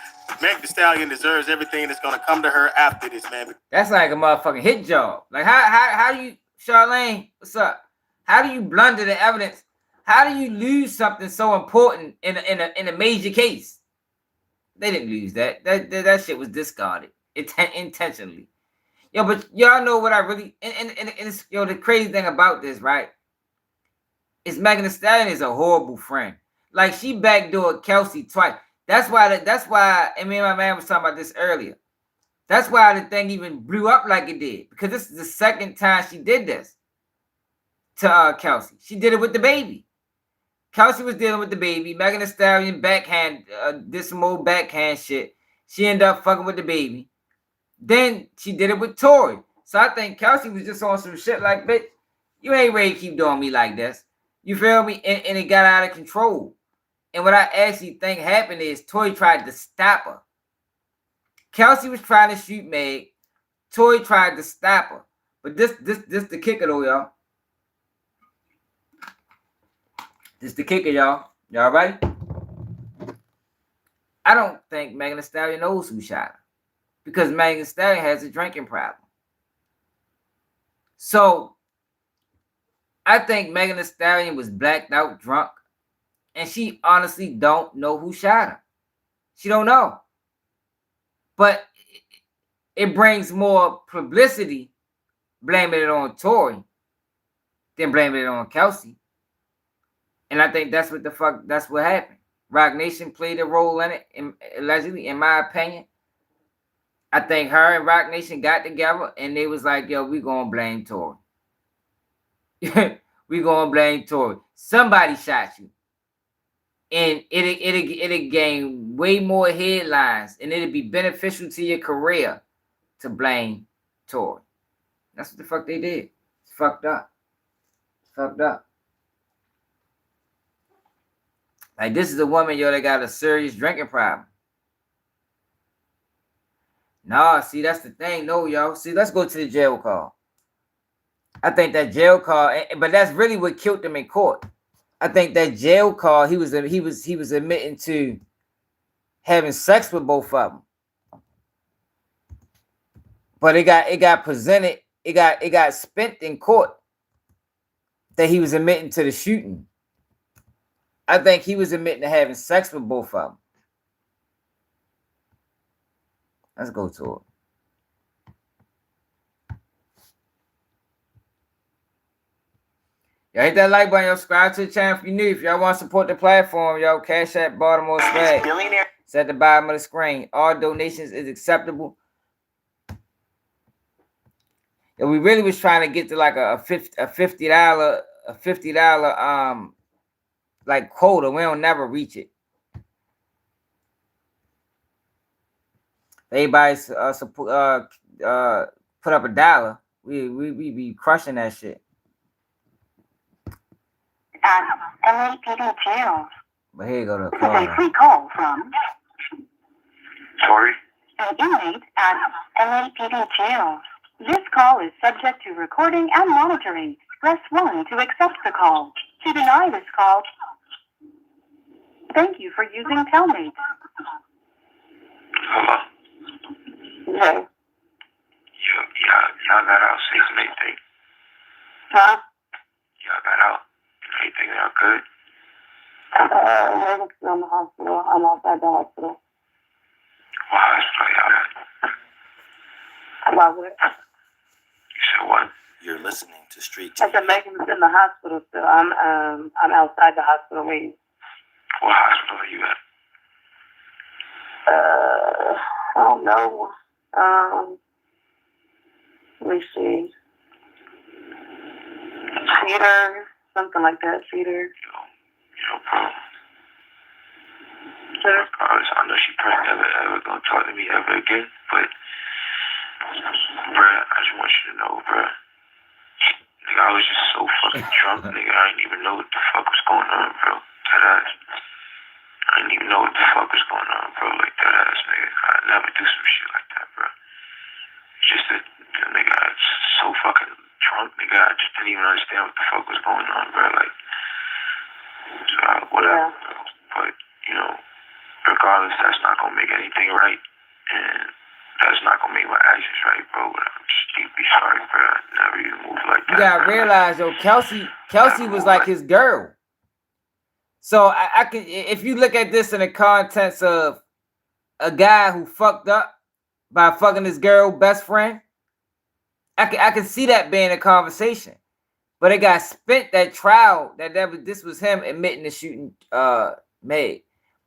Meg Thee Stallion deserves everything that's gonna come to her after this, man. That's like a motherfucking hit job. Like how do you, Charlene, what's up? How do you blunder the evidence? How do you lose something so important in a major case? They didn't lose that. That shit was discarded intentionally. Yo, but y'all know what I really and it's, yo, the crazy thing about this, right? Is Megan Thee Stallion is a horrible friend. Like, she backdoored Kelsey twice. That's why, and me and my man was talking about this earlier. That's why the thing even blew up like it did. Because this is the second time she did this to Kelsey. She did it with the baby. Kelsey was dealing with the baby. Megan Thee Stallion backhand, did some old backhand shit. She ended up fucking with the baby. Then she did it with Tory. So I think Kelsey was just on some shit like, bitch, you ain't ready to keep doing me like this. You feel me? And it got out of control. And what I actually think happened is Tory tried to stop her. Kelsey was trying to shoot Meg. Tory tried to stop her. But this the kicker though, y'all. This the kicker, y'all. Y'all ready? I don't think Megan Thee Stallion knows who shot her. Because Megan Thee Stallion has a drinking problem. So I think Megan Thee Stallion was blacked out drunk. And she honestly don't know who shot her. She don't know. But it brings more publicity blaming it on Tory than blaming it on Kelsey. And I think that's what happened. Rock Nation played a role in it, allegedly, in my opinion. I think her and Rock Nation got together and they was like, yo, we gonna blame Tory. We gonna blame Tory. Somebody shot you. And it'll gain way more headlines, and it'll be beneficial to your career to blame Tory. That's what the fuck they did. It's fucked up. It's fucked up. Like, this is a woman, yo, that got a serious drinking problem. Nah, see, that's the thing. No, yo. See, let's go to the jail call. I think that jail call, but that's really what killed them in court. I think that jail call, he was admitting to having sex with both of them. But it got presented, it got spent in court that he was admitting to the shooting. I think he was admitting to having sex with both of them. Let's go to it. Y'all hit that like button, yo. Subscribe to the channel if you're new. If y'all want to support the platform, yo, Cash App Baltimore Swag. It's at the bottom of the screen. All donations is acceptable. And we really was trying to get to like a $50 like quota. We don't never reach it. Everybody's put up $1. We be crushing that shit. LAPD jail. But here you go to This is a free call from Tory? an inmate at LAPD jail. This call is subject to recording and monitoring. Press 1 to accept the call. To deny this call, thank you for using Telmate. Hello? Yeah. Y'all got out 6 and 8 things. Huh? Y'all got out. Anything y'all good? I'm still in the hospital. I'm outside the hospital. What hospital y'all at? About what? You said what? You're listening to Street I said Megan's in the hospital still. I'm outside the hospital waiting. What hospital are you at? I don't know. Let me see. Feeder, something like that. Feeder. No problem. Regardless, I know she probably never gonna talk to me ever again, but bruh, I just want you to know, bruh. Nigga, I was just so fucking drunk, nigga. I didn't even know what the fuck was going on, bro. That ass. I didn't even know what the fuck was going on, bro. Like that ass, nigga. I'd never do some shit like that, bro. It's just that, nigga, I was so fucking drunk, nigga. I just didn't even understand what the fuck was going on, bro. Like, so, whatever, bro. But, you know, regardless, that's not gonna make anything right. And that's not gonna make my actions right, bro. But I'm just deeply sorry, bro. I never even moved like that. You gotta realize, yo, Kelsey was like his girl. So I can, if you look at this in the context of a guy who fucked up by fucking his girl best friend, I can see that being a conversation. But it got spent that trial this was him admitting the shooting made.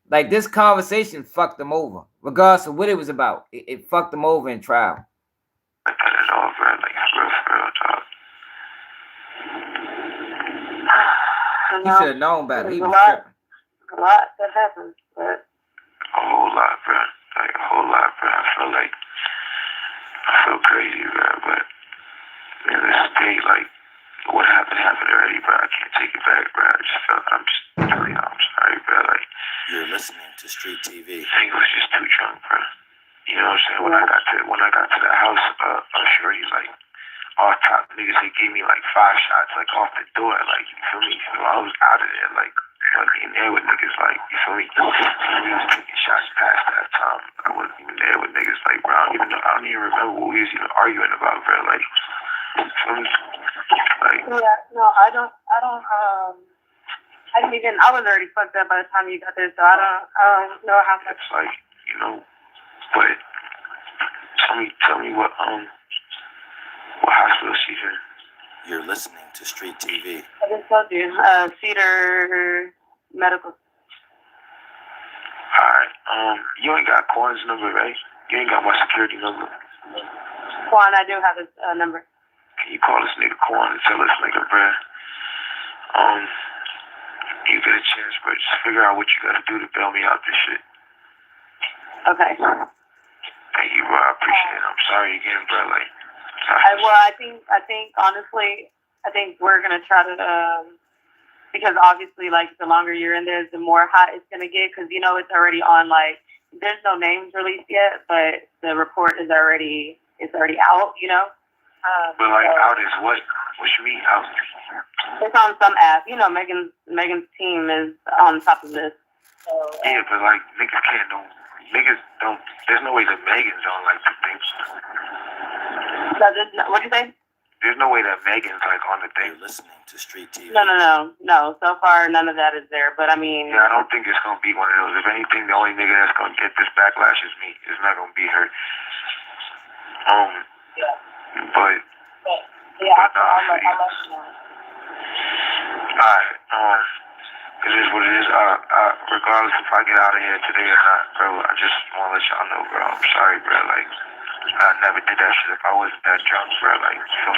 Like this conversation fucked him over, regardless of what it was about. It fucked him over in trial. Like that at all, bro. Like for real talk. He should have known better. He was tripping. A lot that happened, but A whole lot, bro. Like a whole lot, bro. I feel crazy, bro. But man, this day, like what happened already, bro. I can't take it back, bro. I'm just telling you, I'm sorry, bro. Like You're listening to Street TV. I think I was just too drunk, bro. You know what I'm saying? When I got to the house, I'm sure he's like off top niggas. They gave me like 5 shots, like off the door, like you feel me? So I was out of there, like wasn't even there with niggas, like you feel me? So we was taking shots past that time. I wasn't even there with niggas, like bro. I don't even remember what we was even arguing about, bro. Like you feel me? Like yeah, no, I didn't even. I was already fucked up by the time you got there, so I don't know how much. It's like, you know, but tell me what hospital she's in. You're listening to Street TV. I just told you, Cedar Medical. Alright, you ain't got Quan's number, right? You ain't got my security number. Quan, I do have his number. Can you call this nigga Quan and tell this nigga, bruh, you get a chance, bro, just figure out what you gotta do to bail me out this shit. Okay. Thank you, bro. I appreciate it. I'm sorry again, bro. Like, I think honestly, we're gonna try to, because obviously, like, the longer you're in there, the more hot it's gonna get, because, you know, it's already on, like, there's no names released yet, but the report is already out, you know? But, like, out is what? What you mean, out? It's on some app. You know, Megan's team is on top of this. So, yeah, but, like, niggas don't, there's no way that Megan's on, like, the thing. What'd you say? There's no way that Megan's, like, on the thing. You're listening to Street TV. No. So far, none of that is there. But I mean, yeah, I don't think it's gonna be one of those. If anything, the only nigga that's gonna get this backlash is me. It's not gonna be her. Yeah. But yeah, I'll let you know. Alright, it is what it is. Regardless if I get out of here today or not, bro, I just wanna let y'all know, bro. I'm sorry, bro. Like, I never did that shit if I wasn't that drunk, bro. Like, you feel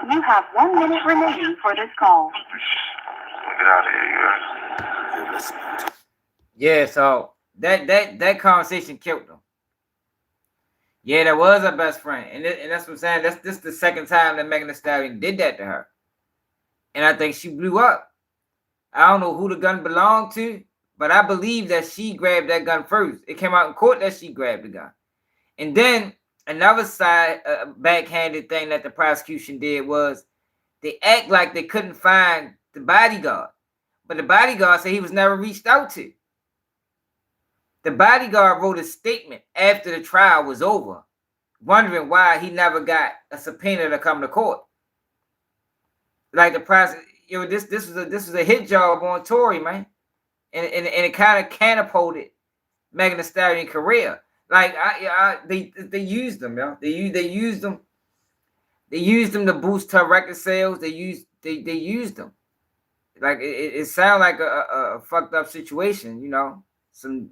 me? You have 1 minute remaining for this call. Get out of here, Yeah, so that conversation killed them. Yeah, that was her best friend, and that's what I'm saying. This the second time that Megan Thee Stallion did that to her, and I think she blew up. I don't know who the gun belonged to, but I believe that she grabbed that gun first. It came out in court that she grabbed the gun, and then another side backhanded thing that the prosecution did was they act like they couldn't find the bodyguard, but the bodyguard said he was never reached out to. The bodyguard wrote a statement after the trial was over, wondering why he never got a subpoena to come to court. Like the prosecutor, this was a hit job on Tory, man, and it kind of catapulted Megan Thee Stallion career. Like they used them, yo. They used them. They used them to boost her record sales. They used them. Like it sounded like a fucked up situation, you know. Some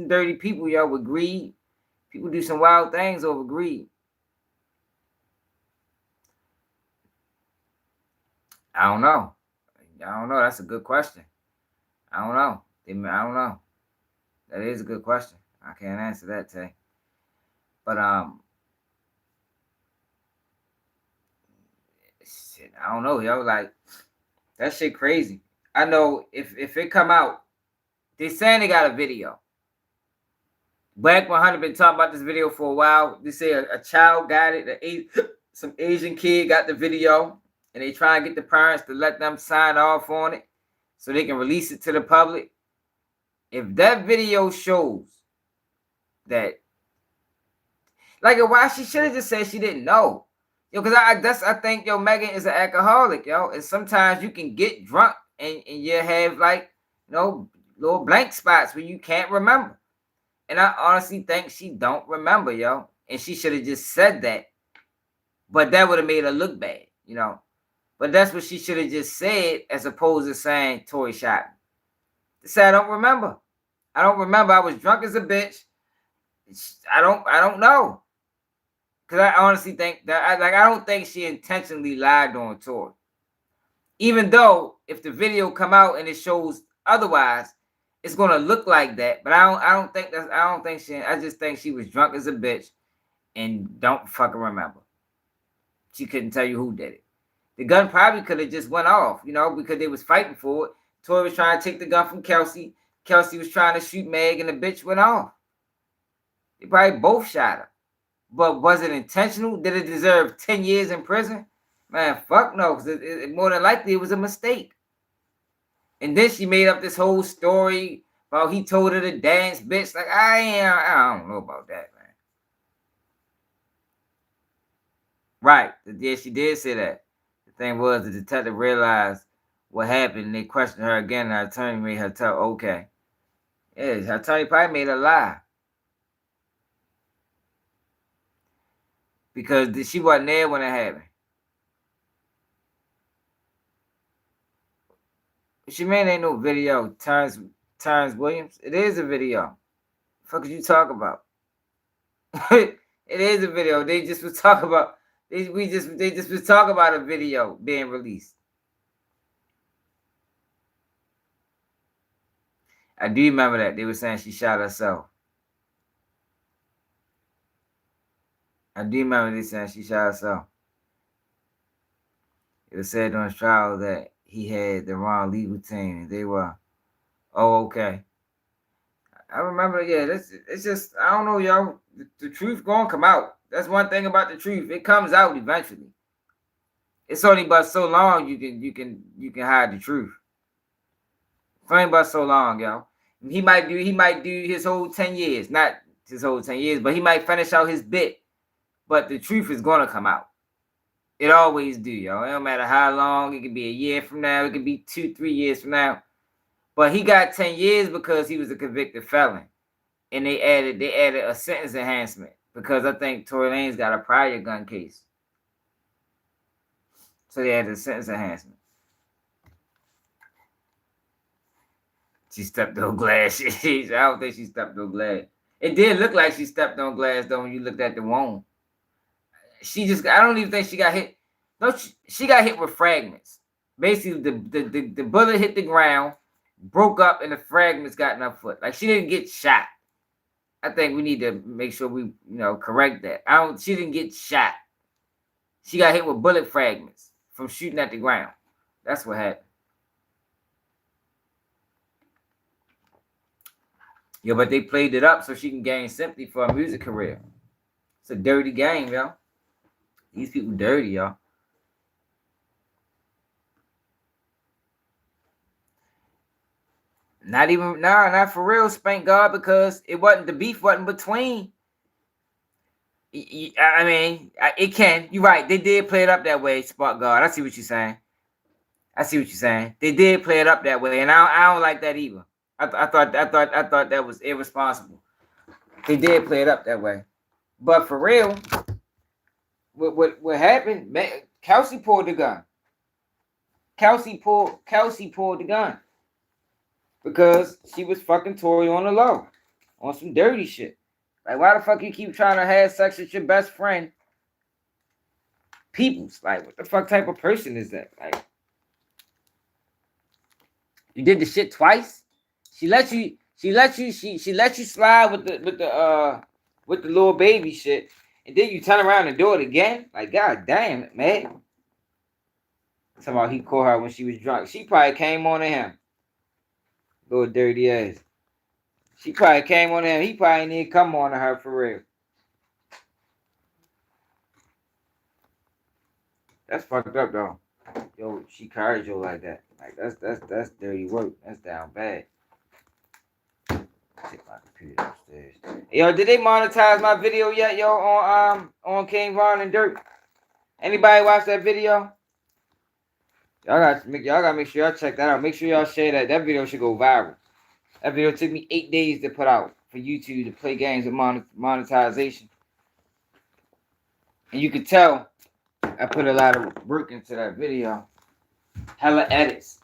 dirty people, yo, with greed. People do some wild things over greed. I don't know. That's a good question. I don't know. That is a good question. I can't answer that, Tay. But shit, I don't know, yo. Like that shit crazy. I know if it come out, they saying they got a video. Black 100 been talking about this video for a while. They say a child got it. Some Asian kid got the video, and they try and get the parents to let them sign off on it so they can release it to the public. If that video shows that, like, why she should have just said she didn't know, yo, because I think yo Megan is an alcoholic, yo, and sometimes you can get drunk and you have like little blank spots where you can't remember. And I honestly think she don't remember, yo. And she should have just said that. But that would have made her look bad, you know. But that's what she should have just said as opposed to saying Tory shot me. She said, I don't remember. I was drunk as a bitch. I don't know. Because I honestly think that, I don't think she intentionally lied on Tory. Even though if the video come out and it shows otherwise, it's gonna look like that, but I just think she was drunk as a bitch and don't fucking remember. She couldn't tell you who did it. The gun probably could have just went off, you know, because they was fighting for it. Tory was trying to take the gun from Kelsey. Kelsey was trying to shoot Meg and the bitch went off. They probably both shot her. But was it intentional? Did it deserve 10 years in prison? Man, fuck no, because it more than likely it was a mistake. And then she made up this whole story about he told her to dance, bitch. Like, I don't know about that, man. Right. Yeah, she did say that. The thing was, the detective realized what happened, and they questioned her again, and her attorney made her tell, okay. Yeah, her attorney probably made her lie. Because she wasn't there when it happened. What you mean ain't no video, Terrence Williams? It is a video. The fuck you talk about? It is a video. They just was talking about they just was talking about a video being released. I do remember that. They were saying she shot herself. I do remember they saying she shot herself. It was said during his trial that he had the wrong legal team. And they were, oh, okay. I remember, yeah, it's just, I don't know, yo. The truth gonna come out. That's one thing about the truth. It comes out eventually. It's only but so long you can hide the truth. It's only but so long, yo. He might do his whole 10 years. Not his whole 10 years, but he might finish out his bit. But the truth is gonna come out. It always do, yo. It don't matter how long. It could be a year from now. It could be 2-3 years from now. But he got 10 years because he was a convicted felon. And they added a sentence enhancement because I think Tory Lanez got a prior gun case. So they added a sentence enhancement. She stepped on glass. I don't think she stepped on glass. It did look like she stepped on glass though when you looked at the wound. I don't even think she got hit. No, she got hit with fragments. Basically, the bullet hit the ground, broke up, and the fragments got in her foot. Like, she didn't get shot. I think we need to make sure we, correct that. She didn't get shot. She got hit with bullet fragments from shooting at the ground. That's what happened. Yo, but they played it up so she can gain sympathy for a music career. It's a dirty game, yo. These people dirty, y'all. Not for real, Spank God, because the beef wasn't between. I mean, it can. You're right. They did play it up that way, Spark God. I see what you're saying. They did play it up that way, and I don't like that either. I thought that was irresponsible. They did play it up that way, but for real, what happened? Man, Kelsey pulled the gun. Kelsey pulled the gun because she was fucking Tory on the low, on some dirty shit. Like, why the fuck you keep trying to have sex with your best friend? Peoples, like, what the fuck type of person is that? Like, you did the shit twice. She let you slide with the little baby shit, and then you turn around and do it again. Like, god damn it, man. Somehow he caught her when she was drunk. She probably came on to him. Little dirty ass. She probably came on to him. He probably need to come on to her for real. That's fucked up though. Yo, she carried you like that. Like, that's dirty work. That's down bad. Take my computer upstairs. Yo, did they monetize my video yet, yo, on King Von and Durk? Anybody watch that video? Y'all gotta make sure y'all check that out. Make sure y'all share that. That video should go viral. That video took me 8 days to put out for YouTube to play games with monetization. And you could tell I put a lot of work into that video. Hella edits.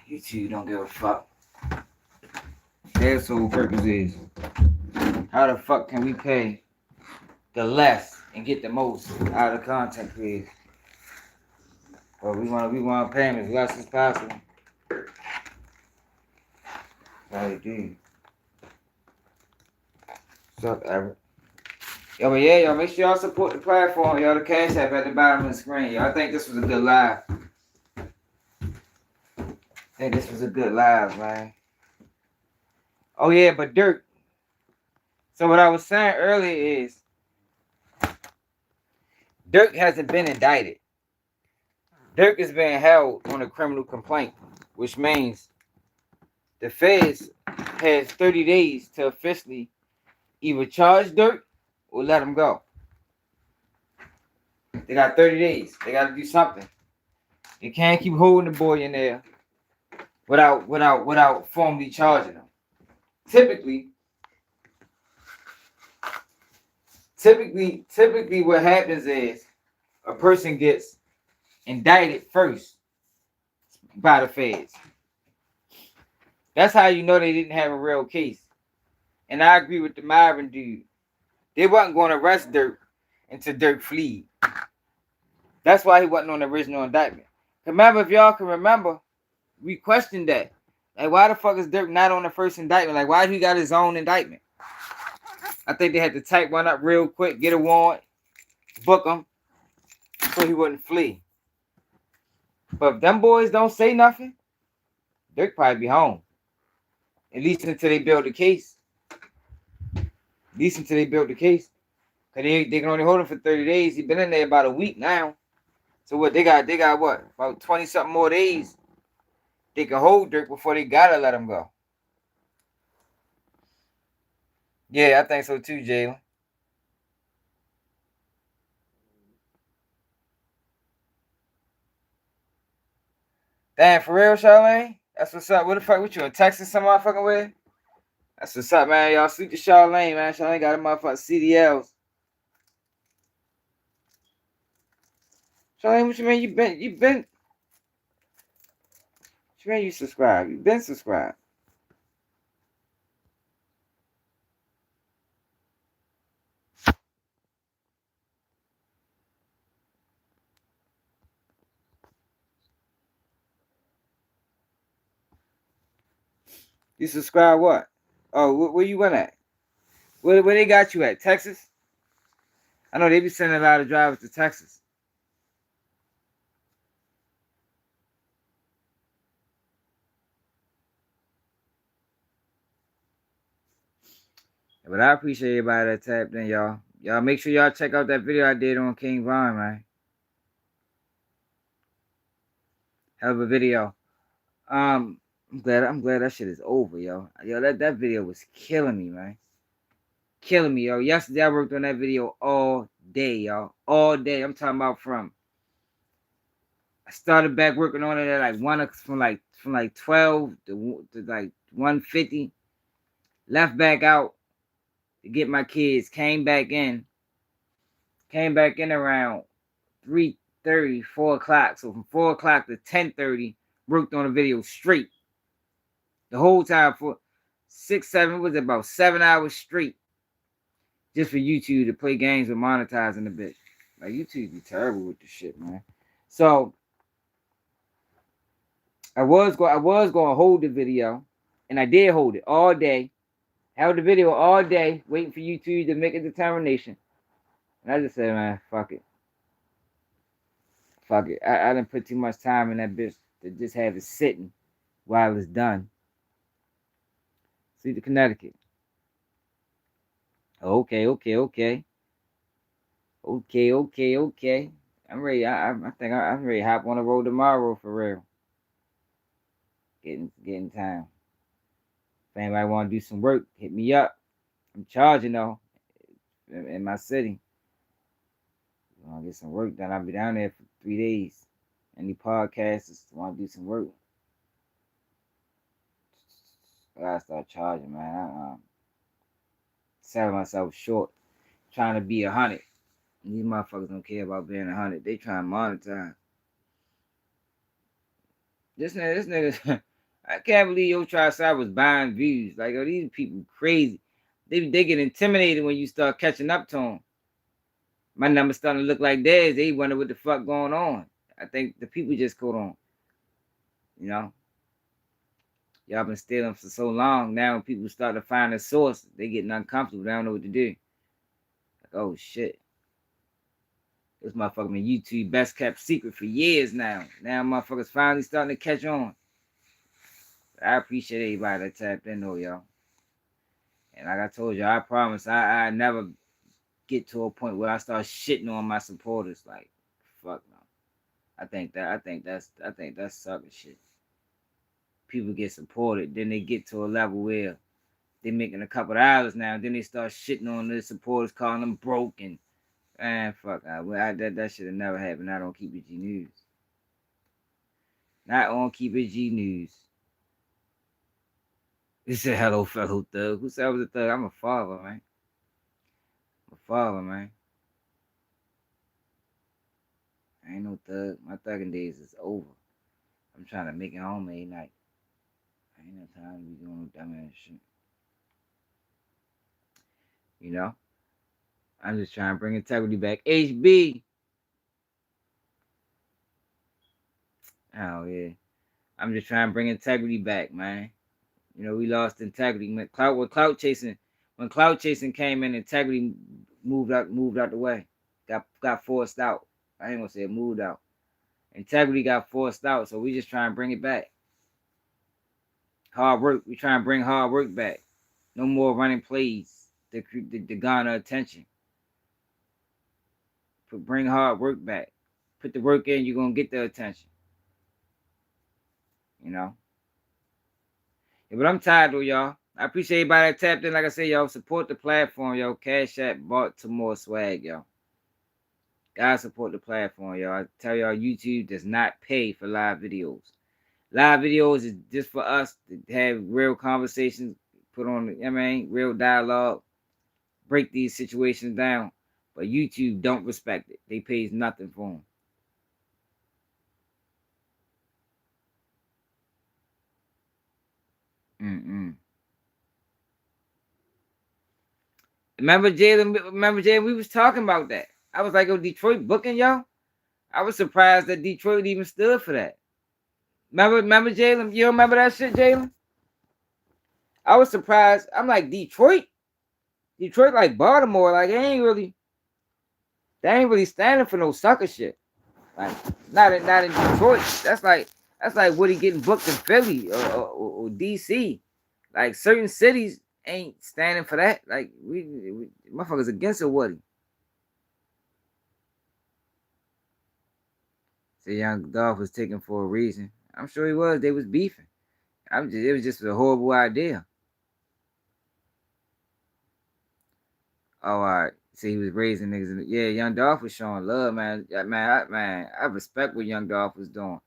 YouTube don't give a fuck. Their sole purpose is, how the fuck can we pay the less and get the most out of content creators? Well, we want to pay them as less as possible. How do? What's up, Everett? Yo, but yeah, y'all, make sure y'all support the platform, y'all. The Cash App at the bottom of the screen, y'all. I think this was a good live. Man. Oh yeah, but Durk. So what I was saying earlier is, Durk hasn't been indicted. Durk is being held on a criminal complaint, which means the feds has 30 days to officially either charge Durk or let him go. They got 30 days. They got to do something. They can't keep holding the boy in there without formally charging him. Typically, what happens is a person gets indicted first by the feds. That's how you know they didn't have a real case. And I agree with the Myron dude. They wasn't going to arrest Durk until Durk fled. That's why he wasn't on the original indictment. Remember, if y'all can remember, we questioned that. Like, why the fuck is Durk not on the first indictment? Like, why he got his own indictment? I think they had to type one up real quick, get a warrant, book him, so he wouldn't flee. But if them boys don't say nothing, Durk probably be home. At least until they build the case. Because they can only hold him for 30 days. He's been in there about a week now. So what, they got what? About 20-something more days they can hold Durk before they gotta let him go. Yeah, I think so too, Jalen. Damn, for real, Charlene? That's what's up. What the fuck? What you in Texas some motherfucking with? That's what's up, man. Y'all sleep to Charlene, man. Charlene got a motherfucking CDLs. Charlene, what you mean you been? What you mean you subscribed? You been subscribed. You subscribe what? Oh, where you went at? Where they got you at? Texas? I know they be sending a lot of drivers to Texas. But I appreciate everybody that tapped in, y'all. Y'all make sure y'all check out that video I did on King Von, man. Hell of a video. I'm glad that shit is over, yo. Yo, that video was killing me, man. Killing me, yo. Yesterday I worked on that video all day, y'all. All day. I'm talking about I started back working on it at like from like 12 to like 1:50. Left back out to get my kids. Came back in around 3:30, 4 o'clock. So from 4 o'clock to 10:30, worked on a video straight. The whole time for 6, 7, was about 7 hours straight. Just for YouTube to play games with monetizing a bit. Like YouTube be terrible with this shit, man. So I was gonna hold the video, and I did hold it all day. Held the video all day, waiting for YouTube to make a determination. And I just said, man, fuck it. Fuck it. I didn't put too much time in that bitch to just have it sitting while it's done. See the Connecticut. Okay. I'm ready. I think I'm ready to hop on the road tomorrow for real. Getting time. If anybody want to do some work, hit me up. I'm charging though in my city. I want to get some work done. I'll be down there for 3 days. Any podcasters want to do some work? I gotta start charging, man. Selling myself short, trying to be 100. These motherfuckers don't care about being 100. They trying to monetize. This nigga, I can't believe Yo Tri-Side was buying views. Like, oh, these people crazy. They get intimidated when you start catching up to them. My number starting to look like theirs. They wonder what the fuck going on. I think the people just caught on. You know? Y'all been stealing for so long. Now when people start to find a source, they getting uncomfortable. They don't know what to do. Like, oh shit. This motherfucker been YouTube best kept secret for years now. Now motherfuckers finally starting to catch on. I appreciate everybody that tapped in though, y'all. And like I told you, I promise I never get to a point where I start shitting on my supporters. Like, fuck no. I think that's sucker shit. People get supported, then they get to a level where they're making a couple of dollars now, then they start shitting on their supporters, calling them broke, and fuck, that should have never happened. Not on Keep It G News. Not on Keep It G News. He said, hello, fellow thug. Who said I was a thug? I'm a father, man. I'm a father, man. I ain't no thug. My thugging days is over. I'm trying to make it home every night. I ain't no time to be doing no dumbass shit. You know? I'm just trying to bring integrity back. HB. Oh, yeah. I'm just trying to bring integrity back, man. You know, we lost integrity. When clout chasing came in, integrity moved out the way. Got forced out. I ain't gonna say it moved out. Integrity got forced out, so we just try and bring it back. Hard work. We try and bring hard work back. No more running plays to garner attention. Bring hard work back. Put the work in, you're gonna get the attention. You know? Yeah, but I'm tired though, y'all. I appreciate everybody that tapped in. Like I said, y'all, support the platform, yo. Cash App bought some more swag, yo. Gotta support the platform, y'all. I tell y'all, YouTube does not pay for live videos. Live videos is just for us to have real conversations, put on, real dialogue, break these situations down. But YouTube don't respect it. They pays nothing for them. Remember, Jalen, we was talking about that. I was like, oh, Detroit booking, yo? I was surprised that Detroit even stood for that. Remember, Jalen? You remember that shit, Jalen? I was surprised. I'm like, Detroit like Baltimore, like they ain't really standing for no sucker shit. Like not in Detroit. That's like Woody getting booked in Philly or DC. Like certain cities ain't standing for that. Like we motherfuckers against it, Woody. So Young Dolph was taken for a reason. I'm sure he was. They was beefing. It was just a horrible idea. Oh, all right. So he was raising niggas. Yeah, Young Dolph was showing love, man. I respect what Young Dolph was doing.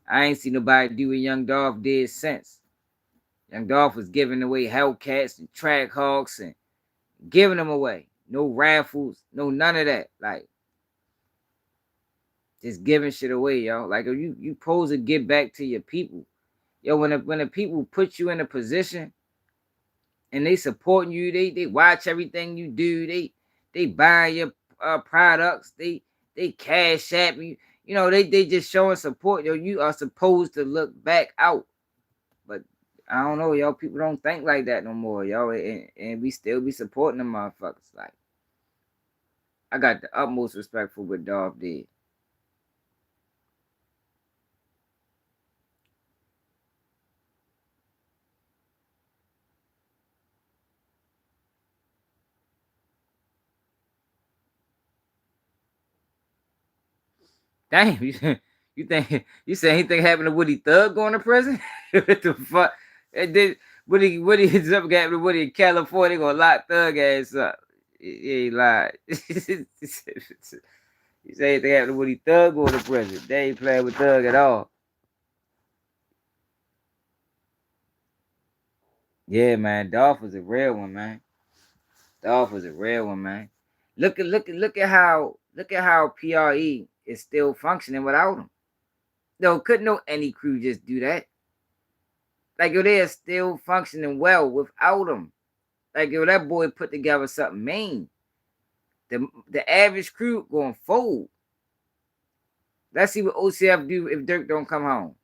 I ain't seen nobody do what Young Dolph did since. Young Dolph was giving away Hellcats and Track Hawks and giving them away. No raffles, no none of that. Like, just giving shit away, yo. Like, you supposed to give back to your people. Yo, when the people put you in a position and they supporting you, they watch everything you do, they buy your products, they cash app you, you know, they just showing support. Yo, you are supposed to look back out. But I don't know, yo, people don't think like that no more, yo, and we still be supporting them motherfuckers. Like, I got the utmost respect for what Dolph did. Damn, you saying anything happened to Woody Thug going to prison? What the fuck? And then Woody ends up happening to Woody in California, gonna lock Thug ass up. He lied. You say anything happened to Woody Thug going to prison? They ain't playing with Thug at all. Yeah, man, Dolph was a real one, man. Dolph was a real one, man. Look at how PRE is still functioning without him. No, couldn't no any crew just do that. Like, yo, they are still functioning well without him. Like, yo, that boy put together something mean. The average crew going fold. Let's see what OCF do if Durk don't come home.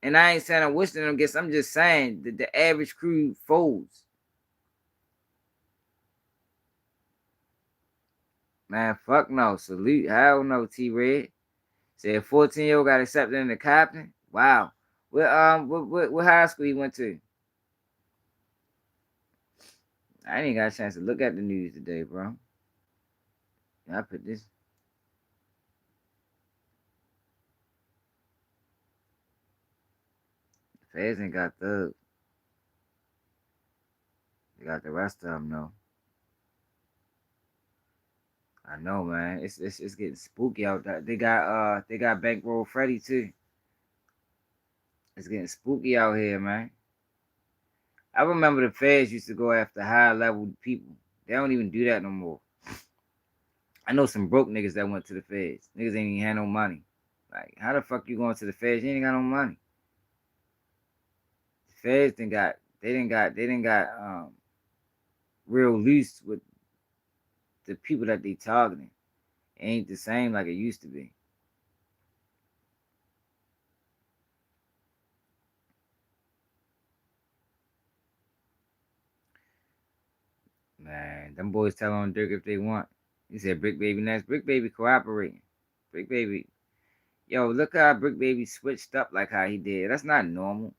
And I ain't saying I'm wishing them gets. I'm just saying that the average crew folds. Man, fuck no. Salute. Hell no, T-Red. Said 14-year-old got accepted in the captain. Wow. What high school he went to? I ain't got a chance to look at the news today, bro. I put this. Feds ain't got thugs. They got the rest of them, though. I know, man. It's getting spooky out there. They got Bankroll Freddy too. It's getting spooky out here, man. I remember the feds used to go after high level people. They don't even do that no more. I know some broke niggas that went to the feds. Niggas ain't even had no money. Like, how the fuck you going to the feds? You ain't got no money. The feds didn't got real loose with the people that they targeting. It ain't the same like it used to be. Man, them boys tell on Durk if they want. He said Brick Baby next. Brick Baby cooperating. Brick Baby. Yo, look how Brick Baby switched up like how he did. That's not normal.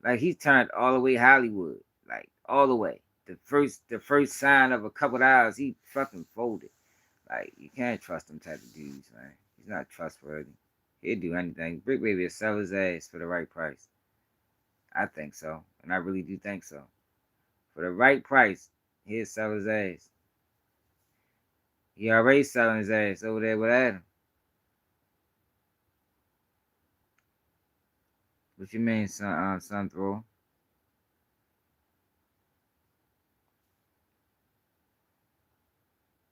Like, he turned all the way Hollywood. Like, all the way. The first sign of a couple of hours, he fucking folded. Like, you can't trust them type of dudes, man. He's not trustworthy. He'll do anything. Brick Baby will sell his ass for the right price. I think so. And I really do think so. For the right price, he'll sell his ass. He already selling his ass over there with Adam. What you mean, son throw?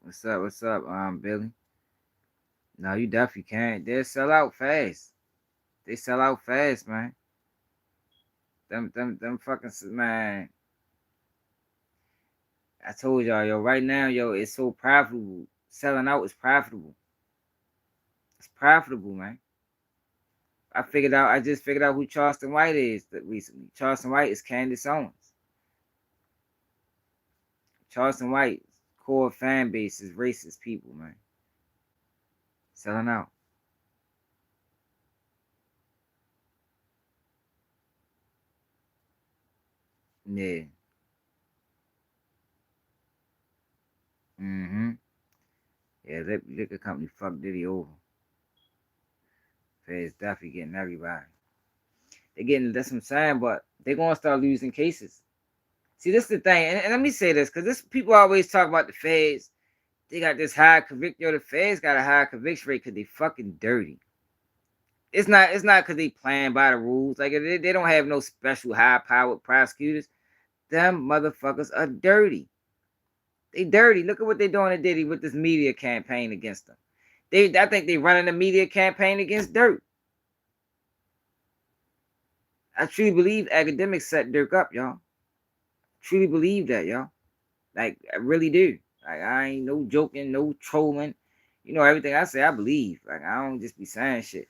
What's up, Billy? No, you definitely can't. They'll sell out fast. They sell out fast, man. Them fucking, man. I told y'all, yo, right now, yo, it's so profitable. Selling out is profitable. It's profitable, man. I just figured out who Charleston White is recently. Charleston White is Candace Owens. Charleston White's core fan base is racist people, man. Selling out. Yeah. Yeah, that liquor company fucked Diddy over. Feds definitely getting everybody. That's what I'm saying, but they're gonna start losing cases. See, this is the thing, and let me say this, because this people always talk about the feds. They got this high conviction. The feds got a high conviction rate because they fucking dirty. It's not because they playing by the rules. Like they don't have no special high powered prosecutors. Them motherfuckers are dirty. They dirty. Look at what they doing to Diddy with this media campaign against them. I think they running a media campaign against Durk. I truly believe academics set Durk up, y'all. Truly believe that, y'all. Like, I really do. Like, I ain't no joking, no trolling. You know, everything I say, I believe. Like, I don't just be saying shit.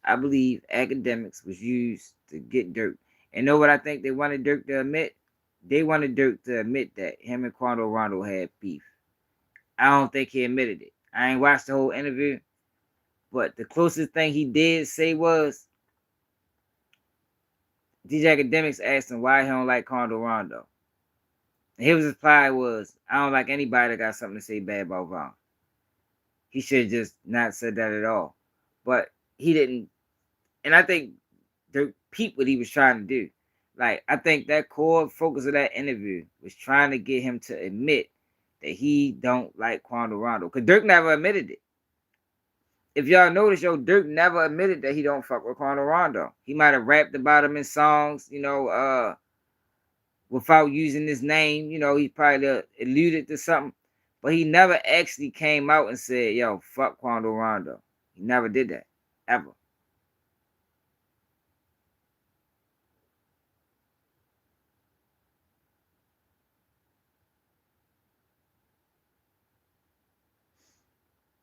I believe academics was used to get Durk. And know what I think they wanted Durk to admit? They wanted Durk to admit that him and Quando Rondo had beef. I don't think he admitted it. I ain't watched the whole interview. But the closest thing he did say was, these academics asked him why he don't like Quando Rondo. And his reply was, I don't like anybody that got something to say bad about Vaughn. He should have just not said that at all. But he didn't. And I think Durk peeped what he was trying to do. Like, I think that core focus of that interview was trying to get him to admit that he don't like Quando Rondo. Because Durk never admitted it. If y'all notice, Durk never admitted that he don't fuck with Quando Rondo. He might have rapped about him in songs, without using his name. He probably alluded to something. But he never actually came out and said, yo, fuck Quando Rondo. He never did that. Ever.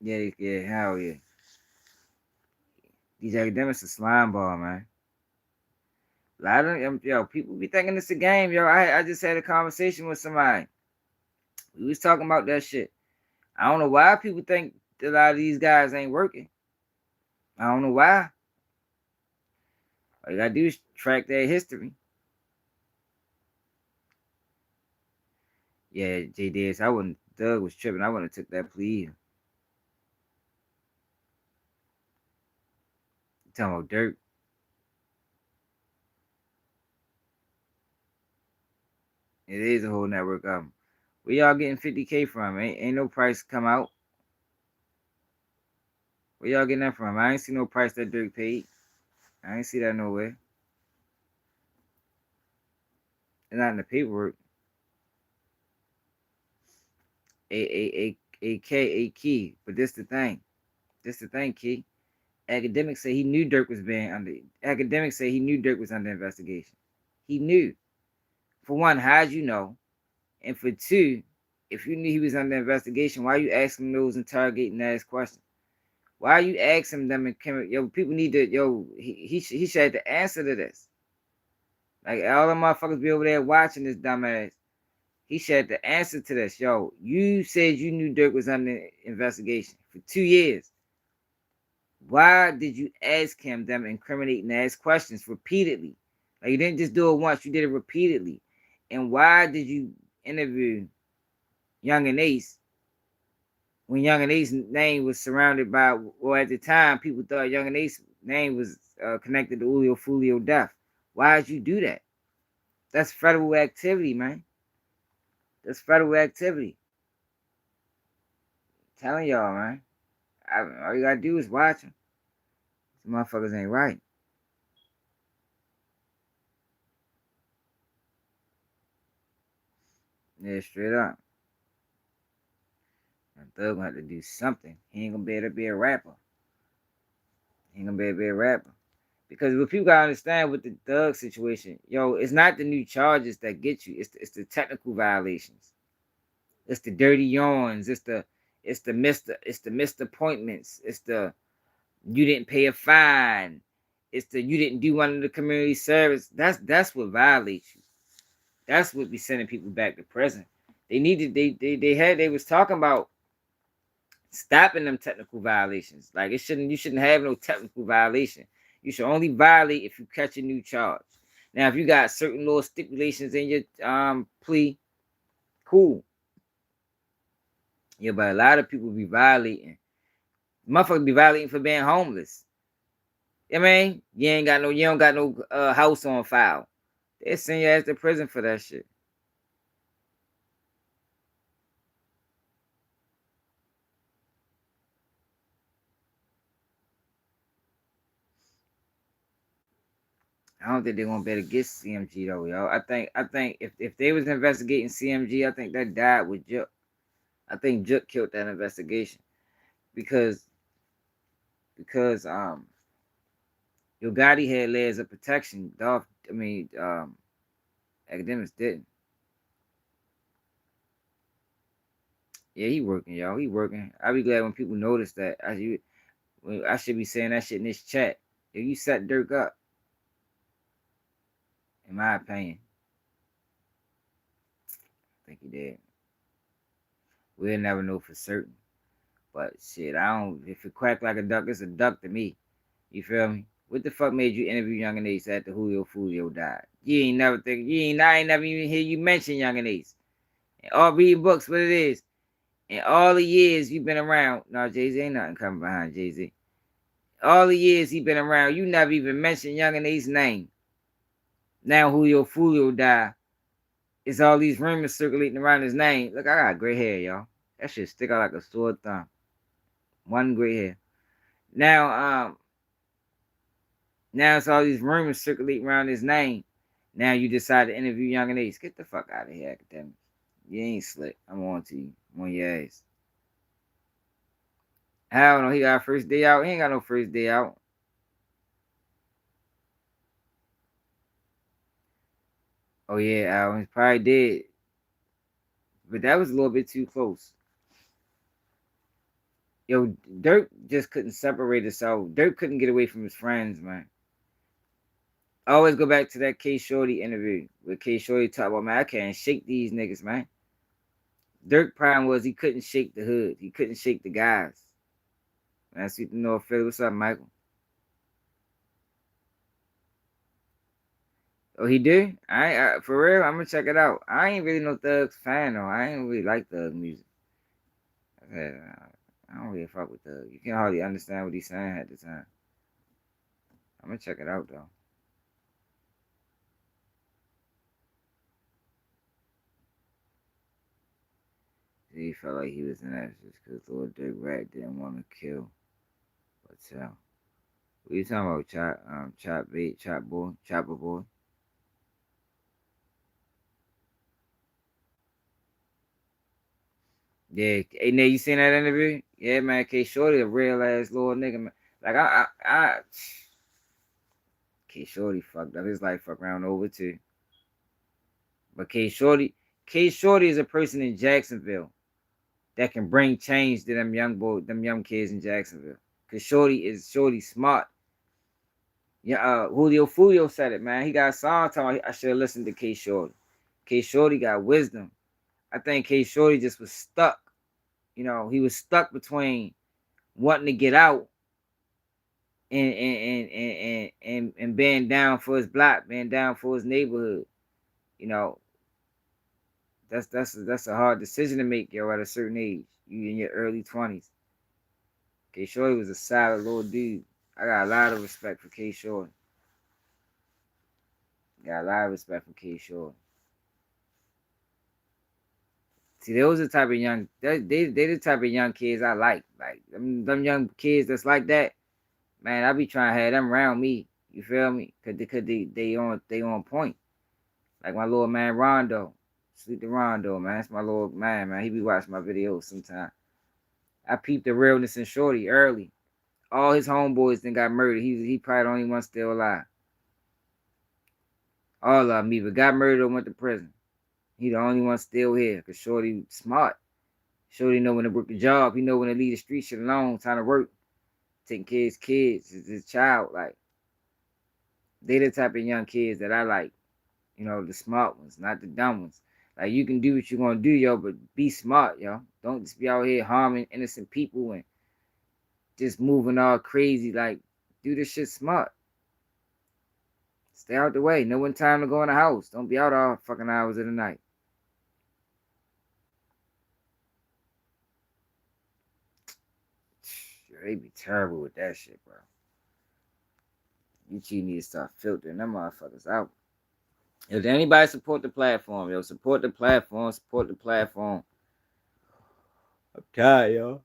Yeah, hell yeah. These academics are slime ball, man. A lot of them, people be thinking it's a game, I just had a conversation with somebody. We was talking about that shit. I don't know why people think that a lot of these guys ain't working. I don't know why. All you gotta do is track their history. Yeah, J Dez, Doug was tripping. I wouldn't have took that plea. You talking about Durk? It is a whole network album. Where y'all getting 50K from? Ain't no price come out. Where y'all getting that from? I ain't see no price that Durk paid. I ain't see that nowhere. It's not in the paperwork. A key. But this the thing. Key. Academics say he knew Durk was under investigation. He knew. For one, how'd you know? And for two, if you knew he was under investigation, why you asking those interrogating ass questions? Why are you asking them and people need to he should have the answer to this. Like all the motherfuckers be over there watching this dumbass. He should have the answer to this. You said you knew Durk was under investigation for 2 years. Why did you ask him them incriminating ass questions repeatedly? Like you didn't just do it once, you did it repeatedly. And why did you interview Young and Ace when Young and Ace's name was surrounded by, at the time, people thought Young and Ace's name was connected to Julio Fulio death. Why did you do that? That's federal activity, man. That's federal activity. I'm telling y'all, man. All you gotta do is watch them. These motherfuckers ain't right. Yeah, straight up. Thug gonna have to do something. He ain't gonna be able to be a rapper. Because what people gotta understand with the Thug situation, it's not the new charges that get you. It's the technical violations. It's the dirty yawns. It's the missed appointments. It's the you didn't pay a fine. It's the you didn't do one of the community service. That's what violates you. That's what be sending people back to prison. They needed they was talking about stopping them technical violations. Like you shouldn't have no technical violation. You should only violate if you catch a new charge. Now, if you got certain little stipulations in your plea, cool. Yeah, but a lot of people be violating. Motherfuckers be violating for being homeless. I mean, you don't got no house on file. They send your ass to prison for that shit. I don't think they're gonna better get CMG though, yo. I think if they was investigating CMG, I think that died with Juk. I think Juk killed that investigation because Yo Gotti had layers of protection. Dolph, Academics didn't. Yeah, he working, y'all. He working. I'll be glad when people notice that. I should be saying that shit in this chat. If you set Durk up, in my opinion, I think he did. We'll never know for certain. But shit, if it quack like a duck, it's a duck to me. You feel me? What the fuck made you interview Young and Ace after Julio Fulio died? I ain't never even hear you mention Young and Ace. And all reading books, what it is. In all the years you've been around, no, Jay-Z ain't nothing coming behind Jay-Z. All the years he been around, you never even mentioned Young and Ace's name. Now Julio Fulio died. It's all these rumors circulating around his name. Look, I got gray hair, y'all. That shit stick out like a sore thumb. One gray hair. Now it's all these rumors circulating around his name. Now you decide to interview Young and Ace. Get the fuck out of here, Academics. You ain't slick. I'm on to you. I'm on your ass. I don't know. He got a first day out. He ain't got no first day out. Oh, yeah, Al. He probably did. But that was a little bit too close. Yo, Durk just couldn't separate us out. Durk couldn't get away from his friends, man. I always go back to that K Shorty interview where K Shorty talked about, man, I can't shake these niggas, man. Durk problem was he couldn't shake the hood. He couldn't shake the guys. Man, sweet to North Philly. What's up, Michael? Oh, he did? For real, I'm gonna check it out. I ain't really no Thug's fan though. I ain't really like Thug music. I don't really fuck with Thug. You can't hardly understand what he's saying at the time. I'm gonna check it out though. He felt like he was in that just because Lil Durk Rat didn't want to kill. But what you talking about? Chopper boy. Yeah, hey, Nate, you seen that interview? Yeah, man, K Shorty a real ass little nigga, man. Like K Shorty fucked up. His life fucked around over too. But K Shorty is a person in Jacksonville that can bring change to them young kids in Jacksonville. Cause Shorty smart. Yeah, Julio Fulio said it, man. He got a song talking about I should have listened to K Shorty. K Shorty got wisdom. I think K Shorty just was stuck. You know, he was stuck between wanting to get out and being down for his block, being down for his neighborhood. You know, that's a hard decision to make, yo, at a certain age. You in your early 20s. K Shorty was a solid little dude. I got a lot of respect for K Shorty. Got a lot of respect for K Shorty. See, those are the type of young, they the type of young kids I like. Like, them young kids that's like that, man, I be trying to have them around me. You feel me? Cause they on point. Like my little man Rondo. Sleep to Rondo, man. That's my little man. He be watching my videos sometimes. I peeped the realness in Shorty early. All his homeboys then got murdered. He probably the only one still alive. All of them either got murdered or went to prison. He the only one still here because Shorty smart. Shorty know when to work a job. He know when to leave the street shit alone, time to work. Taking care of his kids, his child. Like, They the type of young kids that I like. You know, the smart ones, not the dumb ones. Like, you can do what you're gonna do, yo, but be smart, yo. Don't just be out here harming innocent people and just moving all crazy. Like, do this shit smart. Stay out the way. Know when time to go in the house. Don't be out all fucking hours of the night. They be terrible with that shit, bro. You two need to start filtering them motherfuckers out. If anybody support the platform, yo, support the platform, support the platform. I'm tired, yo.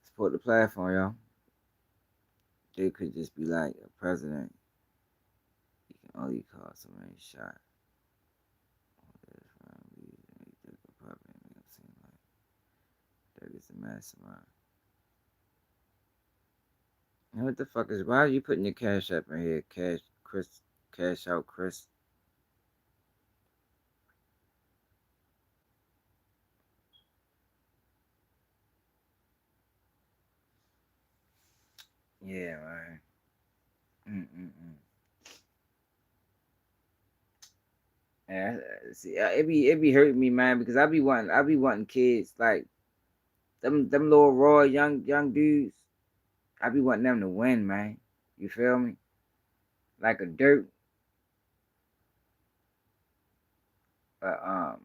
Support the platform, yo. They could just be like a president. You can only call somebody shot. That is a mastermind. And what the fuck is, why are you putting your cash up in here? Cash out Chris. Yeah, man. Yeah, see, it be hurting me, man, because I be wanting kids like them little raw young dudes. I be wanting them to win, man. You feel me? Like a Durk, a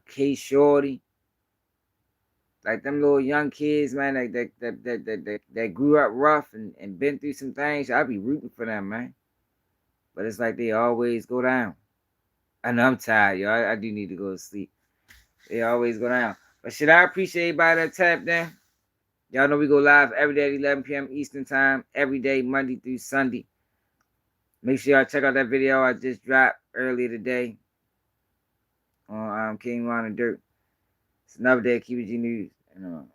K Shorty, like them little young kids, man, like that grew up rough and been through some things. I be rooting for them, man. But it's like they always go down. I know I'm tired, yo. I do need to go to sleep. They always go down. But shit, I appreciate everybody that tapped in. Y'all know we go live every day at 11 p.m. Eastern time, every day, Monday through Sunday. Make sure y'all check out that video I just dropped earlier today on King Ron and Durk. It's another day of QBG News. And